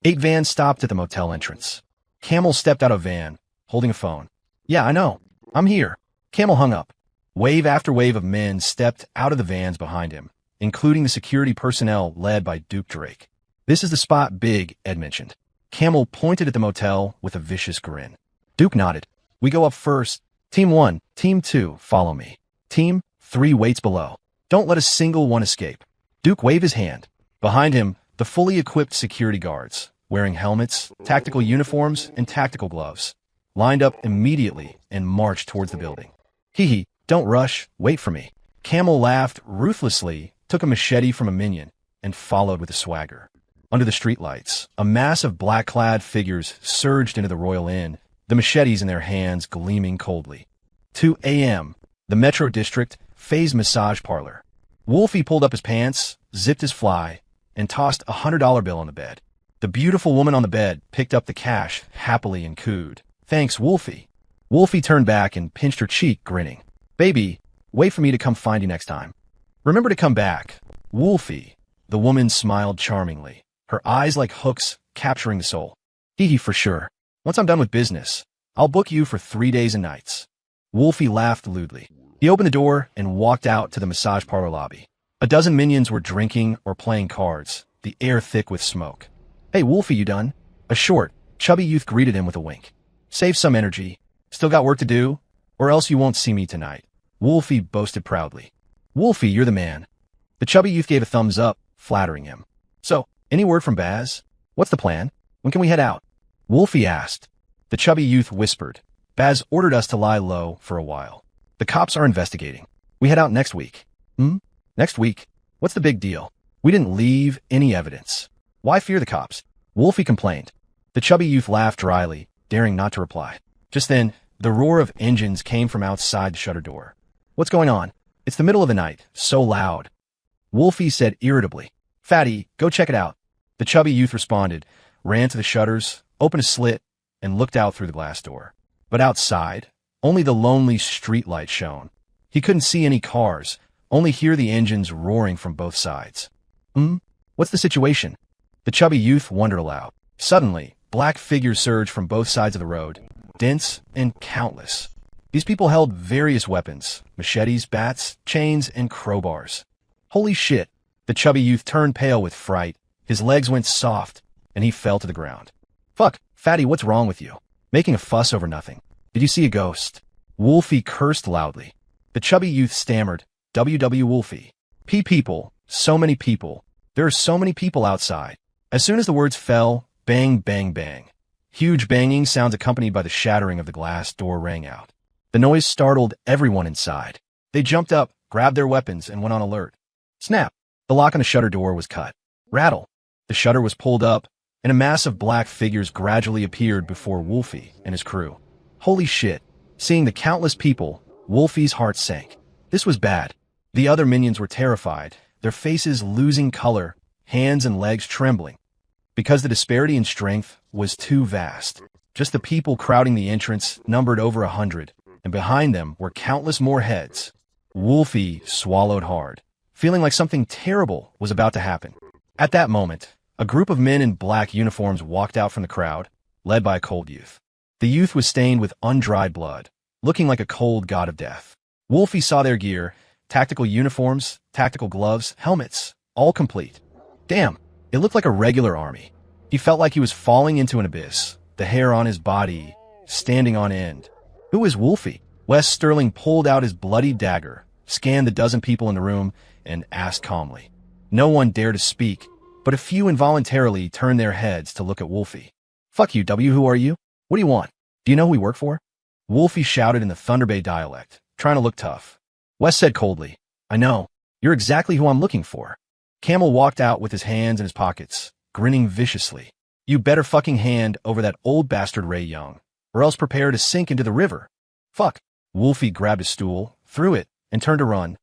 8 vans stopped at the motel entrance. Camel stepped out of van, holding a phone. Yeah, I know. I'm here. Camel hung up. Wave after wave of men stepped out of the vans behind him, including the security personnel led by Duke Drake. This is the spot, Big, Ed mentioned. Camel pointed at the motel with a vicious grin. Duke nodded. We go up first. Team 1, Team 2, follow me. Team 3 waits below. Don't let a single one escape. Duke waved his hand. Behind him, the fully equipped security guards, wearing helmets, tactical uniforms, and tactical gloves, lined up immediately and marched towards the building. Hee, don't rush, wait for me. Camel laughed ruthlessly, took a machete from a minion, and followed with a swagger. Under the streetlights, a mass of black-clad figures surged into the Royal Inn, the machetes in their hands gleaming coldly. 2 a.m., the Metro District, Faye's Massage Parlor. Wolfie pulled up his pants, zipped his fly, and tossed a $100 bill on the bed. The beautiful woman on the bed picked up the cash happily and cooed. Thanks, Wolfie. Wolfie turned back and pinched her cheek, grinning. Baby, wait for me to come find you next time. Remember to come back. Wolfie. The woman smiled charmingly, her eyes like hooks capturing the soul. Hee for sure. Once I'm done with business, I'll book you for 3 days and nights. Wolfie laughed lewdly. He opened the door and walked out to the massage parlor lobby. A dozen minions were drinking or playing cards, the air thick with smoke. Hey, Wolfie, you done? A short, chubby youth greeted him with a wink. Save some energy. Still got work to do? Or else you won't see me tonight. Wolfie boasted proudly. Wolfie, you're the man. The chubby youth gave a thumbs up, flattering him. So, any word from Baz? What's the plan? When can we head out? Wolfie asked. The chubby youth whispered. Baz ordered us to lie low for a while. The cops are investigating. We head out next week. Next week? What's the big deal? We didn't leave any evidence. Why fear the cops? Wolfie complained. The chubby youth laughed dryly, daring not to reply. Just then, the roar of engines came from outside the shutter door. What's going on? It's the middle of the night, so loud. Wolfie said irritably. Fatty, go check it out. The chubby youth responded, ran to the shutters, opened a slit, and looked out through the glass door. But outside, only the lonely streetlight shone. He couldn't see any cars, only hear the engines roaring from both sides. What's the situation? The chubby youth wondered aloud. Suddenly, black figures surged from both sides of the road, dense and countless. These people held various weapons, machetes, bats, chains, and crowbars. Holy shit! The chubby youth turned pale with fright, his legs went soft, and he fell to the ground. Fuck, Fatty, what's wrong with you? Making a fuss over nothing. Did you see a ghost? Wolfie cursed loudly. The chubby youth stammered, WW Wolfie. People, so many people. There are so many people outside. As soon as the words fell, bang, bang, bang. Huge banging sounds accompanied by the shattering of the glass door rang out. The noise startled everyone inside. They jumped up, grabbed their weapons, and went on alert. Snap! The lock on the shutter door was cut. Rattle! The shutter was pulled up, and a mass of black figures gradually appeared before Wolfie and his crew. Holy shit! Seeing the countless people, Wolfie's heart sank. This was bad. The other minions were terrified, their faces losing color, hands and legs trembling. Because the disparity in strength was too vast. Just the people crowding the entrance numbered over 100, and behind them were countless more heads. Wolfie swallowed hard, feeling like something terrible was about to happen. At that moment, a group of men in black uniforms walked out from the crowd, led by a cold youth. The youth was stained with undried blood, looking like a cold god of death. Wolfie saw their gear, tactical uniforms, tactical gloves, helmets, all complete. Damn, it looked like a regular army. He felt like he was falling into an abyss, the hair on his body standing on end. Who is Wolfie? Wes Sterling pulled out his bloody dagger, scanned the dozen people in the room, and asked calmly. No one dared to speak, but a few involuntarily turned their heads to look at Wolfie. Fuck you, W, who are you? What do you want? Do you know who we work for? Wolfie shouted in the Thunder Bay dialect, trying to look tough. Wes said coldly, I know. You're exactly who I'm looking for. Camel walked out with his hands in his pockets, grinning viciously. You better fucking hand over that old bastard Ray Young, or else prepare to sink into the river. Fuck. Wolfie grabbed a stool, threw it, and turned to run.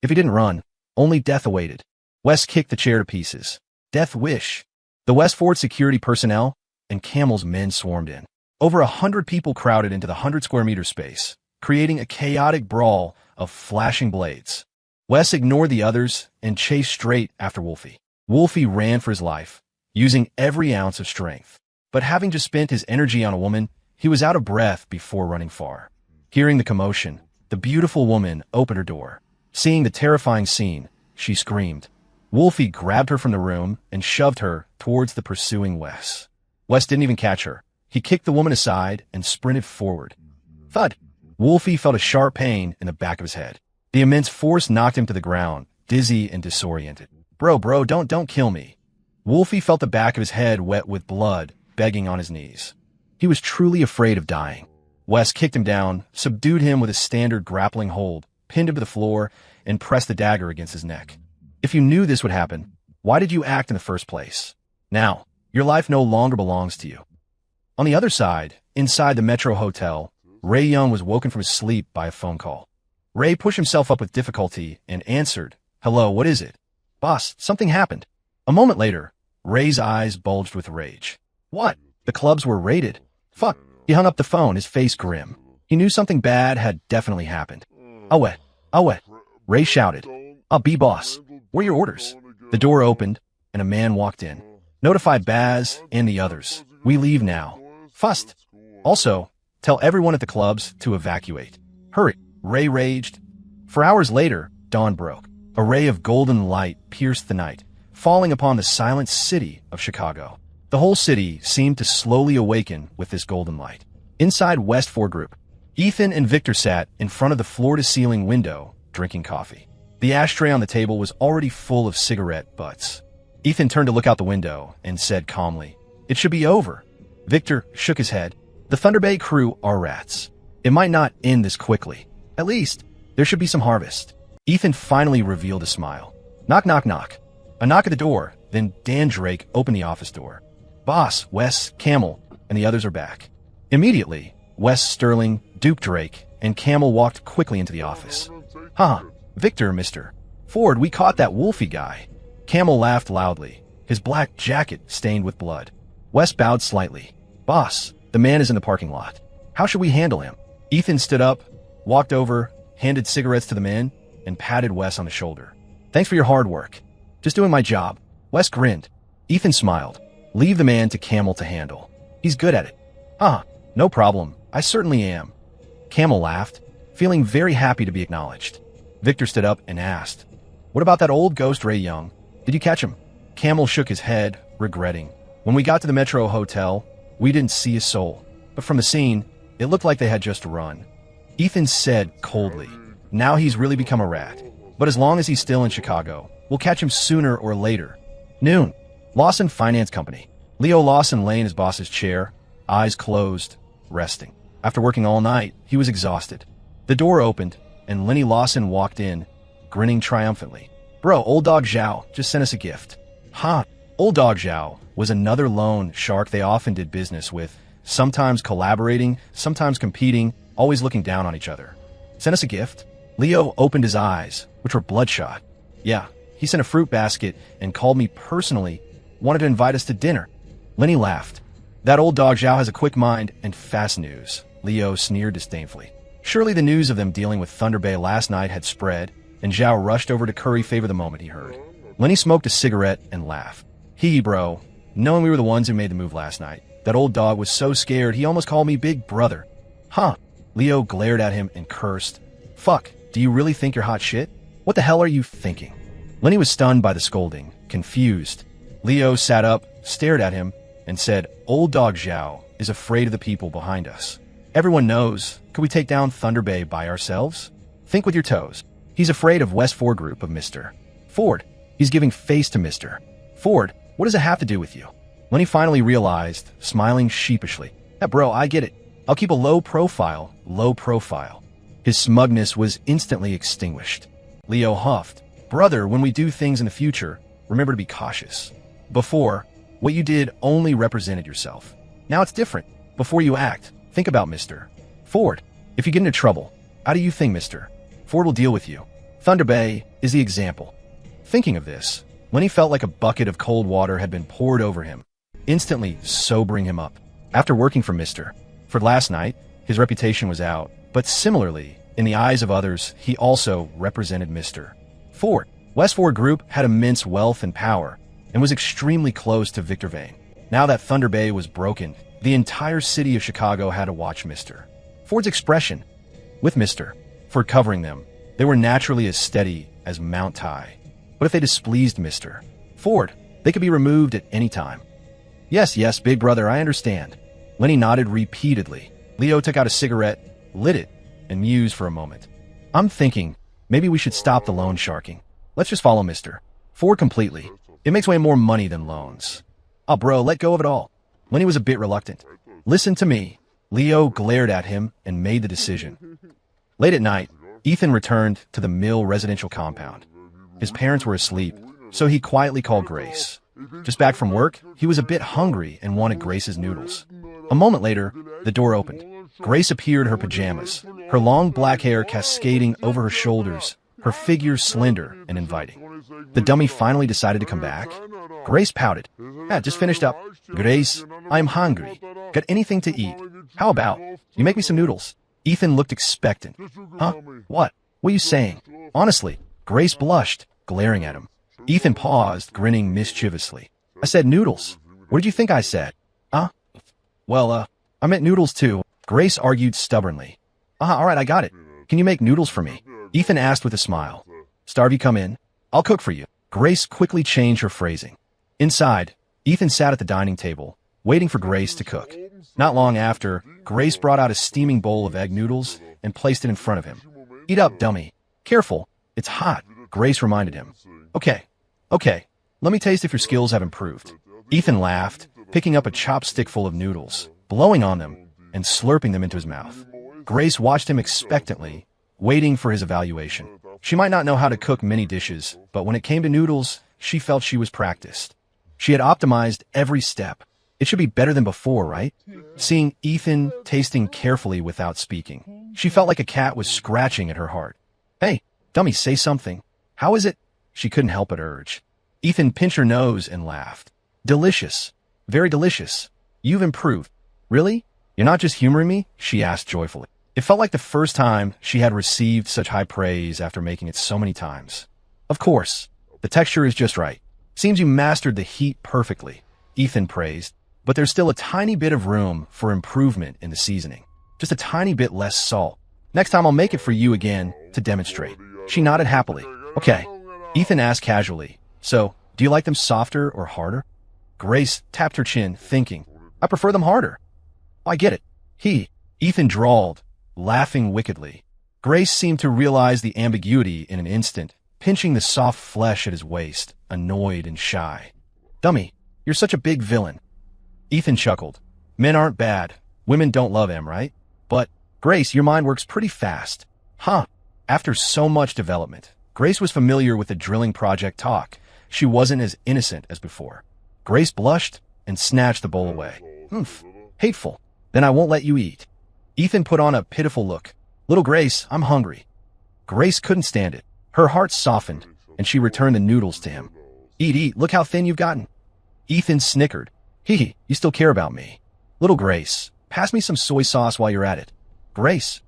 If he didn't run, only death awaited. Wes kicked the chair to pieces. Death wish. The West Ford security personnel and Camel's men swarmed in. Over 100 people crowded into the 100 square meter space, creating a chaotic brawl of flashing blades. Wes ignored the others and chased straight after Wolfie. Wolfie ran for his life, using every ounce of strength. But having just spent his energy on a woman, he was out of breath before running far. Hearing the commotion, the beautiful woman opened her door. Seeing the terrifying scene, she screamed. Wolfie grabbed her from the room and shoved her towards the pursuing Wes. Wes didn't even catch her. He kicked the woman aside and sprinted forward. Thud! Wolfie felt a sharp pain in the back of his head. The immense force knocked him to the ground, dizzy and disoriented. Bro, don't kill me. Wolfie felt the back of his head wet with blood, begging on his knees. He was truly afraid of dying. Wes kicked him down, subdued him with his standard grappling hold, pinned him to the floor, and pressed the dagger against his neck. If you knew this would happen, why did you act in the first place? Now, your life no longer belongs to you. On the other side, inside the Metro Hotel, Ray Young was woken from his sleep by a phone call. Ray pushed himself up with difficulty and answered, "Hello, what is it?" "Boss, something happened." A moment later, Ray's eyes bulged with rage. "What? The clubs were raided?" "Fuck." He hung up the phone, his face grim. He knew something bad had definitely happened. Away. Ray shouted. "I'll be boss. What are your orders?" The door opened, and a man walked in. "Notify Baz and the others. We leave now. Fust. Also, tell everyone at the clubs to evacuate. Hurry." Ray raged. For hours later, dawn broke. A ray of golden light pierced the night, falling upon the silent city of Chicago. The whole city seemed to slowly awaken with this golden light. Inside West 4 Group, Ethan and Victor sat in front of the floor-to-ceiling window, drinking coffee. The ashtray on the table was already full of cigarette butts. Ethan turned to look out the window and said calmly, "It should be over." Victor shook his head. "The Thunder Bay crew are rats. It might not end this quickly. At least, there should be some harvest." Ethan finally revealed a smile. Knock, knock, knock. A knock at the door, then Dan Drake opened the office door. "Boss, Wes, Camel, and the others are back." Immediately, Wes, Sterling, Duke Drake, and Camel walked quickly into the office. "Huh, Victor, Mr. Ford, we caught that Wolfie guy." Camel laughed loudly, his black jacket stained with blood. Wes bowed slightly. "Boss, the man is in the parking lot. How should we handle him?" Ethan stood up, walked over, handed cigarettes to the men, and patted Wes on the shoulder. "Thanks for your hard work. Just doing my job." Wes grinned. Ethan smiled. "Leave the man to Camel to handle. He's good at it." No problem. I certainly am." Camel laughed, feeling very happy to be acknowledged. Victor stood up and asked, "What about that old ghost Ray Young? Did you catch him?" Camel shook his head, regretting. "When we got to the Metro Hotel, we didn't see a soul. But from the scene, it looked like they had just run." Ethan said coldly, "Now he's really become a rat. But as long as he's still in Chicago, we'll catch him sooner or later." Noon. Lawson Finance Company. Leo Lawson lay in his boss's chair, eyes closed, resting. After working all night, he was exhausted. The door opened, and Lenny Lawson walked in, grinning triumphantly. "Bro, old dog Zhao just sent us a gift." Old dog Zhao was another loan shark they often did business with, sometimes collaborating, sometimes competing, always looking down on each other. "Sent us a gift?" Leo opened his eyes, which were bloodshot. "Yeah, he sent a fruit basket and called me personally, wanted to invite us to dinner." Lenny laughed. "That old dog Zhao has a quick mind and fast news," Leo sneered disdainfully. Surely the news of them dealing with Thunder Bay last night had spread, and Zhao rushed over to curry favor the moment he heard. Lenny smoked a cigarette and laughed. Bro, knowing we were the ones who made the move last night, that old dog was so scared he almost called me big brother." Leo glared at him and cursed. "Fuck, do you really think you're hot shit? What the hell are you thinking?" Lenny was stunned by the scolding, confused. Leo sat up, stared at him, and said, "Old dog Zhao is afraid of the people behind us. Everyone knows. Could we take down Thunder Bay by ourselves? Think with your toes. He's afraid of West 4 Group of Mr. Ford. He's giving face to Mr. Ford. What does it have to do with you?" Lenny finally realized, smiling sheepishly. "Yeah, bro, I get it. I'll keep a low profile. His smugness was instantly extinguished. Leo huffed. "Brother, when we do things in the future, remember to be cautious. Before, what you did only represented yourself. Now it's different. Before you act, think about Mr. Ford. If you get into trouble, how do you think Mr. Ford will deal with you? Thunder Bay is the example." Thinking of this, Lenny felt like a bucket of cold water had been poured over him, instantly sobering him up. After working for Mr. For last night, his reputation was out, but similarly, in the eyes of others, he also represented Mr. Ford. West Ford Group had immense wealth and power, and was extremely close to Victor Vane. Now that Thunder Bay was broken, the entire city of Chicago had to watch Mr. Ford's expression. With Mr. Ford covering them, they were naturally as steady as Mount Tai. But if they displeased Mr. Ford, they could be removed at any time. Yes, big brother, I understand. Lenny nodded repeatedly. Leo took out a cigarette, lit it, and mused for a moment. I'm thinking, maybe we should stop the loan sharking. Let's just follow Mr. Ford completely. It makes way more money than loans. Oh, bro, let go of it all. Lenny was a bit reluctant. Listen to me. Leo glared at him and made the decision. Late at night, Ethan returned to the Mill residential compound. His parents were asleep, so he quietly called Grace. Just back from work, he was a bit hungry and wanted Grace's noodles. A moment later, the door opened. Grace appeared in her pajamas, her long black hair cascading over her shoulders, her figure slender and inviting. The dummy finally decided to come back. Grace pouted. Just finished up. Grace, I'm hungry. Got anything to eat? How about you make me some noodles? Ethan looked expectant. Huh? What? What are you saying? Honestly, Grace blushed, glaring at him. Ethan paused, grinning mischievously. I said noodles. What did you think I said? Well, I meant noodles too. Grace argued stubbornly. All right, I got it. Can you make noodles for me? Ethan asked with a smile. Starvey, come in. I'll cook for you. Grace quickly changed her phrasing. Inside, Ethan sat at the dining table, waiting for Grace to cook. Not long after, Grace brought out a steaming bowl of egg noodles and placed it in front of him. Eat up, dummy. Careful, it's hot, Grace reminded him. Okay, let me taste if your skills have improved. Ethan laughed, picking up a chopstick full of noodles, blowing on them, and slurping them into his mouth. Grace watched him expectantly, waiting for his evaluation. She might not know how to cook many dishes, but when it came to noodles, she felt she was practiced. She had optimized every step. It should be better than before, right? Seeing Ethan tasting carefully without speaking, she felt like a cat was scratching at her heart. Hey, dummy, say something. How is it? She couldn't help but urge. Ethan pinched her nose and laughed. Delicious. Very delicious. You've improved. Really? You're not just humoring me? She asked joyfully. It felt like the first time she had received such high praise after making it so many times. Of course. The texture is just right. Seems you mastered the heat perfectly, Ethan praised. But there's still a tiny bit of room for improvement in the seasoning. Just a tiny bit less salt. Next time I'll make it for you again to demonstrate. She nodded happily. Okay. Ethan asked casually. So, do you like them softer or harder? Grace tapped her chin, thinking. I prefer them harder. Oh, I get it. Ethan drawled, laughing wickedly. Grace seemed to realize the ambiguity in an instant, pinching the soft flesh at his waist, annoyed and shy. Dummy, you're such a big villain. Ethan chuckled. Men aren't bad. Women don't love them, right? But, Grace, your mind works pretty fast. Huh. After so much development, Grace was familiar with the drilling project talk. She wasn't as innocent as before. Grace blushed and snatched the bowl away. Hateful. Then I won't let you eat. Ethan put on a pitiful look. Little Grace, I'm hungry. Grace couldn't stand it. Her heart softened, and she returned the noodles to him. Eat, look how thin you've gotten. Ethan snickered. You still care about me. Little Grace, pass me some soy sauce while you're at it. Grace.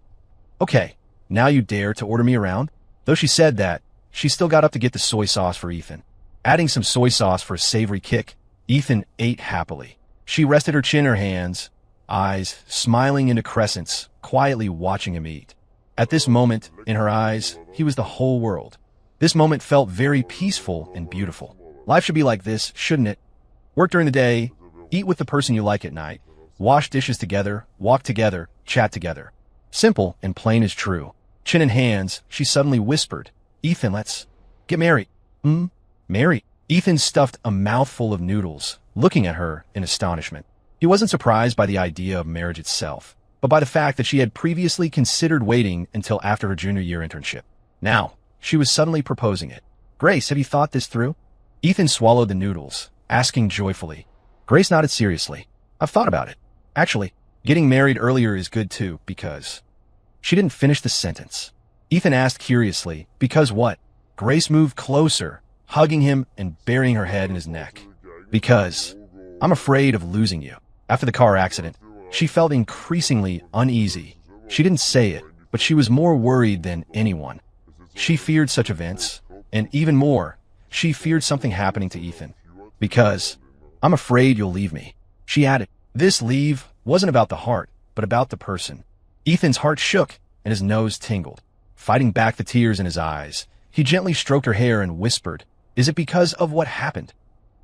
Okay, now you dare to order me around? Though she said that, she still got up to get the soy sauce for Ethan. Adding some soy sauce for a savory kick, Ethan ate happily. She rested her chin in her hands, eyes smiling into crescents, quietly watching him eat. At this moment, in her eyes, he was the whole world. This moment felt very peaceful and beautiful. Life should be like this, shouldn't it? Work during the day, eat with the person you like at night, wash dishes together, walk together, chat together. Simple and plain as true. Chin in hands, she suddenly whispered, Ethan, let's get married. Married? Ethan stuffed a mouthful of noodles, looking at her in astonishment. He wasn't surprised by the idea of marriage itself, but by the fact that she had previously considered waiting until after her junior year internship. Now, she was suddenly proposing it. Grace, have you thought this through? Ethan swallowed the noodles, asking joyfully. Grace nodded seriously. I've thought about it. Actually, getting married earlier is good too, because... She didn't finish the sentence. Ethan asked curiously, because what? Grace moved closer, hugging him and burying her head in his neck. Because I'm afraid of losing you. After the car accident, She felt increasingly uneasy. She didn't say it, but she was more worried than anyone. She feared such events, and even more, she feared something happening to Ethan. Because, I'm afraid you'll leave me, she added. This leave wasn't about the heart, but about the person. Ethan's heart shook, and his nose tingled. Fighting back the tears in his eyes, he gently stroked her hair and whispered, "Is it because of what happened?"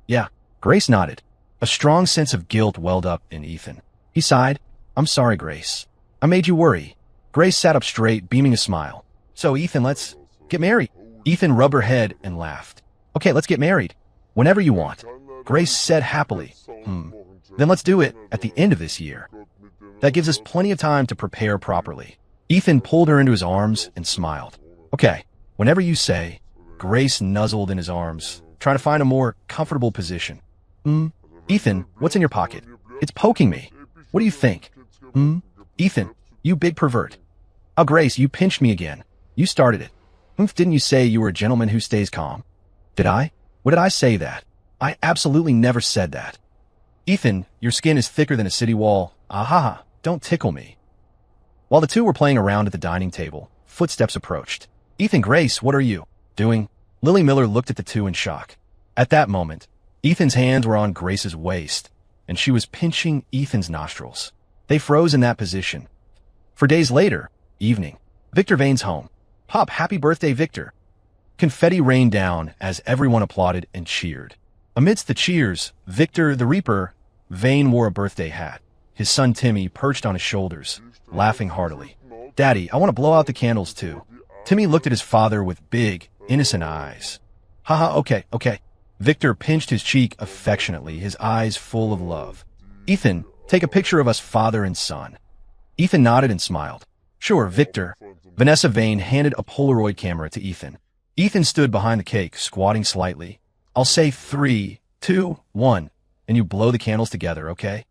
"Yeah." Grace nodded. A strong sense of guilt welled up in Ethan. He sighed. "I'm sorry, Grace. I made you worry." Grace sat up straight, beaming a smile. "So, Ethan, let's get married." Ethan rubbed her head and laughed. "Okay, let's get married. Whenever you want." Grace said happily, Then let's do it at the end of this year. That gives us plenty of time to prepare properly." Ethan pulled her into his arms and smiled. "Okay, whenever you say." Grace nuzzled in his arms, trying to find a more comfortable position. Ethan, what's in your pocket? It's poking me. What do you think?" Ethan, you big pervert." "Oh, Grace, you pinched me again. You started it." Didn't you say you were a gentleman who stays calm?" "Did I? What did I say that? I absolutely never said that." "Ethan, your skin is thicker than a city wall. Ahaha, don't tickle me." While the two were playing around at the dining table, footsteps approached. "Ethan, Grace, what are you doing?" Lily Miller looked at the two in shock. At that moment, Ethan's hands were on Grace's waist, and she was pinching Ethan's nostrils. They froze in that position. For days later, evening, Victor Vane's home. "Pop, happy birthday, Victor." Confetti rained down as everyone applauded and cheered. Amidst the cheers, Victor the Reaper Vane wore a birthday hat. His son Timmy perched on his shoulders, laughing heartily. "Daddy, I want to blow out the candles too." Timmy looked at his father with big, innocent eyes. "Haha, okay." Victor pinched his cheek affectionately, his eyes full of love. "Ethan, take a picture of us father and son." Ethan nodded and smiled. "Sure, Victor." Vanessa Vane handed a Polaroid camera to Ethan. Ethan stood behind the cake, squatting slightly. "I'll say 3, 2, 1, and you blow the candles together, okay?"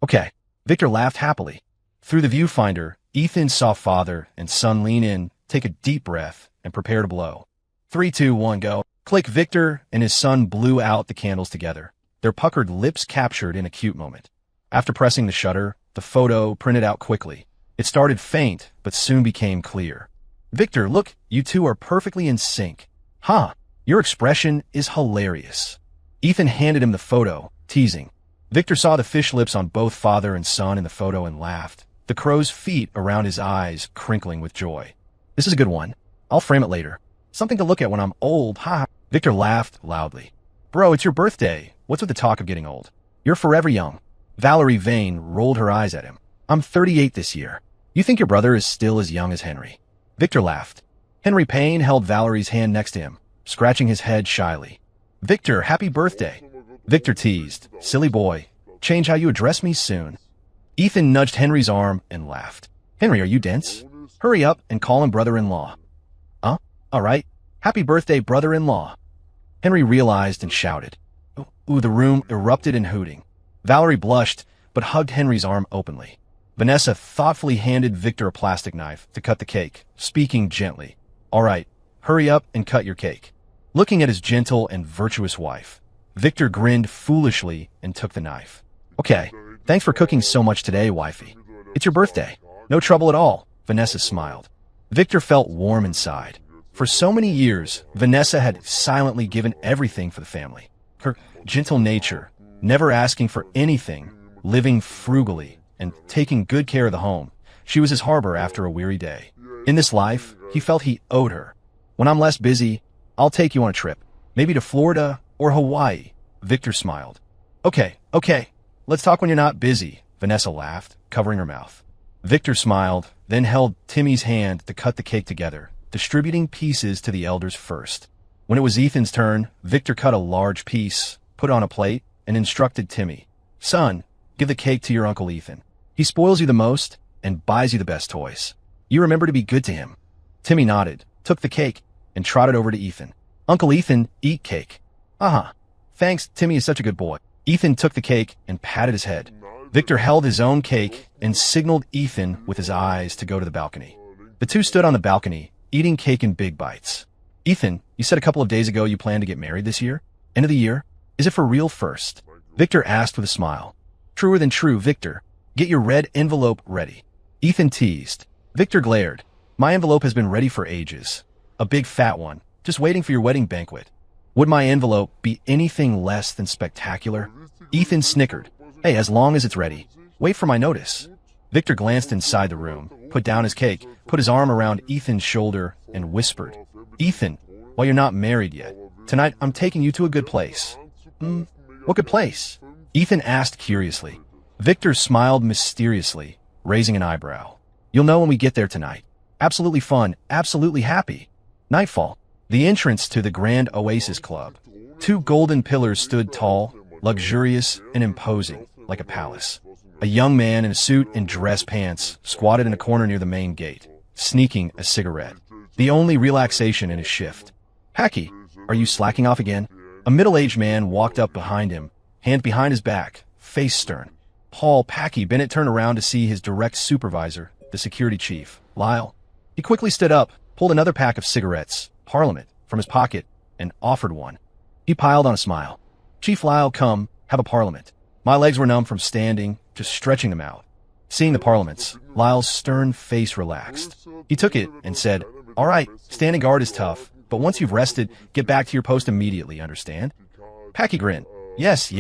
"Okay." Victor laughed happily. Through the viewfinder, Ethan saw father and son lean in, take a deep breath, and prepare to blow. 3, 2, 1, go. Click. Victor and his son blew out the candles together, their puckered lips captured in a cute moment. After pressing the shutter, the photo printed out quickly. It started faint, but soon became clear. "Victor, look, you two are perfectly in sync." "Huh, your expression is hilarious." Ethan handed him the photo, teasing. Victor saw the fish lips on both father and son in the photo and laughed, the crow's feet around his eyes crinkling with joy. "This is a good one. I'll frame it later. Something to look at when I'm old, ha." Victor laughed loudly. "Bro, it's your birthday. What's with the talk of getting old? You're forever young." Valerie Vane rolled her eyes at him. "I'm 38 this year. You think your brother is still as young as Henry?" Victor laughed. Henry Payne held Valerie's hand next to him, scratching his head shyly. "Victor, happy birthday." Victor teased. "Silly boy. Change how you address me soon." Ethan nudged Henry's arm and laughed. "Henry, are you dense? Hurry up and call him brother-in-law." All right. Happy birthday, brother-in-law." Henry realized and shouted. Ooh, the room erupted in hooting. Valerie blushed, but hugged Henry's arm openly. Vanessa thoughtfully handed Victor a plastic knife to cut the cake, speaking gently. "All right, hurry up and cut your cake." Looking at his gentle and virtuous wife, Victor grinned foolishly and took the knife. "Okay, thanks for cooking so much today, wifey. It's your birthday." "No trouble at all," Vanessa smiled. Victor felt warm inside. For so many years, Vanessa had silently given everything for the family. Her gentle nature, never asking for anything, living frugally, and taking good care of the home. She was his harbor after a weary day. In this life, he felt he owed her. "When I'm less busy, I'll take you on a trip. Maybe to Florida or Hawaii." Victor smiled. Okay, let's talk when you're not busy," Vanessa laughed, covering her mouth. Victor smiled, then held Timmy's hand to cut the cake together, distributing pieces to the elders first. When it was Ethan's turn, Victor cut a large piece, put on a plate, and instructed Timmy. "Son, give the cake to your Uncle Ethan. He spoils you the most and buys you the best toys. You remember to be good to him." Timmy nodded, took the cake, and trotted over to Ethan. "Uncle Ethan, eat cake." Thanks, Timmy is such a good boy." Ethan took the cake and patted his head. Victor held his own cake and signaled Ethan with his eyes to go to the balcony. The two stood on the balcony, eating cake in big bites. "Ethan, you said a couple of days ago you plan to get married this year? End of the year? Is it for real first?" Victor asked with a smile. "Truer than true, Victor. Get your red envelope ready. Ethan teased. Victor glared. My envelope has been ready for ages. A big fat one, just waiting for your wedding banquet. Would my envelope be anything less than spectacular? Ethan snickered. Hey, as long as it's ready. Wait for my notice. Victor glanced inside the room, put down his cake, put his arm around Ethan's shoulder, and whispered, Ethan, while you're not married yet, tonight I'm taking you to a good place. What good place? Ethan asked curiously. Victor smiled mysteriously, raising an eyebrow. You'll know when we get there tonight. Absolutely fun, absolutely happy. Nightfall. The entrance to the Grand Oasis Club. 2 golden pillars stood tall, luxurious, and imposing, like a palace. A young man in a suit and dress pants squatted in a corner near the main gate, sneaking a cigarette. The only relaxation in his shift. Packy, are you slacking off again? A middle-aged man walked up behind him, hand behind his back, face stern. Paul Packy Bennett turned around to see his direct supervisor, the security chief, Lyle. He quickly stood up, pulled another pack of cigarettes, Parliament, from his pocket, and offered one. He piled on a smile. Chief Lyle, come, have a Parliament. My legs were numb from standing, just stretching them out. Seeing the Parliaments, Lyle's stern face relaxed. He took it and said, all right, standing guard is tough, but once you've rested, get back to your post immediately, understand? Packy grinned. Yes,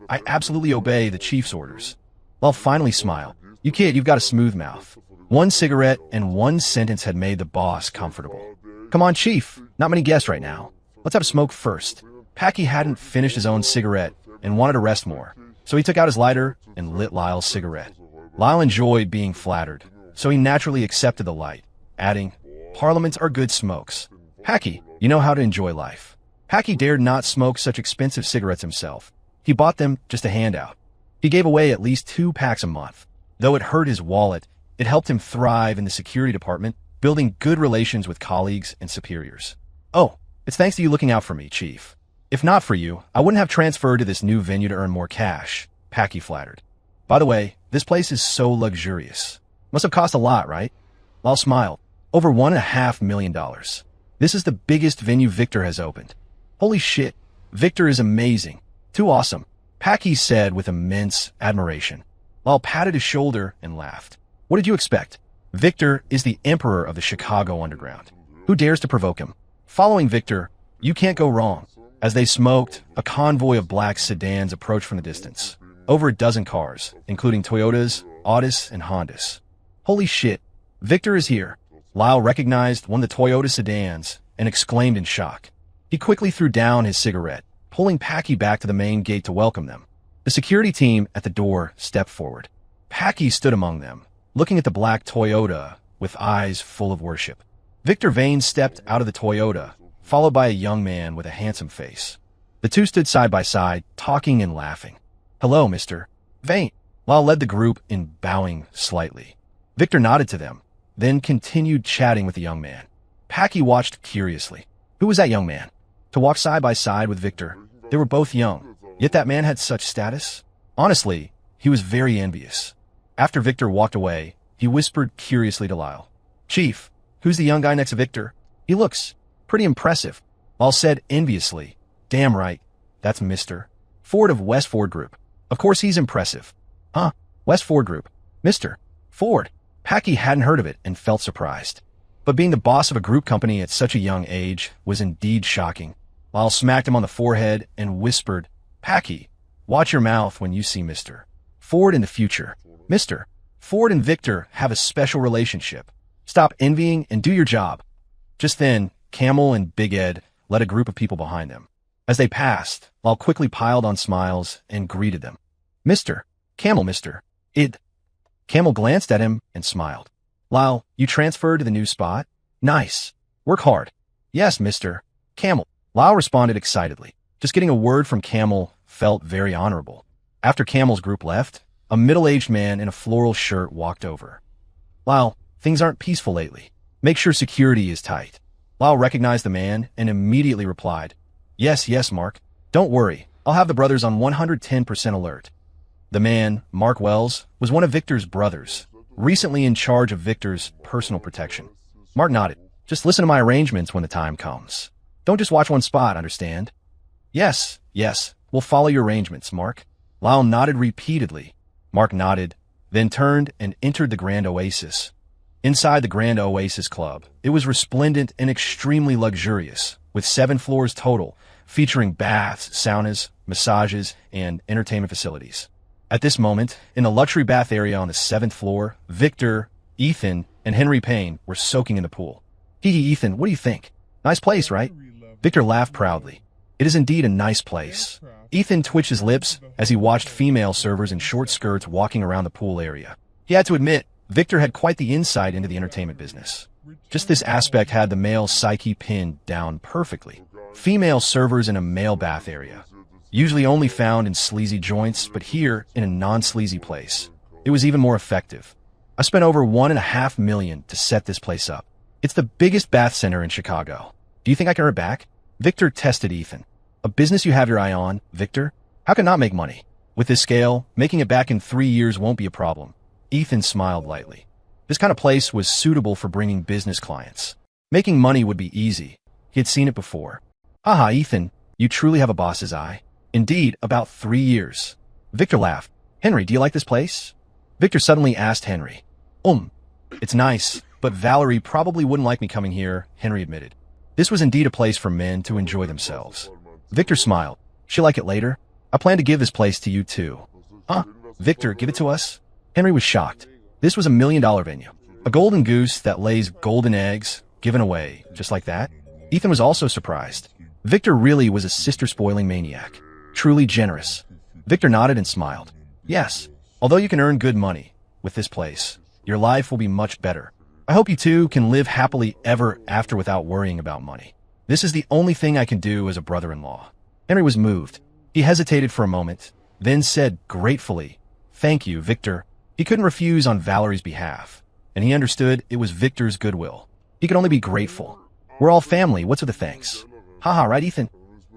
I absolutely obey the chief's orders. Lyle finally smiled. You kid, you've got a smooth mouth. 1 cigarette and 1 sentence had made the boss comfortable. Come on, Chief. Not many guests right now. Let's have a smoke first. Packy hadn't finished his own cigarette and wanted to rest more, so he took out his lighter and lit Lyle's cigarette. Lyle enjoyed being flattered, so he naturally accepted the light, adding, Parliaments are good smokes. Packy, you know how to enjoy life. Packy dared not smoke such expensive cigarettes himself. He bought them just a handout. He gave away at least 2 packs a month. Though it hurt his wallet, it helped him thrive in the security department, building good relations with colleagues and superiors. Oh, it's thanks to you looking out for me, Chief. If not for you, I wouldn't have transferred to this new venue to earn more cash, Packy flattered. By the way, this place is so luxurious. Must have cost a lot, right? Lyle smiled. Over $1.5 million. This is the biggest venue Victor has opened. Holy shit, Victor is amazing. Too awesome, Packy said with immense admiration. Lyle patted his shoulder and laughed. What did you expect? Victor is the emperor of the Chicago Underground. Who dares to provoke him? Following Victor, you can't go wrong. As they smoked, a convoy of black sedans approached from the distance. Over a dozen cars, including Toyotas, Audis, and Hondas. Holy shit, Victor is here. Lyle recognized one of the Toyota sedans and exclaimed in shock. He quickly threw down his cigarette, pulling Packy back to the main gate to welcome them. The security team at the door stepped forward. Packy stood among them, looking at the black Toyota with eyes full of worship. Victor Vane stepped out of the Toyota, followed by a young man with a handsome face. The two stood side by side, talking and laughing. Hello, Mr. Vane. Lyle led the group in bowing slightly. Victor nodded to them, then continued chatting with the young man. Packy watched curiously. Who was that young man? To walk side by side with Victor, they were both young, yet that man had such status. Honestly, he was very envious. After Victor walked away, he whispered curiously to Lyle. Chief, who's the young guy next to Victor? He looks pretty impressive. Lyle said enviously. Damn right, that's Mr. Ford of West Ford Group. Of course he's impressive. Huh? West Ford Group. Mr. Ford. Packy hadn't heard of it and felt surprised. But being the boss of a group company at such a young age was indeed shocking. Lyle smacked him on the forehead and whispered, Packy, watch your mouth when you see Mr. Ford in the future. Mr. Ford and Victor have a special relationship. Stop envying and do your job. Just then, Camel and Big Ed led a group of people behind them. As they passed, Lyle quickly piled on smiles and greeted them. Mr. Camel, Mr. Id. Camel glanced at him and smiled. Lyle, you transferred to the new spot? Nice. Work hard. Yes, Mr. Camel. Lyle responded excitedly. Just getting a word from Camel felt very honorable. After Camel's group left, a middle-aged man in a floral shirt walked over. Lyle, things aren't peaceful lately. Make sure security is tight. Lyle recognized the man and immediately replied, Yes, Mark. Don't worry. I'll have the brothers on 110% alert. The man, Mark Wells, was one of Victor's brothers, recently in charge of Victor's personal protection. Mark nodded. Just listen to my arrangements when the time comes. Don't just watch one spot, understand? Yes, we'll follow your arrangements, Mark. Lyle nodded repeatedly. Mark nodded, then turned and entered the Grand Oasis. Inside the Grand Oasis Club, it was resplendent and extremely luxurious, with 7 floors total, featuring baths, saunas, massages, and entertainment facilities. At this moment, in the luxury bath area on the 7th floor, Victor, Ethan, and Henry Payne were soaking in the pool. Hee hee, Ethan, what do you think? Nice place, right? Victor laughed proudly. It is indeed a nice place. Ethan twitched his lips as he watched female servers in short skirts walking around the pool area. He had to admit, Victor had quite the insight into the entertainment business. Just this aspect had the male psyche pinned down perfectly. Female servers in a male bath area. Usually only found in sleazy joints, but here, in a non-sleazy place, it was even more effective. I spent over $1.5 million to set this place up. It's the biggest bath center in Chicago. Do you think I can earn it back? Victor tested Ethan. A business you have your eye on, Victor? How can not make money? With this scale, making it back in 3 years won't be a problem. Ethan smiled lightly. This kind of place was suitable for bringing business clients. Making money would be easy. He had seen it before. Haha, Ethan, you truly have a boss's eye. Indeed, about 3 years. Victor laughed. Henry, do you like this place? Victor suddenly asked Henry. It's nice, but Valerie probably wouldn't like me coming here, Henry admitted. This was indeed a place for men to enjoy themselves. Victor smiled. She'll like it later. I plan to give this place to you too. Huh? Victor, give it to us? Henry was shocked. This was $1 million venue. A golden goose that lays golden eggs, given away, just like that. Ethan was also surprised. Victor really was a sister-spoiling maniac. Truly generous. Victor nodded and smiled. Yes, although you can earn good money with this place, your life will be much better. I hope you two can live happily ever after without worrying about money. This is the only thing I can do as a brother-in-law. Henry was moved. He hesitated for a moment, then said gratefully, Thank you, Victor. He couldn't refuse on Valerie's behalf, and he understood it was Victor's goodwill. He could only be grateful. We're all family, what's with the thanks? Haha, right, Ethan?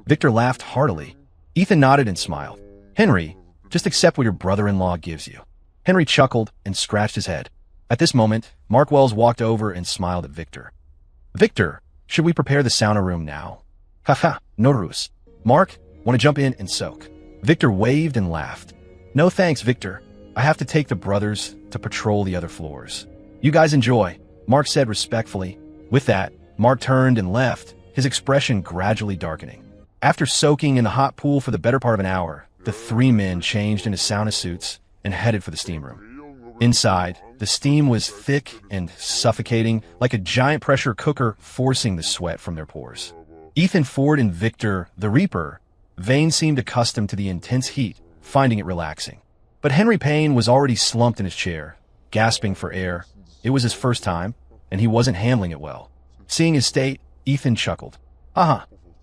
Victor laughed heartily. Ethan nodded and smiled. Henry, just accept what your brother-in-law gives you. Henry chuckled and scratched his head. At this moment, Mark Wells walked over and smiled at Victor. Victor, should we prepare the sauna room now? Haha, no ruse. Mark, want to jump in and soak? Victor waved and laughed. No thanks, Victor. I have to take the brothers to patrol the other floors. You guys enjoy, Mark said respectfully. With that, Mark turned and left, his expression gradually darkening. After soaking in the hot pool for the better part of an hour, the 3 men changed into sauna suits and headed for the steam room. Inside, the steam was thick and suffocating, like a giant pressure cooker forcing the sweat from their pores. Ethan Ford and Victor, the Reaper, Vane seemed accustomed to the intense heat, finding it relaxing. But Henry Payne was already slumped in his chair, gasping for air. It was his first time, and he wasn't handling it well. Seeing his state, Ethan chuckled.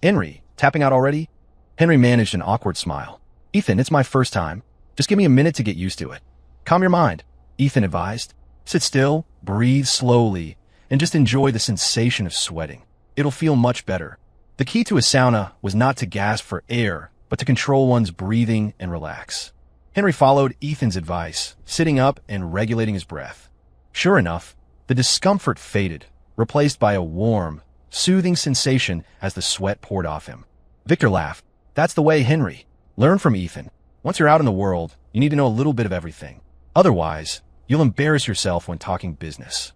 Henry, tapping out already? Henry managed an awkward smile. Ethan, it's my first time. Just give me a minute to get used to it. Calm your mind, Ethan advised. Sit still, breathe slowly, and just enjoy the sensation of sweating. It'll feel much better. The key to a sauna was not to gasp for air, but to control one's breathing and relax. Henry followed Ethan's advice, sitting up and regulating his breath. Sure enough, the discomfort faded, replaced by a warm, soothing sensation as the sweat poured off him. Victor laughed. That's the way, Henry. Learn from Ethan. Once you're out in the world, you need to know a little bit of everything. Otherwise, you'll embarrass yourself when talking business.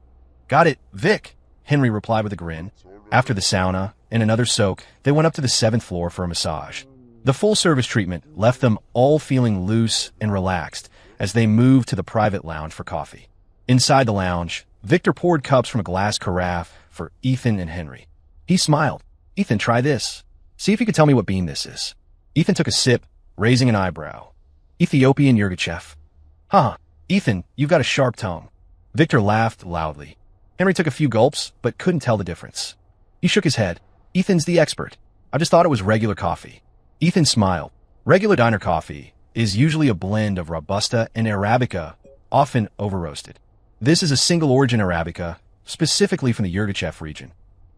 Got it, Vic, Henry replied with a grin. After the sauna and another soak, they went up to the 7th floor for a massage. The full-service treatment left them all feeling loose and relaxed as they moved to the private lounge for coffee. Inside the lounge, Victor poured cups from a glass carafe for Ethan and Henry. He smiled. Ethan, try this. See if you can tell me what bean this is. Ethan took a sip, raising an eyebrow. Ethiopian Yirgacheffe. Ethan, you've got a sharp tongue. Victor laughed loudly. Henry took a few gulps, but couldn't tell the difference. He shook his head. Ethan's the expert. I just thought it was regular coffee. Ethan smiled. Regular diner coffee is usually a blend of Robusta and Arabica, often over-roasted. This is a single-origin Arabica, specifically from the Yirgacheffe region.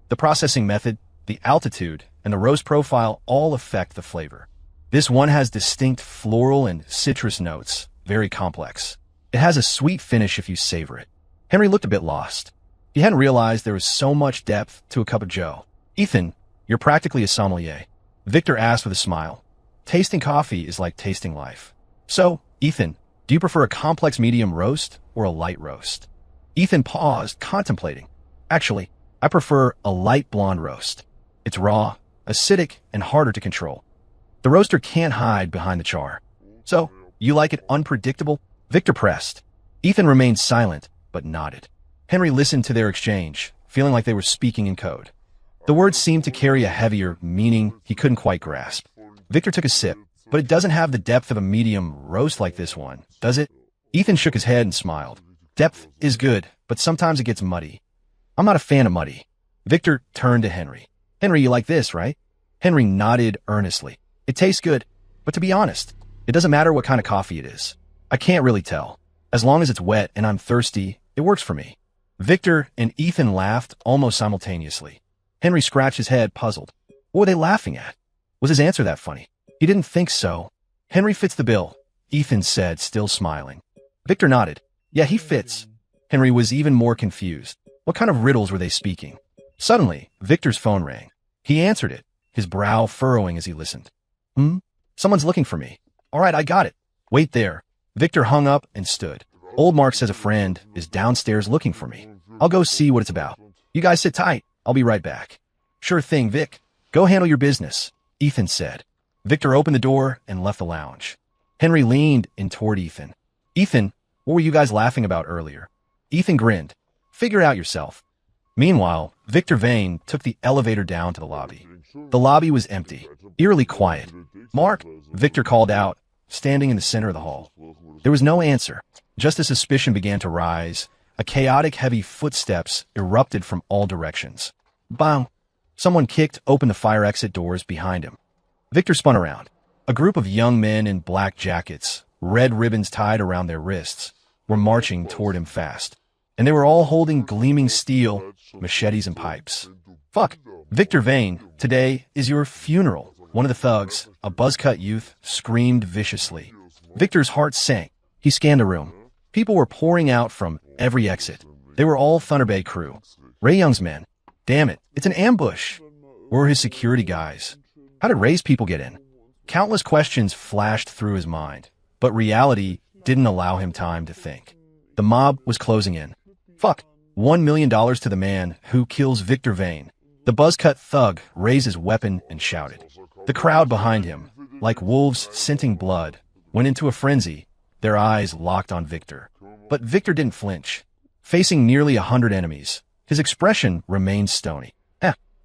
The processing method, the altitude, and the roast profile all affect the flavor. This one has distinct floral and citrus notes, very complex. It has a sweet finish if you savor it. Henry looked a bit lost. He hadn't realized there was so much depth to a cup of joe. Ethan, you're practically a sommelier. Victor asked with a smile. Tasting coffee is like tasting life. So, Ethan, Do you prefer a complex medium roast or a light roast? Ethan paused, contemplating. Actually, I prefer a light blonde roast. It's raw, acidic, and harder to control. The roaster can't hide behind the char. So, you like it unpredictable? Victor pressed. Ethan remained silent, but nodded. Henry listened to their exchange, feeling like they were speaking in code. The words seemed to carry a heavier meaning he couldn't quite grasp. Victor took a sip, but it doesn't have the depth of a medium roast like this one, does it? Ethan shook his head and smiled. Depth is good, but sometimes it gets muddy. I'm not a fan of muddy. Victor turned to Henry. Henry, you like this, right? Henry nodded earnestly. It tastes good, but to be honest, it doesn't matter what kind of coffee it is. I can't really tell. As long as it's wet and I'm thirsty, it works for me. Victor and Ethan laughed almost simultaneously. Henry scratched his head, puzzled. What were they laughing at? Was his answer that funny? He didn't think so. Henry fits the bill, Ethan said, still smiling. Victor nodded. Yeah, he fits. Henry was even more confused. What kind of riddles were they speaking? Suddenly, Victor's phone rang. He answered it, his brow furrowing as he listened. Someone's looking for me. All right, I got it. Wait there. Victor hung up and stood. Old Mark says a friend is downstairs looking for me. I'll go see what it's about. You guys sit tight. I'll be right back. Sure thing, Vic. Go handle your business, Ethan said. Victor opened the door and left the lounge. Henry leaned in toward Ethan. Ethan, what were you guys laughing about earlier? Ethan grinned. Figure it out yourself. Meanwhile, Victor Vane took the elevator down to the lobby. The lobby was empty, eerily quiet. Mark, Victor called out, standing in the center of the hall. There was no answer. Just as suspicion began to rise, a chaotic heavy footsteps erupted from all directions. Bang! Someone kicked open the fire exit doors behind him. Victor spun around. A group of young men in black jackets, red ribbons tied around their wrists, were marching toward him fast. And they were all holding gleaming steel, machetes, and pipes. Fuck! Victor Vane, today is your funeral. One of the thugs, a buzz-cut youth, screamed viciously. Victor's heart sank. He scanned the room. People were pouring out from every exit. They were all Thunder Bay crew. Ray Young's men. Damn it, it's an ambush. Where were his security guys? How did Ray's people get in? Countless questions flashed through his mind, but reality didn't allow him time to think. The mob was closing in. Fuck. $1 million to the man who kills Victor Vane. The buzz-cut thug raised his weapon and shouted. The crowd behind him, like wolves scenting blood, went into a frenzy, their eyes locked on Victor. But Victor didn't flinch. Facing nearly 100 enemies, his expression remained stony.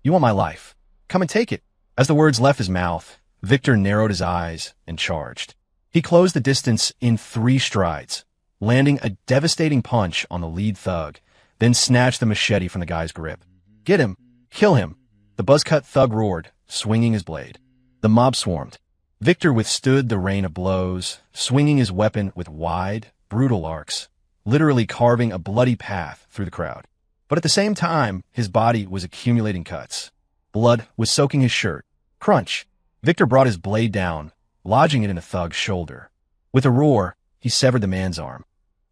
You want my life? Come and take it. As the words left his mouth, Victor narrowed his eyes and charged. He closed the distance in 3 strides, landing a devastating punch on the lead thug, then snatched the machete from the guy's grip. Get him! Kill him! The buzz-cut thug roared, swinging his blade. The mob swarmed. Victor withstood the rain of blows, swinging his weapon with wide, brutal arcs, literally carving a bloody path through the crowd. But at the same time, his body was accumulating cuts. Blood was soaking his shirt. Crunch! Victor brought his blade down, lodging it in the thug's shoulder. With a roar, he severed the man's arm.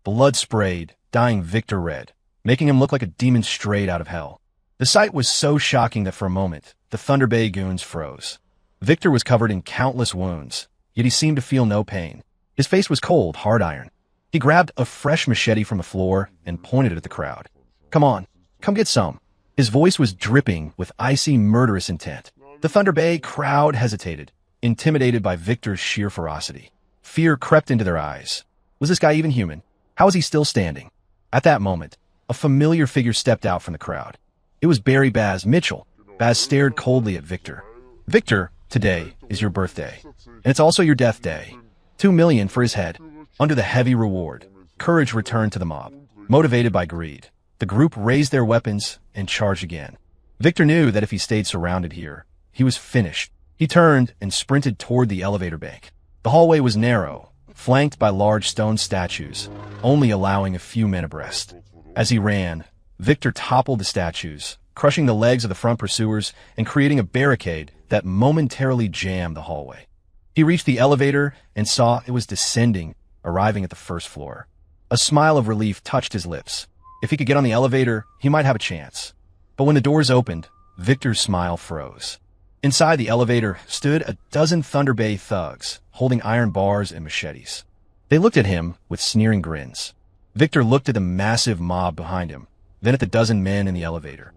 Blood sprayed, dyeing Victor red, making him look like a demon straight out of hell. The sight was so shocking that for a moment, the Thunder Bay goons froze. Victor was covered in countless wounds, yet he seemed to feel no pain. His face was cold, hard iron. He grabbed a fresh machete from the floor and pointed it at the crowd. Come on, come get some. His voice was dripping with icy, murderous intent. The Thunder Bay crowd hesitated, intimidated by Victor's sheer ferocity. Fear crept into their eyes. Was this guy even human? How was he still standing? At that moment, a familiar figure stepped out from the crowd. It was Barry Baz Mitchell. Baz stared coldly at Victor. Victor, today is your birthday, and it's also your death day. $2 million for his head. Under the heavy reward, courage returned to the mob. Motivated by greed, the group raised their weapons and charged again. Victor knew that if he stayed surrounded here, he was finished. He turned and sprinted toward the elevator bank. The hallway was narrow, flanked by large stone statues, only allowing a few men abreast. As he ran, Victor toppled the statues, crushing the legs of the front pursuers and creating a barricade that momentarily jammed the hallway. He reached the elevator and saw it was descending, arriving at the first floor. A smile of relief touched his lips. If he could get on the elevator, he might have a chance. But when the doors opened, Victor's smile froze. Inside the elevator stood a dozen Thunder Bay thugs, holding iron bars and machetes. They looked at him with sneering grins. Victor looked at the massive mob behind him, then at the dozen men in the elevator.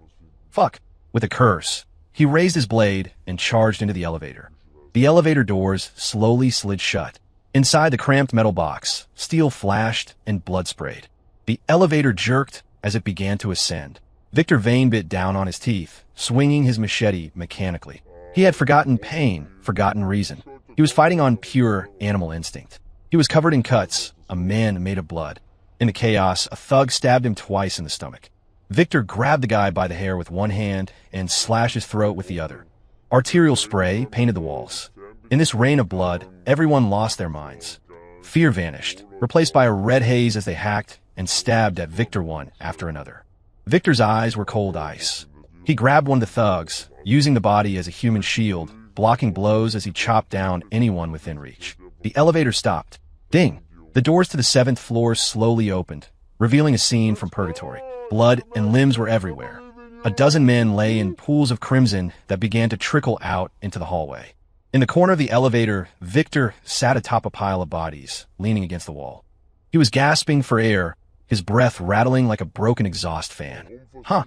Fuck. With a curse, he raised his blade and charged into the elevator. The elevator doors slowly slid shut. Inside the cramped metal box, steel flashed and blood sprayed. The elevator jerked as it began to ascend. Victor Vane bit down on his teeth, swinging his machete mechanically. He had forgotten pain, forgotten reason. He was fighting on pure animal instinct. He was covered in cuts, a man made of blood. In the chaos, a thug stabbed him twice in the stomach. Victor grabbed the guy by the hair with one hand and slashed his throat with the other. Arterial spray painted the walls. In this rain of blood, everyone lost their minds. Fear vanished, replaced by a red haze as they hacked and stabbed at Victor one after another. Victor's eyes were cold ice. He grabbed one of the thugs, using the body as a human shield, blocking blows as he chopped down anyone within reach. The elevator stopped. Ding! The doors to the 7th floor slowly opened, revealing a scene from purgatory. Blood and limbs were everywhere. A dozen men lay in pools of crimson that began to trickle out into the hallway. In the corner of the elevator, Victor sat atop a pile of bodies, leaning against the wall. He was gasping for air, his breath rattling like a broken exhaust fan. Huh.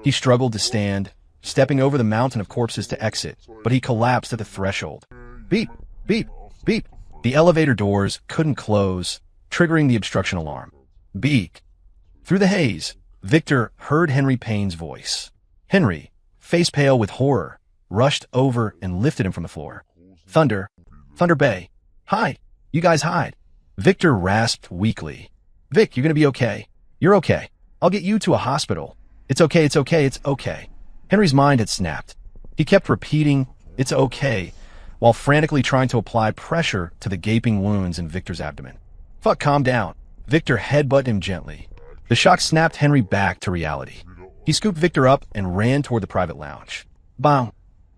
He struggled to stand, stepping over the mountain of corpses to exit, but he collapsed at the threshold. Beep, beep, beep. The elevator doors couldn't close, triggering the obstruction alarm. Beak. Through the haze, Victor heard Henry Payne's voice. Henry, face pale with horror, rushed over and lifted him from the floor. Thunder Bay. Hide. You guys hide. Victor rasped weakly. Vic, you're gonna be okay. You're okay. I'll get you to a hospital. It's okay, it's okay, it's okay. Henry's mind had snapped. He kept repeating, it's okay, while frantically trying to apply pressure to the gaping wounds in Victor's abdomen. Fuck, calm down. Victor headbutted him gently. The shock snapped Henry back to reality. He scooped Victor up and ran toward the private lounge. Bang!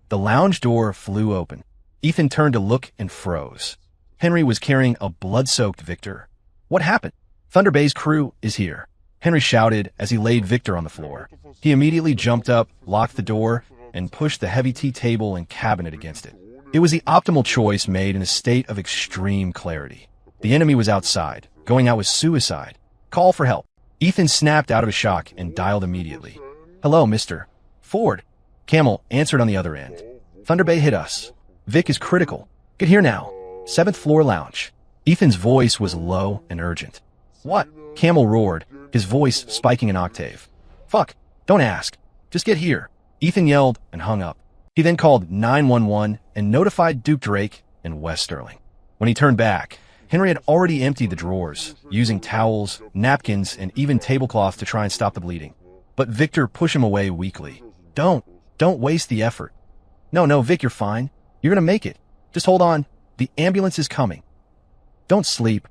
The lounge door flew open. Ethan turned to look and froze. Henry was carrying a blood-soaked Victor. What happened? Thunder Bay's crew is here, Henry shouted as he laid Victor on the floor. He immediately jumped up, locked the door, and pushed the heavy tea table and cabinet against it. It was the optimal choice made in a state of extreme clarity. The enemy was outside. Going out was suicide. Call for help. Ethan snapped out of his shock and dialed immediately. Hello, Mr. Ford. Camel answered on the other end. Thunder Bay hit us. Vic is critical. Get here now. 7th floor lounge. Ethan's voice was low and urgent. What? Camel roared, his voice spiking an octave. Fuck. Don't ask. Just get here. Ethan yelled and hung up. He then called 911 and notified Duke Drake and Wes Sterling. When he turned back, Henry had already emptied the drawers, using towels, napkins, and even tablecloth to try and stop the bleeding. But Victor pushed him away weakly. Don't waste the effort. No, Vic, you're fine. You're gonna make it. Just hold on. The ambulance is coming. Don't sleep.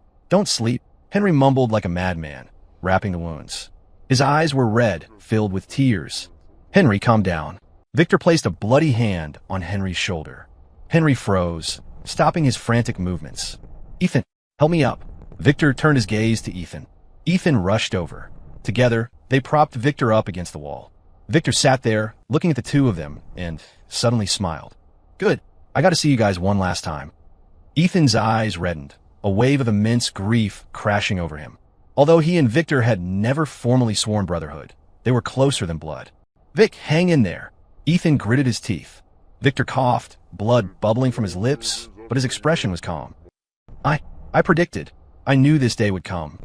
Henry mumbled like a madman, wrapping the wounds. His eyes were red, filled with tears. Henry, calm down. Victor placed a bloody hand on Henry's shoulder. Henry froze, stopping his frantic movements. Ethan, help me up. Victor turned his gaze to Ethan. Ethan rushed over. Together, they propped Victor up against the wall. Victor sat there, looking at the two of them, and suddenly smiled. Good. I gotta see you guys one last time. Ethan's eyes reddened, a wave of immense grief crashing over him. Although he and Victor had never formally sworn brotherhood, they were closer than blood. Vic, hang in there. Ethan gritted his teeth. Victor coughed, blood bubbling from his lips, but his expression was calm. I predicted. I knew this day would come.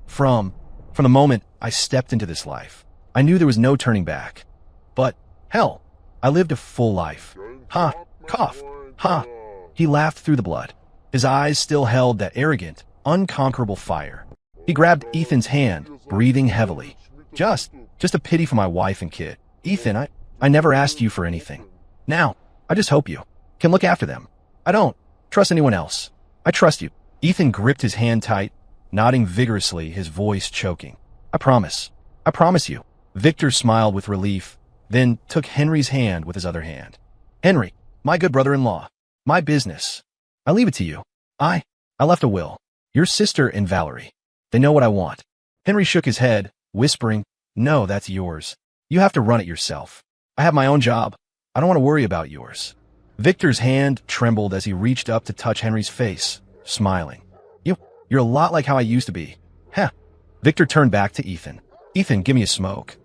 From the moment I stepped into this life, I knew there was no turning back. But, hell, I lived a full life. Ha, cough, ha. He laughed through the blood. His eyes still held that arrogant, unconquerable fire. He grabbed Ethan's hand, breathing heavily. Just a pity for my wife and kid. Ethan, I never asked you for anything. Now, I just hope you can look after them. I don't trust anyone else. I trust you. Ethan gripped his hand tight, nodding vigorously, his voice choking. I promise you. Victor smiled with relief, then took Henry's hand with his other hand. Henry, my good brother-in-law, my business. I leave it to you. I left a will. Your sister and Valerie. They know what I want. Henry shook his head, whispering, No, that's yours. You have to run it yourself. I have my own job. I don't want to worry about yours. Victor's hand trembled as he reached up to touch Henry's face, smiling. You You're a lot like how I used to be. Heh. Victor turned back to Ethan. Ethan, give me a smoke.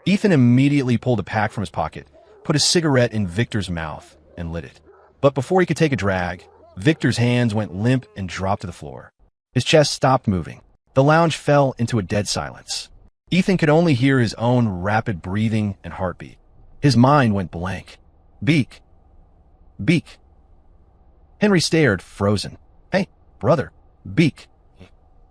Ethan immediately pulled a pack from his pocket, put a cigarette in Victor's mouth, and lit it. But before he could take a drag, Victor's hands went limp and dropped to the floor. His chest stopped moving. The lounge fell into a dead silence. Ethan could only hear his own rapid breathing and heartbeat. His mind went blank. Beak. Beak. Henry stared, frozen. Hey, brother. Beak.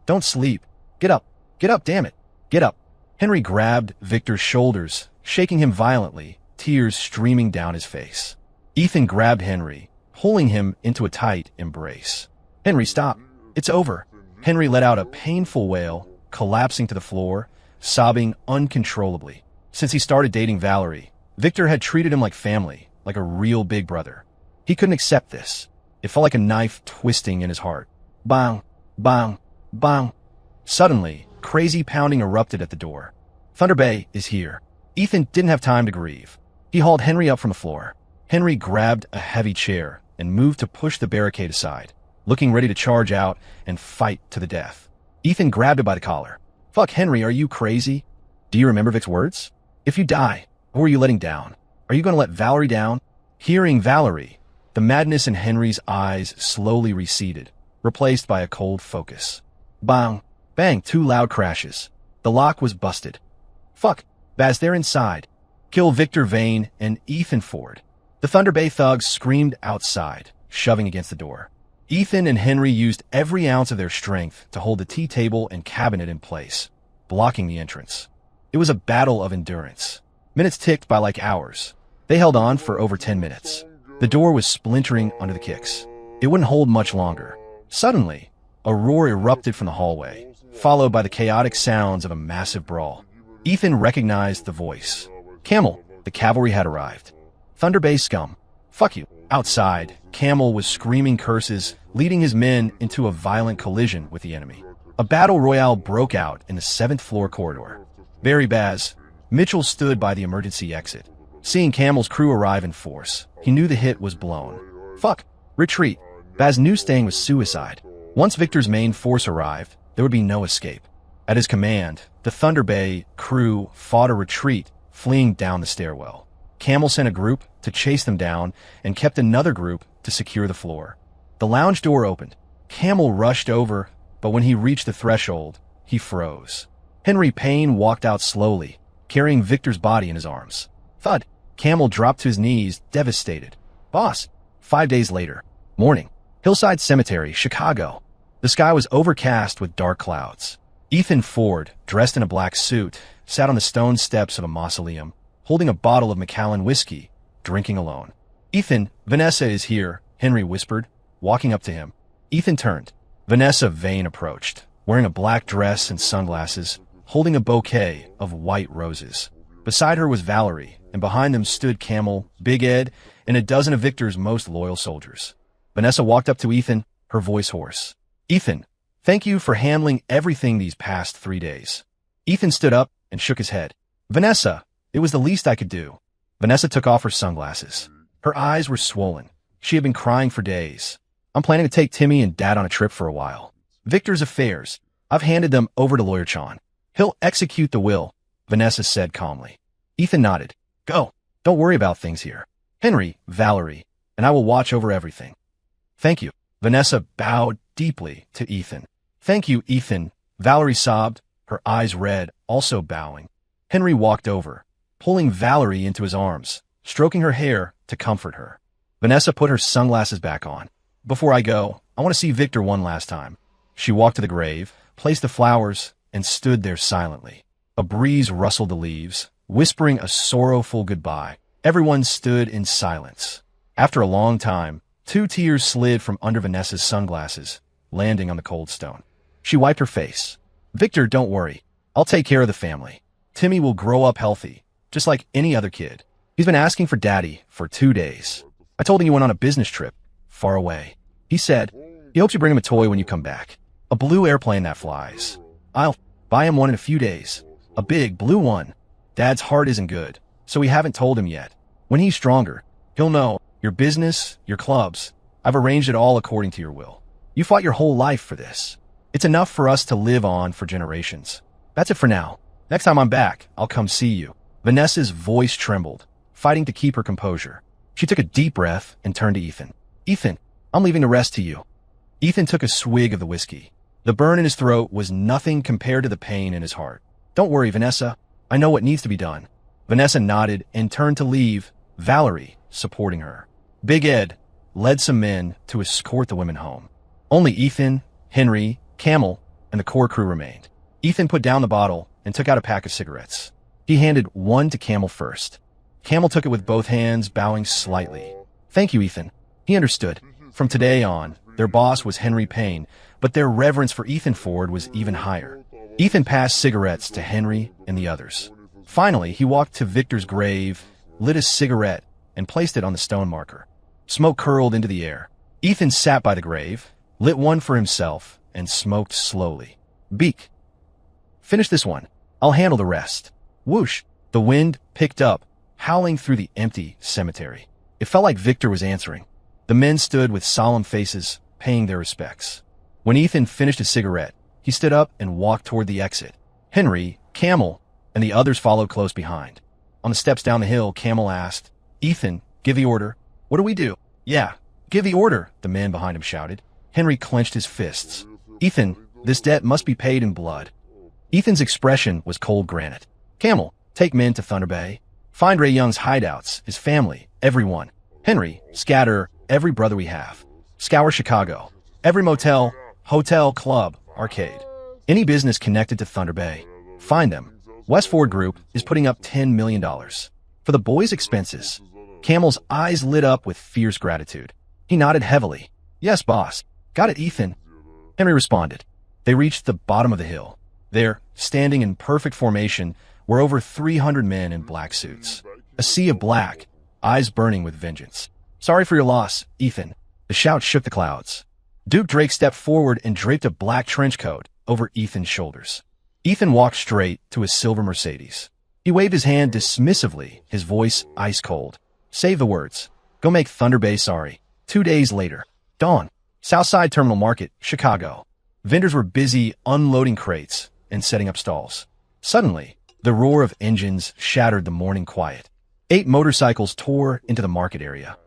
Don't sleep. Get up. Get up, damn it. Get up. Henry grabbed Victor's shoulders, shaking him violently, tears streaming down his face. Ethan grabbed Henry, pulling him into a tight embrace. Henry, stop. It's over. Henry let out a painful wail, collapsing to the floor, sobbing uncontrollably. Since he started dating Valerie, Victor had treated him like family, like a real big brother. He couldn't accept this. It felt like a knife twisting in his heart. Bang, bang, bang. Suddenly, crazy pounding erupted at the door. Thunder Bay is here. Ethan didn't have time to grieve. He hauled Henry up from the floor. Henry grabbed a heavy chair and moved to push the barricade aside, looking ready to charge out and fight to the death. Ethan grabbed him by the collar. Fuck, Henry, are you crazy? Do you remember Vic's words? If you die, who are you letting down? Are you going to let Valerie down? Hearing Valerie, the madness in Henry's eyes slowly receded, replaced by a cold focus. Bang, bang, two loud crashes. The lock was busted. Fuck, Baz, they're inside. Kill Victor Vane and Ethan Ford. The Thunder Bay thugs screamed outside, shoving against the door. Ethan and Henry used every ounce of their strength to hold the tea table and cabinet in place, blocking the entrance. It was a battle of endurance. Minutes ticked by like hours. They held on for over 10 minutes. The door was splintering under the kicks. It wouldn't hold much longer. Suddenly, a roar erupted from the hallway, followed by the chaotic sounds of a massive brawl. Ethan recognized the voice. Camel, the cavalry had arrived. Thunder Bay scum. Fuck you. Outside, Camel was screaming curses, leading his men into a violent collision with the enemy. A battle royale broke out in the 7th floor corridor. Very Baz. Mitchell stood by the emergency exit. Seeing Camel's crew arrive in force, he knew the hit was blown. Fuck. Retreat. Baz knew staying was suicide. Once Victor's main force arrived, there would be no escape. At his command, the Thunder Bay crew fought a retreat, fleeing down the stairwell. Camel sent a group to chase them down and kept another group to secure the floor. The lounge door opened. Camel rushed over, but when he reached the threshold, he froze. Henry Payne walked out slowly, carrying Victor's body in his arms. Thud. Camel dropped to his knees, devastated. Boss. 5 days later. Morning. Hillside Cemetery, Chicago. The sky was overcast with dark clouds. Ethan Ford, dressed in a black suit, sat on the stone steps of a mausoleum, holding a bottle of Macallan whiskey, drinking alone. Ethan, Vanessa is here, Henry whispered, walking up to him. Ethan turned. Vanessa Vane approached, wearing a black dress and sunglasses, holding a bouquet of white roses. Beside her was Valerie, and behind them stood Camel, Big Ed, and a dozen of Victor's most loyal soldiers. Vanessa walked up to Ethan, her voice hoarse. Ethan, thank you for handling everything these past 3 days. Ethan stood up and shook his head. Vanessa, it was the least I could do. Vanessa took off her sunglasses. Her eyes were swollen. She had been crying for days. I'm planning to take Timmy and Dad on a trip for a while. Victor's affairs. I've handed them over to Lawyer Chon. He'll execute the will, Vanessa said calmly. Ethan nodded. Go. Don't worry about things here. Henry, Valerie, and I will watch over everything. Thank you. Vanessa bowed deeply to Ethan. Thank you, Ethan. Valerie sobbed, her eyes red, also bowing. Henry walked over, pulling Valerie into his arms, stroking her hair to comfort her. Vanessa put her sunglasses back on. Before I go, I want to see Victor one last time. She walked to the grave, placed the flowers, and stood there silently. A breeze rustled the leaves, whispering a sorrowful goodbye. Everyone stood in silence. After a long time, 2 tears slid from under Vanessa's sunglasses, landing on the cold stone. She wiped her face. Victor, don't worry. I'll take care of the family. Timmy will grow up healthy, just like any other kid. He's been asking for Daddy for 2 days. I told him you went on a business trip, far away. He said, he hopes you bring him a toy when you come back. A blue airplane that flies. I'll buy him one in a few days. A big blue one. Dad's heart isn't good, so we haven't told him yet. When he's stronger, he'll know. Your business, your clubs. I've arranged it all according to your will. You fought your whole life for this. It's enough for us to live on for generations. That's it for now. Next time I'm back, I'll come see you. Vanessa's voice trembled, fighting to keep her composure. She took a deep breath and turned to Ethan. Ethan, I'm leaving the rest to you. Ethan took a swig of the whiskey. The burn in his throat was nothing compared to the pain in his heart. Don't worry, Vanessa. I know what needs to be done. Vanessa nodded and turned to leave, Valerie supporting her. Big Ed led some men to escort the women home. Only Ethan, Henry, Camel, and the core crew remained. Ethan put down the bottle and took out a pack of cigarettes. He handed one to Camel first. Camel took it with both hands, bowing slightly. Thank you, Ethan. He understood. From today on, their boss was Henry Payne, but their reverence for Ethan Ford was even higher. Ethan passed cigarettes to Henry and the others. Finally, he walked to Victor's grave, lit a cigarette, and placed it on the stone marker. Smoke curled into the air. Ethan sat by the grave, lit one for himself, and smoked slowly. Beak. Finish this one. I'll handle the rest. Whoosh. The wind picked up, howling through the empty cemetery. It felt like Victor was answering. The men stood with solemn faces, paying their respects. When Ethan finished his cigarette, he stood up and walked toward the exit. Henry, Camel, and the others followed close behind. On the steps down the hill, Camel asked, Ethan, give the order. What do we do? Yeah, give the order, the man behind him shouted. Henry clenched his fists. Ethan, this debt must be paid in blood. Ethan's expression was cold granite. Camel, take men to Thunder Bay. Find Ray Young's hideouts, his family, everyone. Henry, scatter every brother we have. Scour Chicago. Every motel, hotel, club, arcade. Any business connected to Thunder Bay. Find them. West Ford Group is putting up $10 million. For the boys' expenses. Camel's eyes lit up with fierce gratitude. He nodded heavily. Yes, boss. Got it, Ethan. Henry responded. They reached the bottom of the hill. There, standing in perfect formation, were over 300 men in black suits. A sea of black, eyes burning with vengeance. Sorry for your loss, Ethan. The shout shook the clouds. Duke Drake stepped forward and draped a black trench coat over Ethan's shoulders. Ethan walked straight to his silver Mercedes. He waved his hand dismissively, his voice ice cold. Save the words. Go make Thunder Bay sorry. 2 days later. Dawn. Southside Terminal Market, Chicago. Vendors were busy unloading crates and setting up stalls. Suddenly, the roar of engines shattered the morning quiet. 8 motorcycles tore into the market area.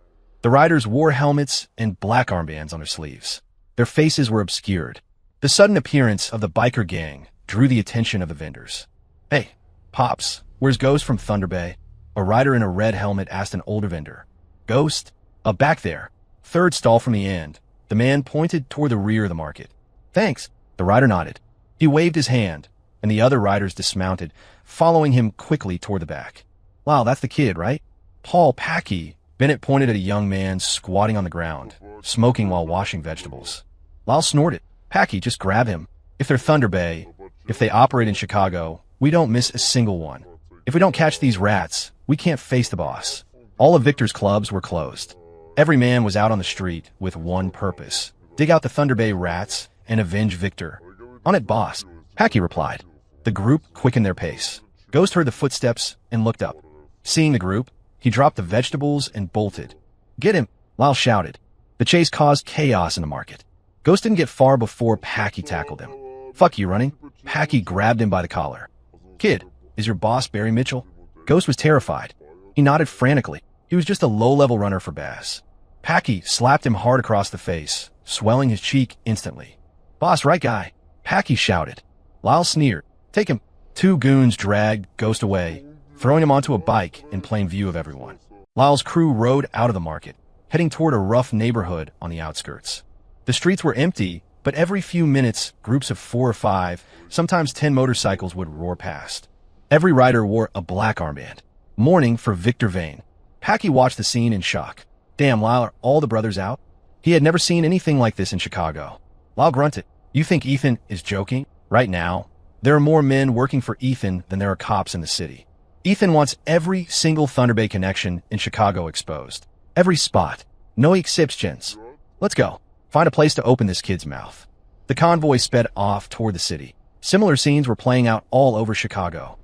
The riders wore helmets and black armbands on their sleeves. Their faces were obscured. The sudden appearance of the biker gang drew the attention of the vendors. Hey, Pops, where's Ghost from Thunder Bay? A rider in a red helmet asked an older vendor. Ghost? Back there. Third stall from the end. The man pointed toward the rear of the market. Thanks. The rider nodded. He waved his hand, and the other riders dismounted, following him quickly toward the back. Wow, that's the kid, right? Paul Packy. Bennett pointed at a young man squatting on the ground, smoking while washing vegetables. Lyle snorted. Packy, just grab him. If they're Thunder Bay, if they operate in Chicago, we don't miss a single one. If we don't catch these rats, we can't face the boss. All of Victor's clubs were closed. Every man was out on the street with one purpose. Dig out the Thunder Bay rats and avenge Victor. On it, boss, Packy replied. The group quickened their pace. Ghost heard the footsteps and looked up. Seeing the group, he dropped the vegetables and bolted. Get him, Lyle shouted. The chase caused chaos in the market. Ghost didn't get far before Packy tackled him. Fuck you, running. Packy grabbed him by the collar. Kid, is your boss Barry Mitchell? Ghost was terrified. He nodded frantically. He was just a low-level runner for Bass. Packy slapped him hard across the face, swelling his cheek instantly. Boss, right guy. Packy shouted. Lyle sneered. Take him. 2 goons dragged Ghost away, throwing him onto a bike in plain view of everyone. Lyle's crew rode out of the market, heading toward a rough neighborhood on the outskirts. The streets were empty, but every few minutes, groups of 4 or 5, sometimes 10 motorcycles would roar past. Every rider wore a black armband. Mourning for Victor Vane. Packy watched the scene in shock. Damn, Lyle, are all the brothers out? He had never seen anything like this in Chicago. Lyle grunted. You think Ethan is joking? Right now, there are more men working for Ethan than there are cops in the city. Ethan wants every single Thunder Bay connection in Chicago exposed. Every spot. No exceptions. Let's go. Find a place to open this kid's mouth. The convoy sped off toward the city. Similar scenes were playing out all over Chicago.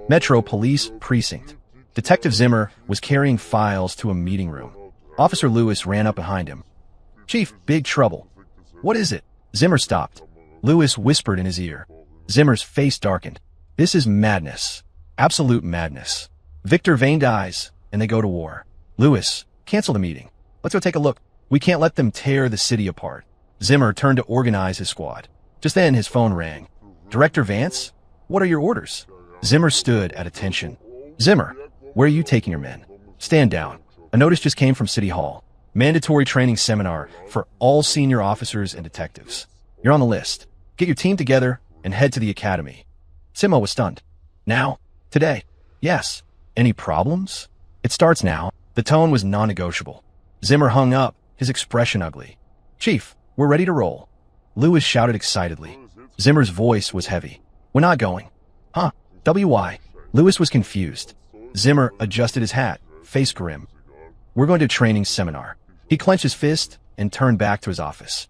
Metro Police Precinct. Detective Zimmer was carrying files to a meeting room. Officer Lewis ran up behind him. Chief, big trouble. What is it? Zimmer stopped. Lewis whispered in his ear. Zimmer's face darkened. This is madness. Absolute madness. Victor Vane dies, and they go to war. Lewis, cancel the meeting. Let's go take a look. We can't let them tear the city apart. Zimmer turned to organize his squad. Just then, his phone rang. Director Vance? What are your orders? Zimmer stood at attention. Zimmer, where are you taking your men? Stand down. A notice just came from City Hall. Mandatory training seminar for all senior officers and detectives. You're on the list. Get your team together and head to the academy. Simo was stunned. Now? Today? Yes. Any problems? It starts now. The tone was non-negotiable. Zimmer hung up, his expression ugly. Chief, we're ready to roll. Lewis shouted excitedly. Zimmer's voice was heavy. We're not going. Huh? WY? Lewis was confused. Zimmer adjusted his hat, face grim. We're going to a training seminar. He clenched his fist and turned back to his office.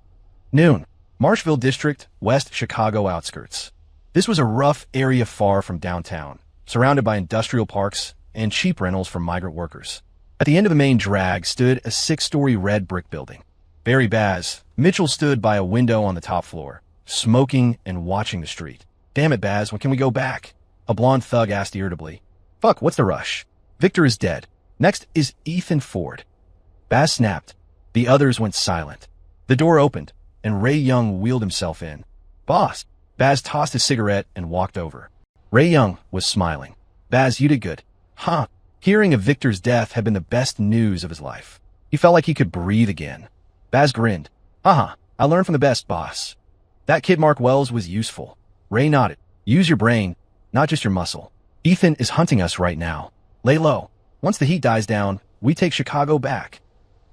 Noon. Marshville District, West Chicago outskirts. This was a rough area far from downtown, surrounded by industrial parks and cheap rentals for migrant workers. At the end of the main drag stood a 6-story red brick building. Barry Baz, Mitchell stood by a window on the top floor, smoking and watching the street. Damn it, Baz, when can we go back? A blonde thug asked irritably. Fuck, what's the rush? Victor is dead. Next is Ethan Ford. Baz snapped. The others went silent. The door opened, and Ray Young wheeled himself in. Boss. Baz tossed his cigarette and walked over. Ray Young was smiling. Baz, you did good. Huh. Hearing of Victor's death had been the best news of his life. He felt like he could breathe again. Baz grinned. Uh-huh. I learned from the best, boss. That kid Mark Wells was useful. Ray nodded. Use your brain, not just your muscle. Ethan is hunting us right now. Lay low. Once the heat dies down, we take Chicago back.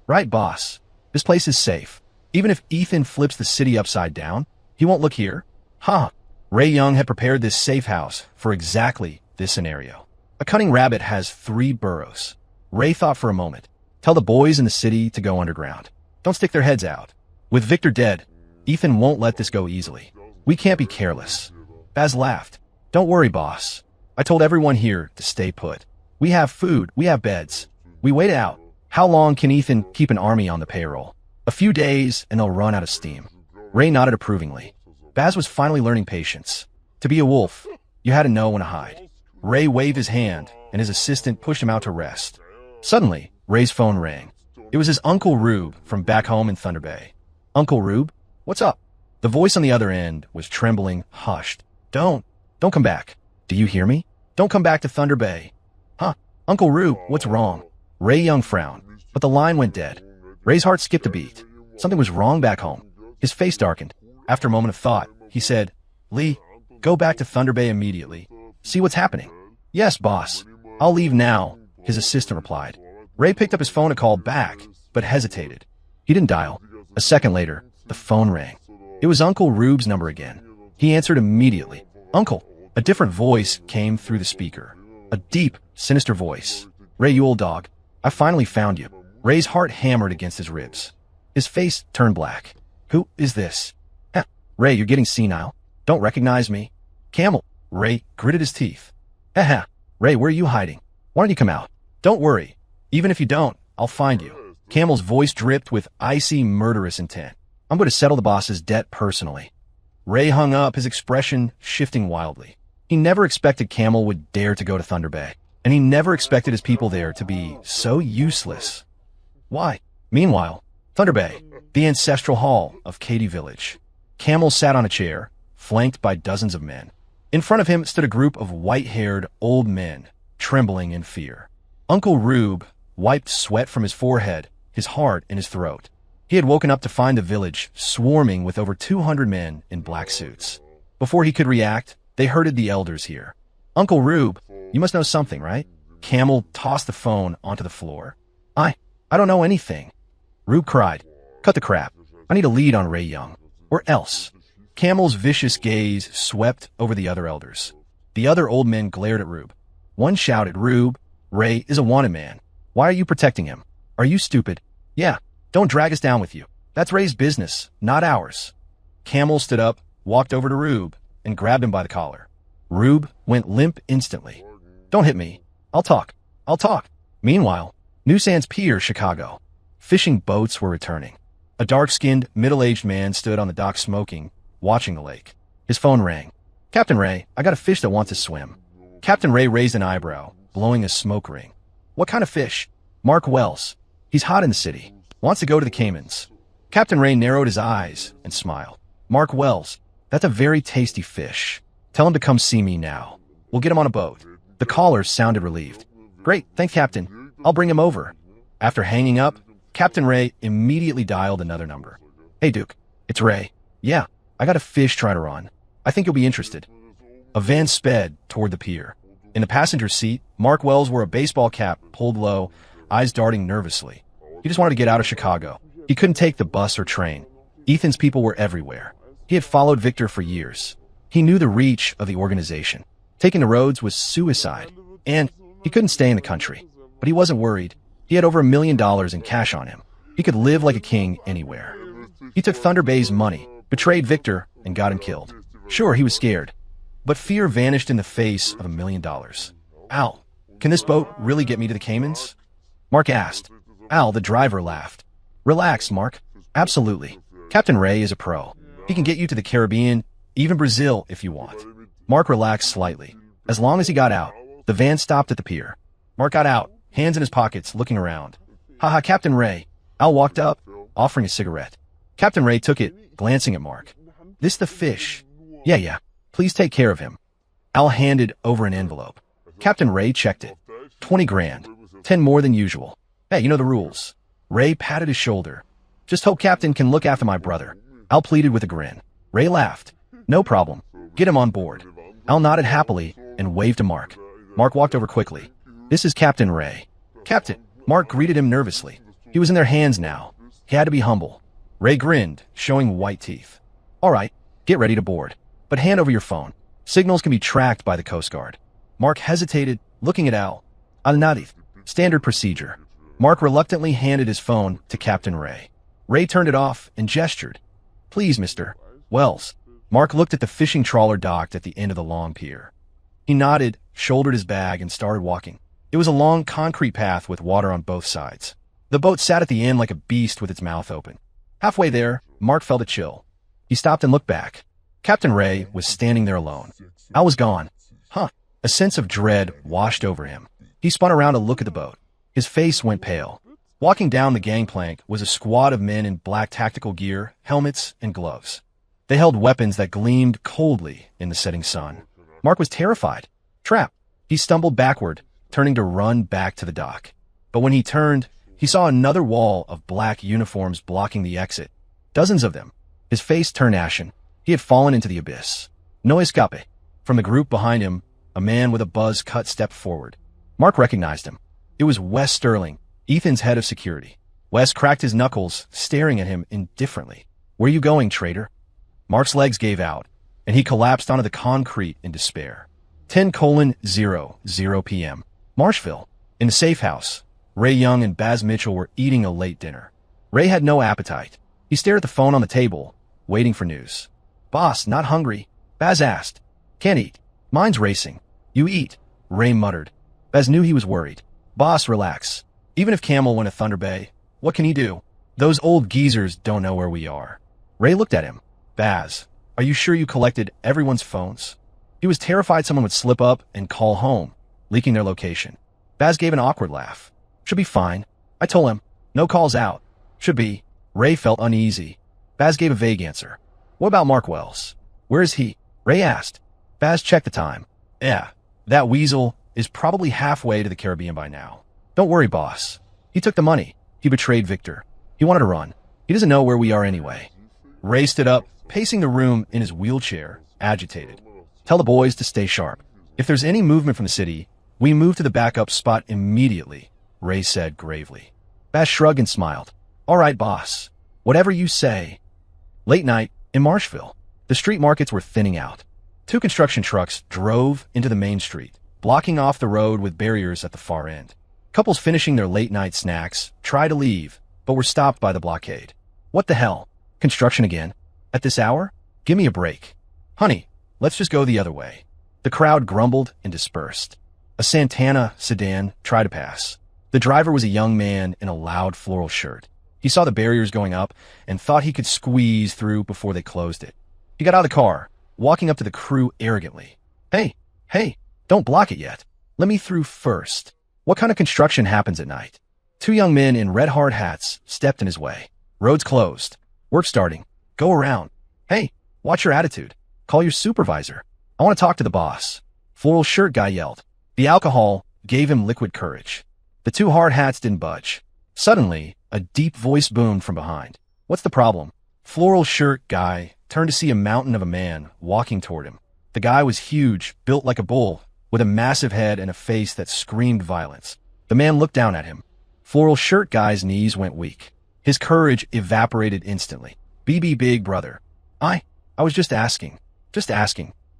Right, boss. This place is safe. Even if Ethan flips the city upside down, he won't look here. Huh. Ray Young had prepared this safe house for exactly this scenario. A cunning rabbit has 3 burrows. Ray thought for a moment. Tell the boys in the city to go underground. Don't stick their heads out. With Victor dead, Ethan won't let this go easily. We can't be careless. Baz laughed. Don't worry, boss. I told everyone here to stay put. We have food. We have beds. We wait it out. How long can Ethan keep an army on the payroll? A few days and they'll run out of steam. Ray nodded approvingly. Baz was finally learning patience. To be a wolf, you had to know when to hide. Ray waved his hand, and his assistant pushed him out to rest. Suddenly, Ray's phone rang. It was his Uncle Rube from back home in Thunder Bay. Uncle Rube? What's up? The voice on the other end was trembling, hushed. Don't come back. Do you hear me? Don't come back to Thunder Bay. Huh? Uncle Rube, what's wrong? Ray Young frowned, but the line went dead. Ray's heart skipped a beat. Something was wrong back home. His face darkened. After a moment of thought, he said, Lee, go back to Thunder Bay immediately. See what's happening. Yes, boss. I'll leave now, his assistant replied. Ray picked up his phone to call back, but hesitated. He didn't dial. A second later, the phone rang. It was Uncle Rube's number again. He answered immediately. Uncle. A different voice came through the speaker. A deep, sinister voice. Ray, you old dog. I finally found you. Ray's heart hammered against his ribs. His face turned black. Who is this? Heh. Ray, you're getting senile. Don't recognize me. Camel. Ray gritted his teeth. Heh. Ray, where are you hiding? Why don't you come out? Don't worry. Even if you don't, I'll find you. Camel's voice dripped with icy, murderous intent. I'm going to settle the boss's debt personally. Ray hung up, his expression shifting wildly. He never expected Camel would dare to go to Thunder Bay, and he never expected his people there to be so useless. Why? Meanwhile, Thunder Bay, the ancestral hall of Katy Village. Camel sat on a chair, flanked by dozens of men. In front of him stood a group of white-haired old men, trembling in fear. Uncle Rube wiped sweat from his forehead, his heart in his throat. He had woken up to find the village swarming with over 200 men in black suits. Before he could react, they herded the elders here. Uncle Rube, you must know something, right? Camel tossed the phone onto the floor. I don't know anything. Rube cried. Cut the crap. I need a lead on Ray Young. Or else. Camel's vicious gaze swept over the other elders. The other old men glared at Rube. One shouted, Rube, Ray is a wanted man. Why are you protecting him? Are you stupid? Yeah, don't drag us down with you. That's Ray's business, not ours. Camel stood up, walked over to Rube, and grabbed him by the collar. Rube went limp instantly. Don't hit me. I'll talk. Meanwhile, New Sands Pier, Chicago. Fishing boats were returning. A dark-skinned, middle-aged man stood on the dock smoking, watching the lake. His phone rang. Captain Ray, I got a fish that wants to swim. Captain Ray raised an eyebrow, blowing a smoke ring. What kind of fish? Mark Wells. He's hot in the city. Wants to go to the Caymans. Captain Ray narrowed his eyes and smiled. Mark Wells. That's a very tasty fish. Tell him to come see me now. We'll get him on a boat. The caller sounded relieved. Great, thanks, Captain. I'll bring him over. After hanging up, Captain Ray immediately dialed another number. Hey, Duke. It's Ray. Yeah, I got a fish trying to run. I think you'll be interested. A van sped toward the pier. In the passenger seat, Mark Wells wore a baseball cap pulled low, eyes darting nervously. He just wanted to get out of Chicago. He couldn't take the bus or train. Ethan's people were everywhere. He had followed Victor for years. He knew the reach of the organization. Taking the roads was suicide, and he couldn't stay in the country. But he wasn't worried. He had over $1 million in cash on him. He could live like a king anywhere. He took Thunder Bay's money, betrayed Victor, and got him killed. Sure, he was scared, but fear vanished in the face of $1 million. Al, can this boat really get me to the Caymans? Mark asked. Al, the driver, laughed. Relax, Mark. Absolutely. Captain Ray is a pro. He can get you to the Caribbean, even Brazil if you want. Mark relaxed slightly. As long as he got out, the van stopped at the pier. Mark got out, hands in his pockets, looking around. Haha, Captain Ray. Al walked up, offering a cigarette. Captain Ray took it, glancing at Mark. This the fish? Yeah. Please take care of him. Al handed over an envelope. Captain Ray checked it. 20 grand. 10 more than usual. Hey, you know the rules. Ray patted his shoulder. Just hope Captain can look after my brother. Al pleaded with a grin. Ray laughed. No problem. Get him on board. Al nodded happily and waved to Mark. Mark walked over quickly. This is Captain Ray. Captain. Mark greeted him nervously. He was in their hands now. He had to be humble. Ray grinned, showing white teeth. All right, get ready to board. But hand over your phone. Signals can be tracked by the Coast Guard. Mark hesitated, looking at Al. Al-Nadif. Standard procedure. Mark reluctantly handed his phone to Captain Ray. Ray turned it off and gestured. Please, Mr. Wells. Mark looked at the fishing trawler docked at the end of the long pier. He nodded, shouldered his bag, and started walking. It was a long concrete path with water on both sides. The boat sat at the end like a beast with its mouth open. Halfway there, Mark felt a chill. He stopped and looked back. Captain Ray was standing there alone. Al was gone. Huh. A sense of dread washed over him. He spun around to look at the boat. His face went pale. Walking down the gangplank was a squad of men in black tactical gear, helmets, and gloves. They held weapons that gleamed coldly in the setting sun. Mark was terrified. Trap. He stumbled backward, turning to run back to the dock. But when he turned, he saw another wall of black uniforms blocking the exit. Dozens of them. His face turned ashen. He had fallen into the abyss. No escape. From the group behind him, a man with a buzz cut stepped forward. Mark recognized him. It was Wes Sterling, Ethan's head of security. Wes cracked his knuckles, staring at him indifferently. Where are you going, traitor? Mark's legs gave out, and he collapsed onto the concrete in despair. 10:00 p.m. Marshville. In the safe house, Ray Young and Baz Mitchell were eating a late dinner. Ray had no appetite. He stared at the phone on the table, waiting for news. Boss, not hungry? Baz asked. Can't eat. Mine's racing. You eat, Ray muttered. Baz knew he was worried. Boss, relax. Even if Camel went to Thunder Bay, what can he do? Those old geezers don't know where we are. Ray looked at him. Baz, are you sure you collected everyone's phones? He was terrified someone would slip up and call home, leaking their location. Baz gave an awkward laugh. Should be fine. I told him. No calls out. Should be. Ray felt uneasy. Baz gave a vague answer. What about Mark Wells? Where is he? Ray asked. Baz checked the time. Yeah, that weasel is probably halfway to the Caribbean by now. Don't worry, boss. He took the money. He betrayed Victor. He wanted to run. He doesn't know where we are anyway. Ray stood up, pacing the room in his wheelchair, agitated. Tell the boys to stay sharp. If there's any movement from the city, we move to the backup spot immediately, Ray said gravely. Baz shrugged and smiled. All right, boss. Whatever you say. Late night, in Marshville, the street markets were thinning out. 2 construction trucks drove into the main street, blocking off the road with barriers at the far end. Couples finishing their late-night snacks tried to leave, but were stopped by the blockade. What the hell? Construction again? At this hour? Give me a break. Honey, let's just go the other way. The crowd grumbled and dispersed. A Santana sedan tried to pass. The driver was a young man in a loud floral shirt. He saw the barriers going up and thought he could squeeze through before they closed it. He He got out of the car, walking up to the crew arrogantly. Hey, don't block it yet. Let me through first. What kind of construction happens at night? Two young men in red hard hats stepped in his way. Roads closed. Work starting. Go around. Hey, watch your attitude. Call your supervisor. I want to talk to the boss. Floral shirt guy yelled. The alcohol gave him liquid courage. The two hard hats didn't budge. Suddenly, a deep voice boomed from behind. What's the problem? Floral shirt guy turned to see a mountain of a man walking toward him. The guy was huge, built like a bull, with a massive head and a face that screamed violence. The man looked down at him. Floral shirt guy's knees went weak. His courage evaporated instantly. BB big brother. I was just asking.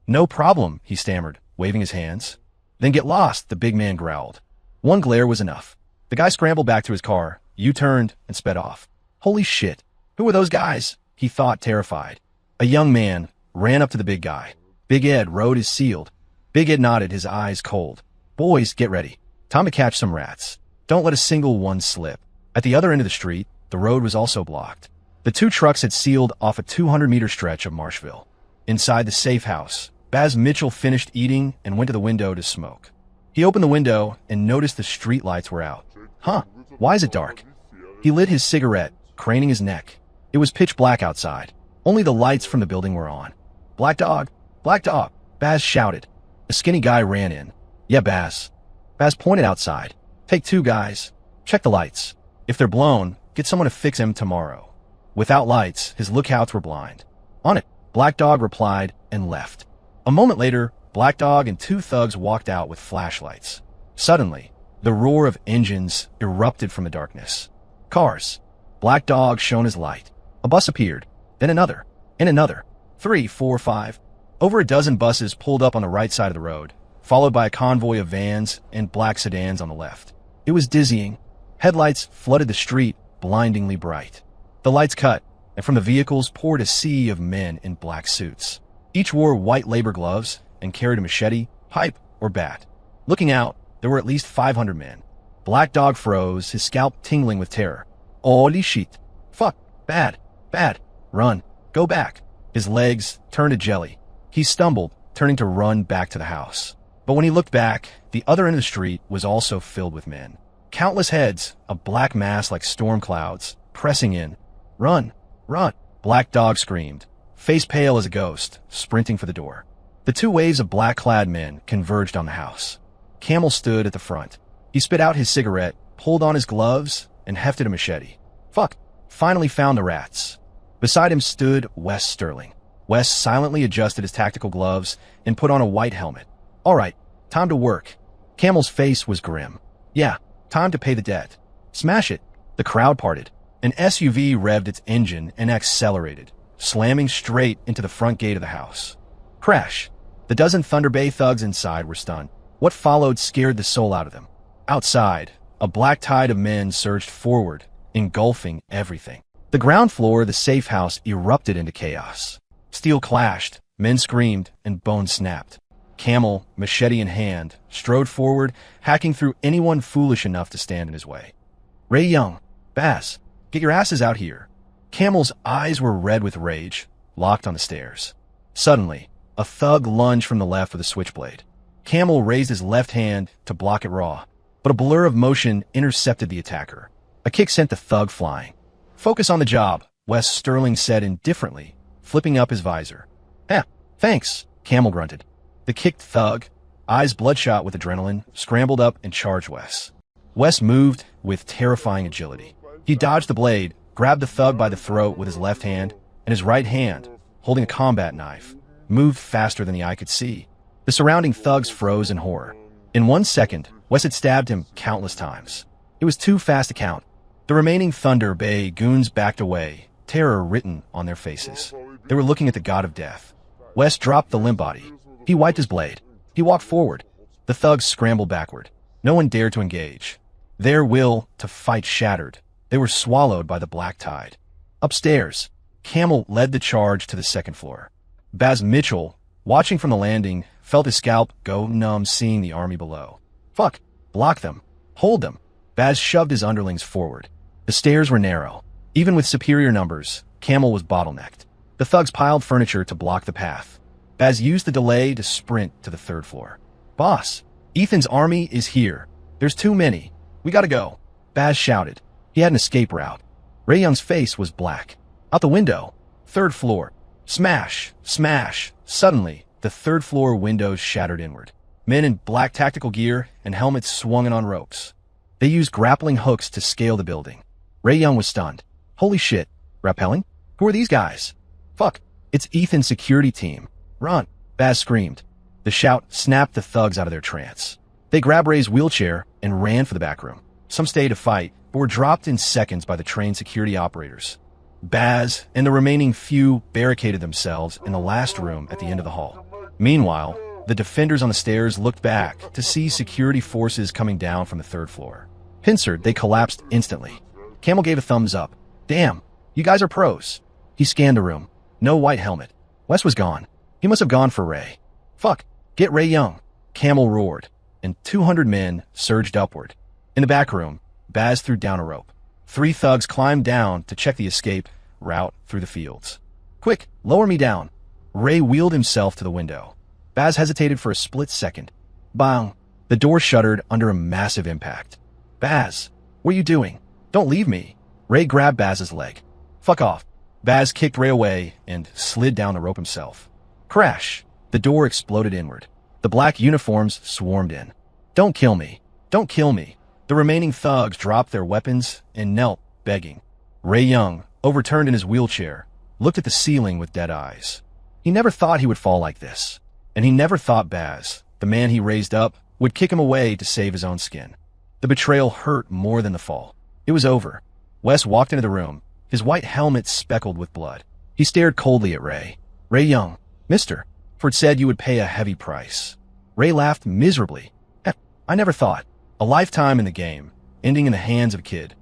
No problem, he stammered, waving his hands. Then get lost, the big man growled. One glare was enough. The guy scrambled back to his car, U-turned, and sped off. Holy shit. Who are those guys? He thought, terrified. A young man ran up to the big guy. Big Ed, road is sealed. Big Ed nodded, his eyes cold. Boys, get ready. Time to catch some rats. Don't let a single one slip. At the other end of the street, the road was also blocked. The two trucks had sealed off a 200-meter stretch of Marshville. Inside the safe house, Baz Mitchell finished eating and went to the window to smoke. He opened the window and noticed the street lights were out. Huh, why is it dark? He lit his cigarette, craning his neck. It was pitch black outside. Only the lights from the building were on. Black dog, Baz shouted. A skinny guy ran in. Yeah, Baz. Baz pointed outside. Take two, guys. Check the lights. If they're blown, get someone to fix them tomorrow. Without lights, his lookouts were blind. On it, Black Dog replied and left. A moment later, Black Dog and two thugs walked out with flashlights. Suddenly, the roar of engines erupted from the darkness. Cars. Black Dog shone his light. A bus appeared, then another, and another. 3, 4, 5. Over a dozen buses pulled up on the right side of the road, followed by a convoy of vans and black sedans on the left. It was dizzying. Headlights flooded the street, blindingly bright. The lights cut, and from the vehicles poured a sea of men in black suits. Each wore white labor gloves and carried a machete, pipe, or bat. Looking out, there were at least 500 men. Black Dog froze, his scalp tingling with terror. Holy shit. Fuck. Bad. Run. Go back. His legs turned to jelly. He stumbled, turning to run back to the house. But when he looked back, the other end of the street was also filled with men. Countless heads, a black mass like storm clouds, pressing in. Run. Black Dog screamed, face pale as a ghost, sprinting for the door. The two waves of black-clad men converged on the house. Camel stood at the front. He spit out his cigarette, pulled on his gloves, and hefted a machete. Fuck. Finally found the rats. Beside him stood Wes Sterling. Wes silently adjusted his tactical gloves and put on a white helmet. All right, time to work. Camel's face was grim. Yeah, time to pay the debt. Smash it. The crowd parted. An SUV revved its engine and accelerated, slamming straight into the front gate of the house. Crash. The dozen Thunder Bay thugs inside were stunned. What followed scared the soul out of them. Outside, a black tide of men surged forward, engulfing everything. The ground floor of the safe house erupted into chaos. Steel clashed, men screamed, and bones snapped. Camel, machete in hand, strode forward, hacking through anyone foolish enough to stand in his way. Ray Young, Baz, get your asses out here. Camel's eyes were red with rage, locked on the stairs. Suddenly, a thug lunged from the left with a switchblade. Camel raised his left hand to block it raw, but a blur of motion intercepted the attacker. A kick sent the thug flying. Focus on the job, Wes Sterling said indifferently, flipping up his visor. Thanks, Camel grunted. The kicked thug, eyes bloodshot with adrenaline, scrambled up and charged Wes. Wes moved with terrifying agility. He dodged the blade, grabbed the thug by the throat with his left hand, and his right hand, holding a combat knife, moved faster than the eye could see. The surrounding thugs froze in horror. In 1 second, Wes had stabbed him countless times. It was too fast to count. The remaining Thunder Bay goons backed away, terror written on their faces. They were looking at the god of death. Wes dropped the limp body. He wiped his blade. He walked forward. The thugs scrambled backward. No one dared to engage. Their will to fight shattered. They were swallowed by the black tide. Upstairs, Camel led the charge to the second floor. Baz Mitchell, watching from the landing, felt his scalp go numb seeing the army below. Fuck. Block them. Hold them. Baz shoved his underlings forward. The stairs were narrow. Even with superior numbers, Camel was bottlenecked. The thugs piled furniture to block the path. Baz used the delay to sprint to the third floor. Boss, Ethan's army is here. There's too many. We gotta go. Baz shouted. He had an escape route. Ray Young's face was black. Out the window. Third floor. Smash, smash. Suddenly, the third floor windows shattered inward. Men in black tactical gear and helmets swung on ropes. They used grappling hooks to scale the building. Ray Young was stunned. Holy shit. Rappelling? Who are these guys? Fuck. It's Ethan's security team. Run. Baz screamed. The shout snapped the thugs out of their trance. They grabbed Ray's wheelchair and ran for the back room. Some stayed to fight, but were dropped in seconds by the trained security operators. Baz and the remaining few barricaded themselves in the last room at the end of the hall. Meanwhile, the defenders on the stairs looked back to see security forces coming down from the third floor. Pincered, they collapsed instantly. Camel gave a thumbs up. Damn, you guys are pros. He scanned the room. No white helmet. Wes was gone. He must have gone for Ray. Fuck, get Ray Young. Camel roared, and 200 men surged upward. In the back room, Baz threw down a rope. 3 thugs climbed down to check the escape route through the fields. Quick, lower me down. Ray wheeled himself to the window. Baz hesitated for a split second. Bang! The door shuttered under a massive impact. Baz, what are you doing? Don't leave me. Ray grabbed Baz's leg. Fuck off. Baz kicked Ray away and slid down the rope himself. Crash! The door exploded inward. The black uniforms swarmed in. Don't kill me. Don't kill me. The remaining thugs dropped their weapons and knelt, begging. Ray Young, overturned in his wheelchair, looked at the ceiling with dead eyes. He never thought he would fall like this. And he never thought Baz, the man he raised up, would kick him away to save his own skin. The betrayal hurt more than the fall. It was over. Wes walked into the room, his white helmet speckled with blood. He stared coldly at Ray. Ray Young, Mister, for it said you would pay a heavy price. Ray laughed miserably. I never thought. A lifetime in the game, ending in the hands of a kid.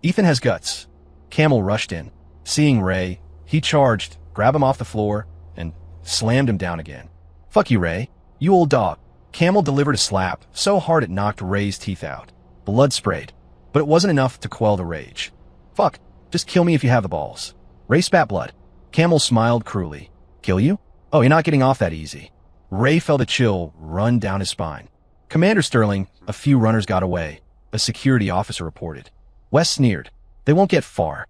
Ethan has guts. Camel rushed in. Seeing Ray, he charged, grabbed him off the floor, and slammed him down again. Fuck you, Ray. You old dog. Camel delivered a slap so hard it knocked Ray's teeth out. Blood sprayed. But it wasn't enough to quell the rage. Fuck. Just kill me if you have the balls. Ray spat blood. Camel smiled cruelly. Kill you? Oh, you're not getting off that easy. Ray felt a chill run down his spine. Commander Sterling, a few runners got away, a security officer reported. Wes sneered. They won't get far.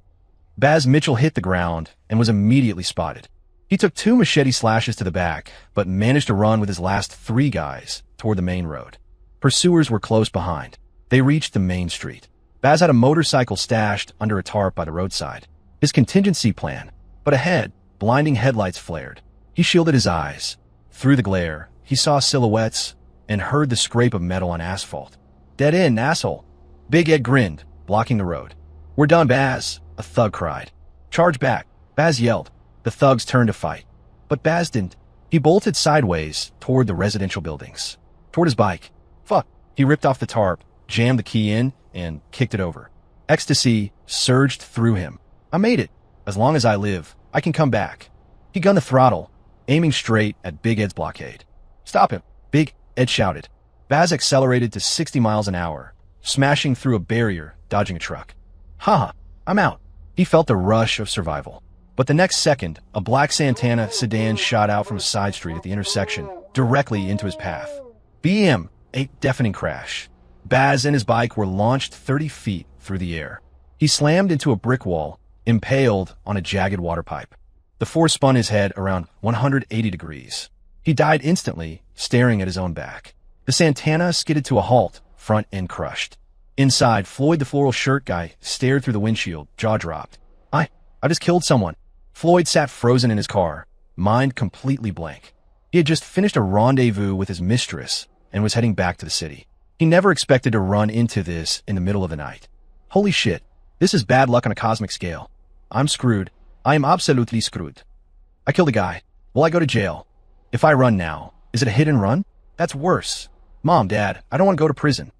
Baz Mitchell hit the ground and was immediately spotted. He took 2 machete slashes to the back, but managed to run with his last 3 guys toward the main road. Pursuers were close behind. They reached the main street. Baz had a motorcycle stashed under a tarp by the roadside. His contingency plan. But ahead, blinding headlights flared. He shielded his eyes. Through the glare, he saw silhouettes and heard the scrape of metal on asphalt. Dead end, asshole. Big Ed grinned, blocking the road. We're done, Baz, a thug cried. Charge back, Baz yelled. The thugs turned to fight. But Baz didn't. He bolted sideways toward the residential buildings. Toward his bike. Fuck. He ripped off the tarp, jammed the key in, and kicked it over. Ecstasy surged through him. I made it. As long as I live, I can come back. He gunned the throttle, aiming straight at Big Ed's blockade. Stop him, Big Ed shouted. Baz accelerated to 60 miles an hour, smashing through a barrier, dodging a truck. Ha! I'm out. He felt the rush of survival. But the next second, a black Santana sedan shot out from a side street at the intersection, directly into his path. BM, a deafening crash. Baz and his bike were launched 30 feet through the air. He slammed into a brick wall, impaled on a jagged water pipe. The force spun his head around 180 degrees. He died instantly, staring at his own back. The Santana skidded to a halt, front end crushed. Inside, Floyd the floral shirt guy stared through the windshield, jaw dropped. I just killed someone. Floyd sat frozen in his car, mind completely blank. He had just finished a rendezvous with his mistress and was heading back to the city. He never expected to run into this in the middle of the night. Holy shit, this is bad luck on a cosmic scale. I'm screwed. I am absolutely screwed. I killed a guy. Will I go to jail? If I run now, is it a hit and run? That's worse. Mom, Dad, I don't want to go to prison.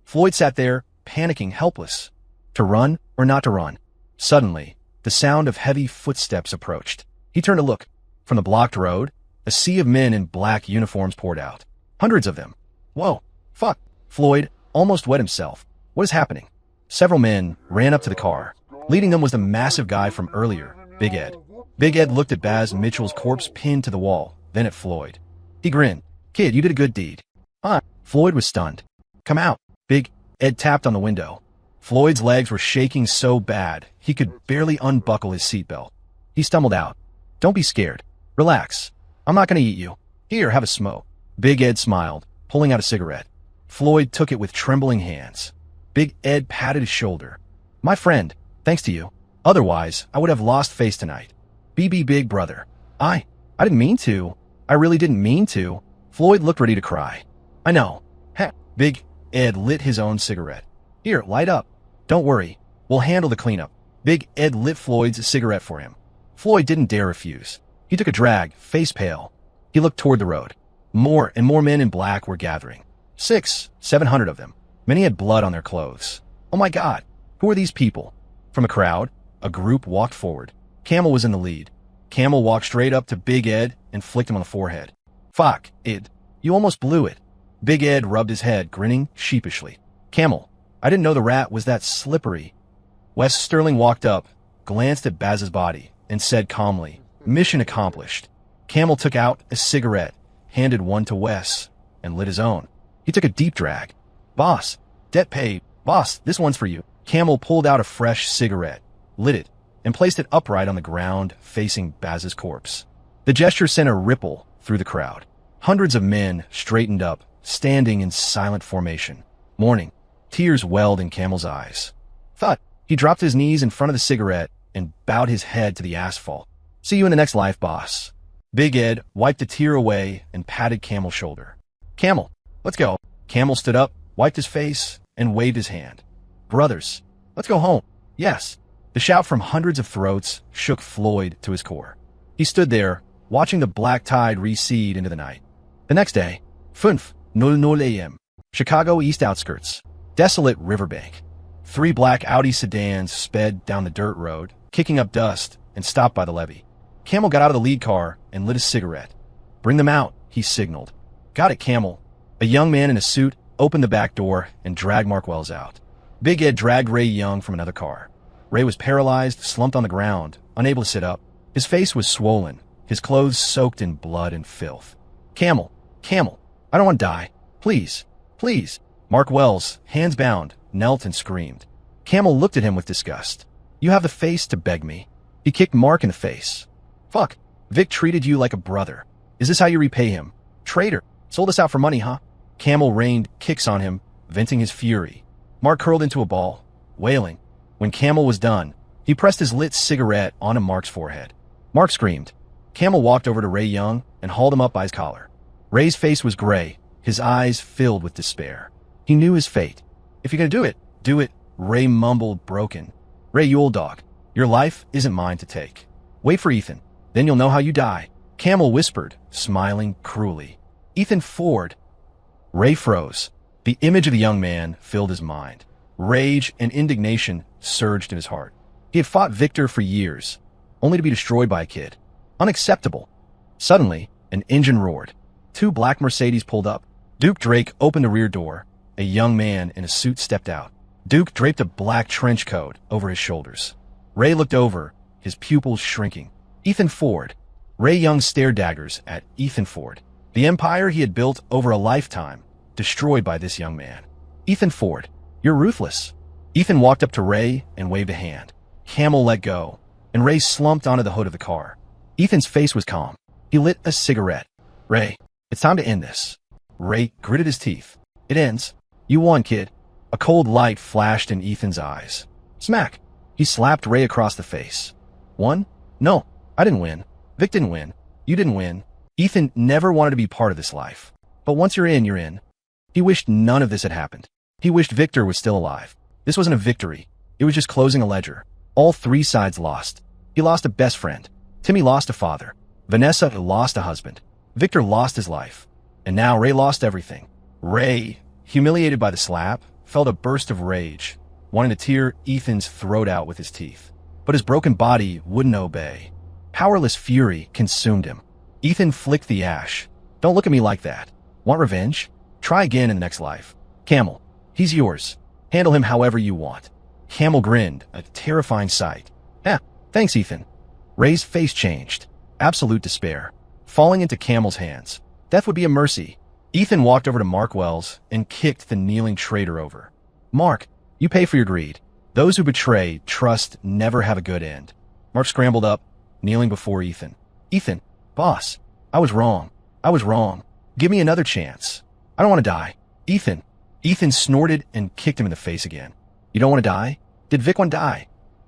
Floyd sat there, panicking, helpless. To run or not to run? Suddenly, the sound of heavy footsteps approached. He turned to look. From the blocked road, a sea of men in black uniforms poured out. Hundreds of them. Whoa, fuck. Floyd almost wet himself. What is happening? Several men ran up to the car. Leading them was the massive guy from earlier, Big Ed. Big Ed looked at Baz Mitchell's corpse pinned to the wall, then at Floyd. He grinned. Kid, you did a good deed. Huh? Floyd was stunned. Come out. Big Ed tapped on the window. Floyd's legs were shaking so bad, he could barely unbuckle his seatbelt. He stumbled out. Don't be scared. Relax. I'm not going to eat you. Here, have a smoke. Big Ed smiled, pulling out a cigarette. Floyd took it with trembling hands. Big Ed patted his shoulder. My friend, thanks to you. Otherwise, I would have lost face tonight. BB big brother. I didn't mean to. I really didn't mean to. Floyd looked ready to cry. I know. Big Ed lit his own cigarette. Here, light up. Don't worry. We'll handle the cleanup. Big Ed lit Floyd's cigarette for him. Floyd didn't dare refuse. He took a drag, face pale. He looked toward the road. More and more men in black were gathering. 700 of them. Many had blood on their clothes. Oh my God, who are these people? From a crowd, a group walked forward. Camel was in the lead. Camel walked straight up to Big Ed and flicked him on the forehead. Fuck, Ed. You almost blew it. Big Ed rubbed his head, grinning sheepishly. Camel, I didn't know the rat was that slippery. Wes Sterling walked up, glanced at Baz's body, and said calmly, Mission accomplished. Camel took out a cigarette, handed one to Wes, and lit his own. He took a deep drag. Boss, debt paid. Boss, this one's for you. Camel pulled out a fresh cigarette, lit it, and placed it upright on the ground facing Baz's corpse. The gesture sent a ripple through the crowd. Hundreds of men straightened up, standing in silent formation. Mourning. Tears welled in Camel's eyes. Thud. He dropped his knees in front of the cigarette and bowed his head to the asphalt. See you in the next life, boss. Big Ed wiped a tear away and patted Camel's shoulder. Camel, let's go. Camel stood up, wiped his face, and waved his hand. Brothers, let's go home. Yes. The shout from hundreds of throats shook Floyd to his core. He stood there, watching the black tide recede into the night. The next day, 5:00 a.m., Chicago East outskirts, desolate riverbank. 3 black Audi sedans sped down the dirt road, kicking up dust, and stopped by the levee. Camel got out of the lead car and lit a cigarette. Bring them out, he signaled. Got it, Camel. A young man in a suit opened the back door and dragged Mark Wells out. Big Ed dragged Ray Young from another car. Ray was paralyzed, slumped on the ground, unable to sit up. His face was swollen, his clothes soaked in blood and filth. Camel, I don't want to die. Please, please. Mark Wells, hands bound, knelt and screamed. Camel looked at him with disgust. You have the face to beg me. He kicked Mark in the face. Fuck, Vic treated you like a brother. Is this how you repay him? Traitor, sold us out for money, huh? Camel rained kicks on him, venting his fury. Mark curled into a ball, wailing. When Camel was done, he pressed his lit cigarette onto Mark's forehead. Mark screamed. Camel walked over to Ray Young and hauled him up by his collar. Ray's face was gray, his eyes filled with despair. He knew his fate. If you're gonna do it, Ray mumbled, broken. Ray, you old dog, your life isn't mine to take. Wait for Ethan, then you'll know how you die. Camel whispered, smiling cruelly. Ethan Ford. Ray froze. The image of the young man filled his mind. Rage and indignation surged in his heart. He had fought Victor for years, only to be destroyed by a kid. Unacceptable. Suddenly, an engine roared. 2 black Mercedes pulled up. Duke Drake opened the rear door. A young man in a suit stepped out. Duke draped a black trench coat over his shoulders. Ray looked over, his pupils shrinking. Ethan Ford. Ray Young stared daggers at Ethan Ford. The empire he had built over a lifetime, destroyed by this young man. Ethan Ford, you're ruthless. Ethan walked up to Ray and waved a hand. Camel let go, and Ray slumped onto the hood of the car. Ethan's face was calm. He lit a cigarette. Ray, it's time to end this. Ray gritted his teeth. It ends. You won, kid. A cold light flashed in Ethan's eyes. Smack. He slapped Ray across the face. Won? No, I didn't win. Vic didn't win. You didn't win. Ethan never wanted to be part of this life. But once you're in, you're in. He wished none of this had happened. He wished Victor was still alive. This wasn't a victory. It was just closing a ledger. All 3 sides lost. He lost a best friend. Timmy lost a father. Vanessa lost a husband. Victor lost his life. And now Ray lost everything. Ray, humiliated by the slap, felt a burst of rage, wanting to tear Ethan's throat out with his teeth. But his broken body wouldn't obey. Powerless fury consumed him. Ethan flicked the ash. Don't look at me like that. Want revenge? Try again in the next life. Camel, he's yours. Handle him however you want. Camel grinned, a terrifying sight. Thanks, Ethan. Ray's face changed. Absolute despair. Falling into Camel's hands. Death would be a mercy. Ethan walked over to Mark Wells and kicked the kneeling traitor over. Mark, you pay for your greed. Those who betray trust never have a good end. Mark scrambled up, kneeling before Ethan. Ethan, boss, I was wrong. I was wrong. Give me another chance. I don't want to die. Ethan. Ethan snorted and kicked him in the face again. You don't want to die? Did Vic want to die?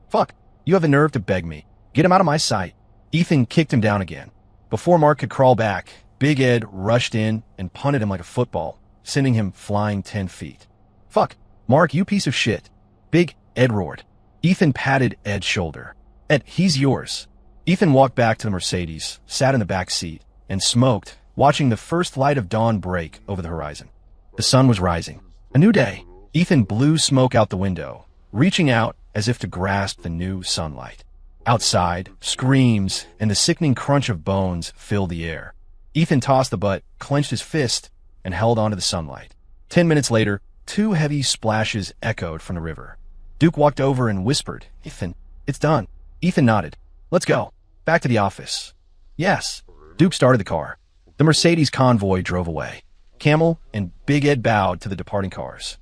Fuck. You have the nerve to beg me. Get him out of my sight. Ethan kicked him down again. Before Mark could crawl back, Big Ed rushed in and punted him like a football, sending him flying 10 feet. Fuck. Mark, you piece of shit. Big Ed roared. Ethan patted Ed's shoulder. Ed, he's yours. Ethan walked back to the Mercedes, sat in the back seat, and smoked, watching the first light of dawn break over the horizon. The sun was rising. A new day. Ethan blew smoke out the window, reaching out as if to grasp the new sunlight. Outside, screams and the sickening crunch of bones filled the air. Ethan tossed the butt, clenched his fist, and held onto the sunlight. 10 minutes later, 2 heavy splashes echoed from the river. Duke walked over and whispered, Ethan, it's done. Ethan nodded. Let's go. Back to the office. Yes. Duke started the car. The Mercedes convoy drove away. Camel and Big Ed bowed to the departing cars.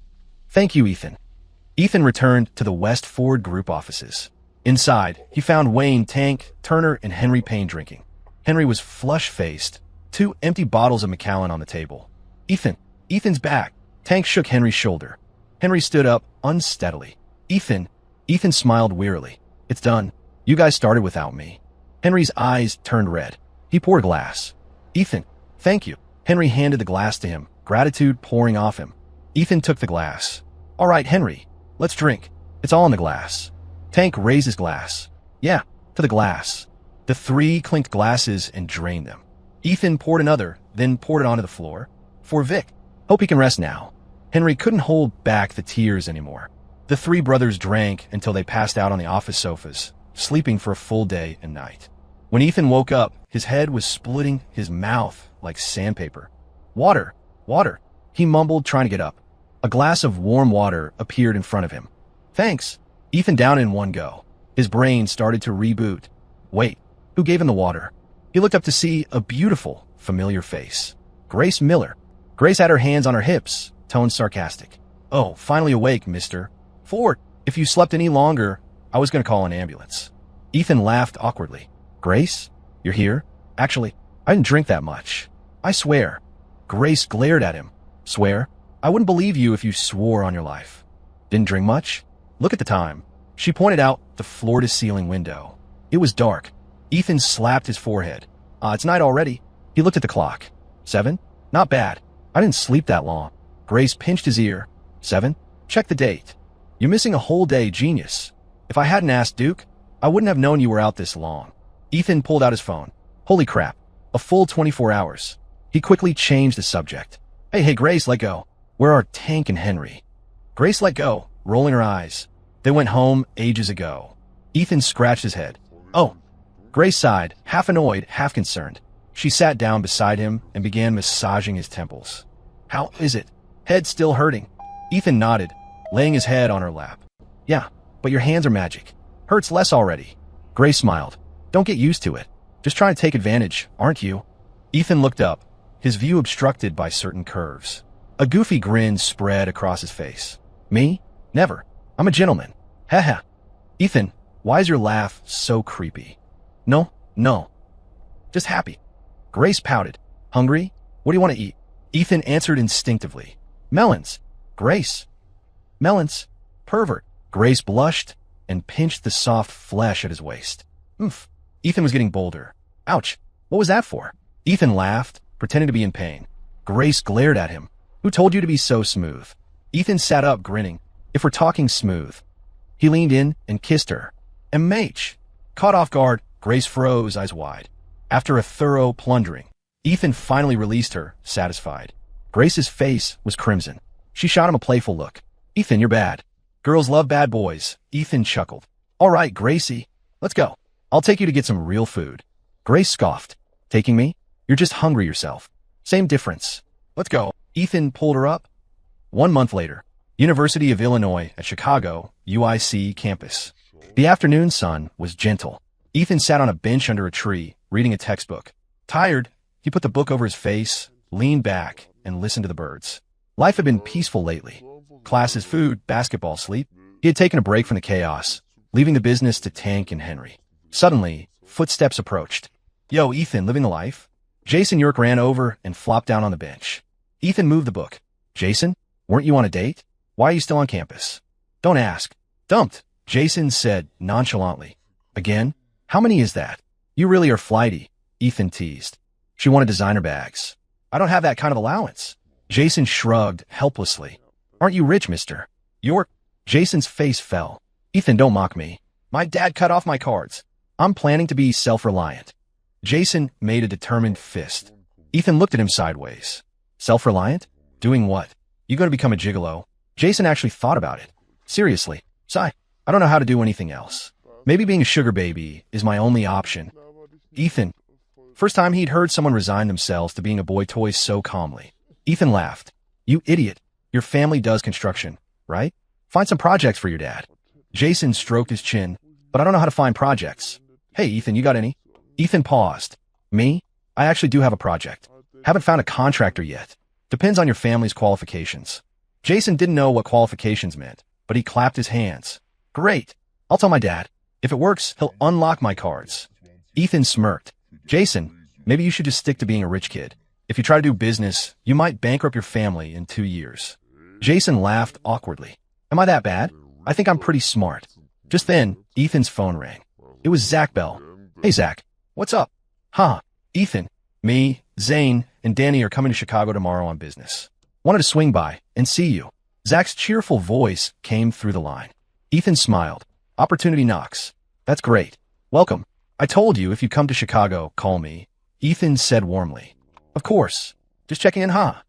Thank you, Ethan. Ethan returned to the West Ford Group offices. Inside, he found Wayne, Tank, Turner, and Henry Payne drinking. Henry was flush-faced, 2 empty bottles of Macallan on the table. Ethan's back. Tank shook Henry's shoulder. Henry stood up unsteadily. Ethan smiled wearily. It's done. You guys started without me. Henry's eyes turned red. He poured a glass. Ethan, thank you. Henry handed the glass to him, gratitude pouring off him. Ethan took the glass. All right, Henry, let's drink. It's all in the glass. Tank raised his glass. Yeah, to the glass. The 3 clinked glasses and drained them. Ethan poured another, then poured it onto the floor. For Vic. Hope he can rest now. Henry couldn't hold back the tears anymore. The 3 brothers drank until they passed out on the office sofas, sleeping for a full day and night. When Ethan woke up, his head was splitting his mouth like sandpaper. Water, water, he mumbled, trying to get up. A glass of warm water appeared in front of him. Thanks. Ethan downed in one go. His brain started to reboot. Wait, who gave him the water? He looked up to see a beautiful, familiar face. Grace Miller. Grace had her hands on her hips, tone sarcastic. Oh, finally awake, mister. Ford, if you slept any longer, I was going to call an ambulance. Ethan laughed awkwardly. Grace, you're here? Actually, I didn't drink that much. I swear. Grace glared at him. Swear? I wouldn't believe you if you swore on your life. Didn't drink much? Look at the time. She pointed out the floor-to-ceiling window. It was dark. Ethan slapped his forehead. It's night already. He looked at the clock. 7? Not bad. I didn't sleep that long. Grace pinched his ear. 7? Check the date. You're missing a whole day, genius. If I hadn't asked Duke, I wouldn't have known you were out this long. Ethan pulled out his phone. Holy crap. A full 24 hours. He quickly changed the subject. Hey, Grace, let go. Where are Tank and Henry? Grace let go, rolling her eyes. They went home ages ago. Ethan scratched his head. Oh. Grace sighed, half annoyed, half concerned. She sat down beside him and began massaging his temples. How is it? Head still hurting. Ethan nodded, laying his head on her lap. Yeah, but your hands are magic. Hurts less already. Grace smiled. Don't get used to it. Just trying to take advantage, aren't you? Ethan looked up, his view obstructed by certain curves. A goofy grin spread across his face. Me? Never. I'm a gentleman. Haha. Ethan, why is your laugh so creepy? No. Just happy. Grace pouted. Hungry? What do you want to eat? Ethan answered instinctively. Melons. Grace. Melons. Pervert. Grace blushed and pinched the soft flesh at his waist. Oof. Ethan was getting bolder. Ouch. What was that for? Ethan laughed, pretending to be in pain. Grace glared at him. Who told you to be so smooth? Ethan sat up, grinning. If we're talking smooth. He leaned in and kissed her. MH. Caught off guard, Grace froze, eyes wide. After a thorough plundering, Ethan finally released her, satisfied. Grace's face was crimson. She shot him a playful look. Ethan, you're bad. Girls love bad boys. Ethan chuckled. All right, Gracie. Let's go. I'll take you to get some real food. Grace scoffed. Taking me? You're just hungry yourself. Same difference. Let's go. Ethan pulled her up. 1 month later, University of Illinois at Chicago, UIC campus. The afternoon sun was gentle. Ethan sat on a bench under a tree, reading a textbook. Tired, he put the book over his face, leaned back, and listened to the birds. Life had been peaceful lately. Classes, food, basketball, sleep. He had taken a break from the chaos, leaving the business to Tank and Henry. Suddenly, footsteps approached. Yo, Ethan, living the life? Jason York ran over and flopped down on the bench. Ethan moved the book. Jason, weren't you on a date? Why are you still on campus? Don't ask. Dumped, Jason said nonchalantly. Again? How many is that? You really are flighty, Ethan teased. She wanted designer bags. I don't have that kind of allowance. Jason shrugged helplessly. Aren't you rich, mister? York. Jason's face fell. Ethan, don't mock me. My dad cut off my cards. I'm planning to be self-reliant. Jason made a determined fist. Ethan looked at him sideways. Self-reliant? Doing what? You gonna become a gigolo? Jason actually thought about it. Seriously. Sigh. I don't know how to do anything else. Maybe being a sugar baby is my only option. Ethan. First time he'd heard someone resign themselves to being a boy toy so calmly. Ethan laughed. You idiot. Your family does construction, right? Find some projects for your dad. Jason stroked his chin. But I don't know how to find projects. Hey, Ethan, you got any? Ethan paused. Me? I actually do have a project. Haven't found a contractor yet. Depends on your family's qualifications. Jason didn't know what qualifications meant, but he clapped his hands. Great. I'll tell my dad. If it works, he'll unlock my cards. Ethan smirked. Jason, maybe you should just stick to being a rich kid. If you try to do business, you might bankrupt your family in 2 years. Jason laughed awkwardly. Am I that bad? I think I'm pretty smart. Just then, Ethan's phone rang. It was Zach Bell. Hey, Zach. What's up? Huh. Ethan, me, Zane, and Danny are coming to Chicago tomorrow on business. Wanted to swing by and see you. Zach's cheerful voice came through the line. Ethan smiled. Opportunity knocks. That's great. Welcome. I told you if you come to Chicago, call me. Ethan said warmly. Of course. Just checking in, huh?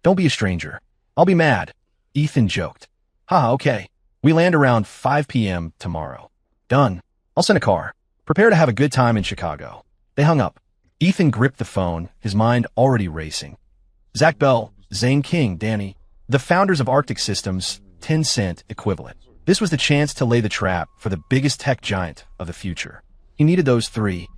Don't be a stranger. I'll be mad. Ethan joked. Okay. We land around 5 p.m. tomorrow. Done. I'll send a car. Prepare to have a good time in Chicago. They hung up. Ethan gripped the phone, his mind already racing. Zach Bell, Zane King, Danny, the founders of Arctic Systems, 10-cent equivalent. This was the chance to lay the trap for the biggest tech giant of the future. He needed those three.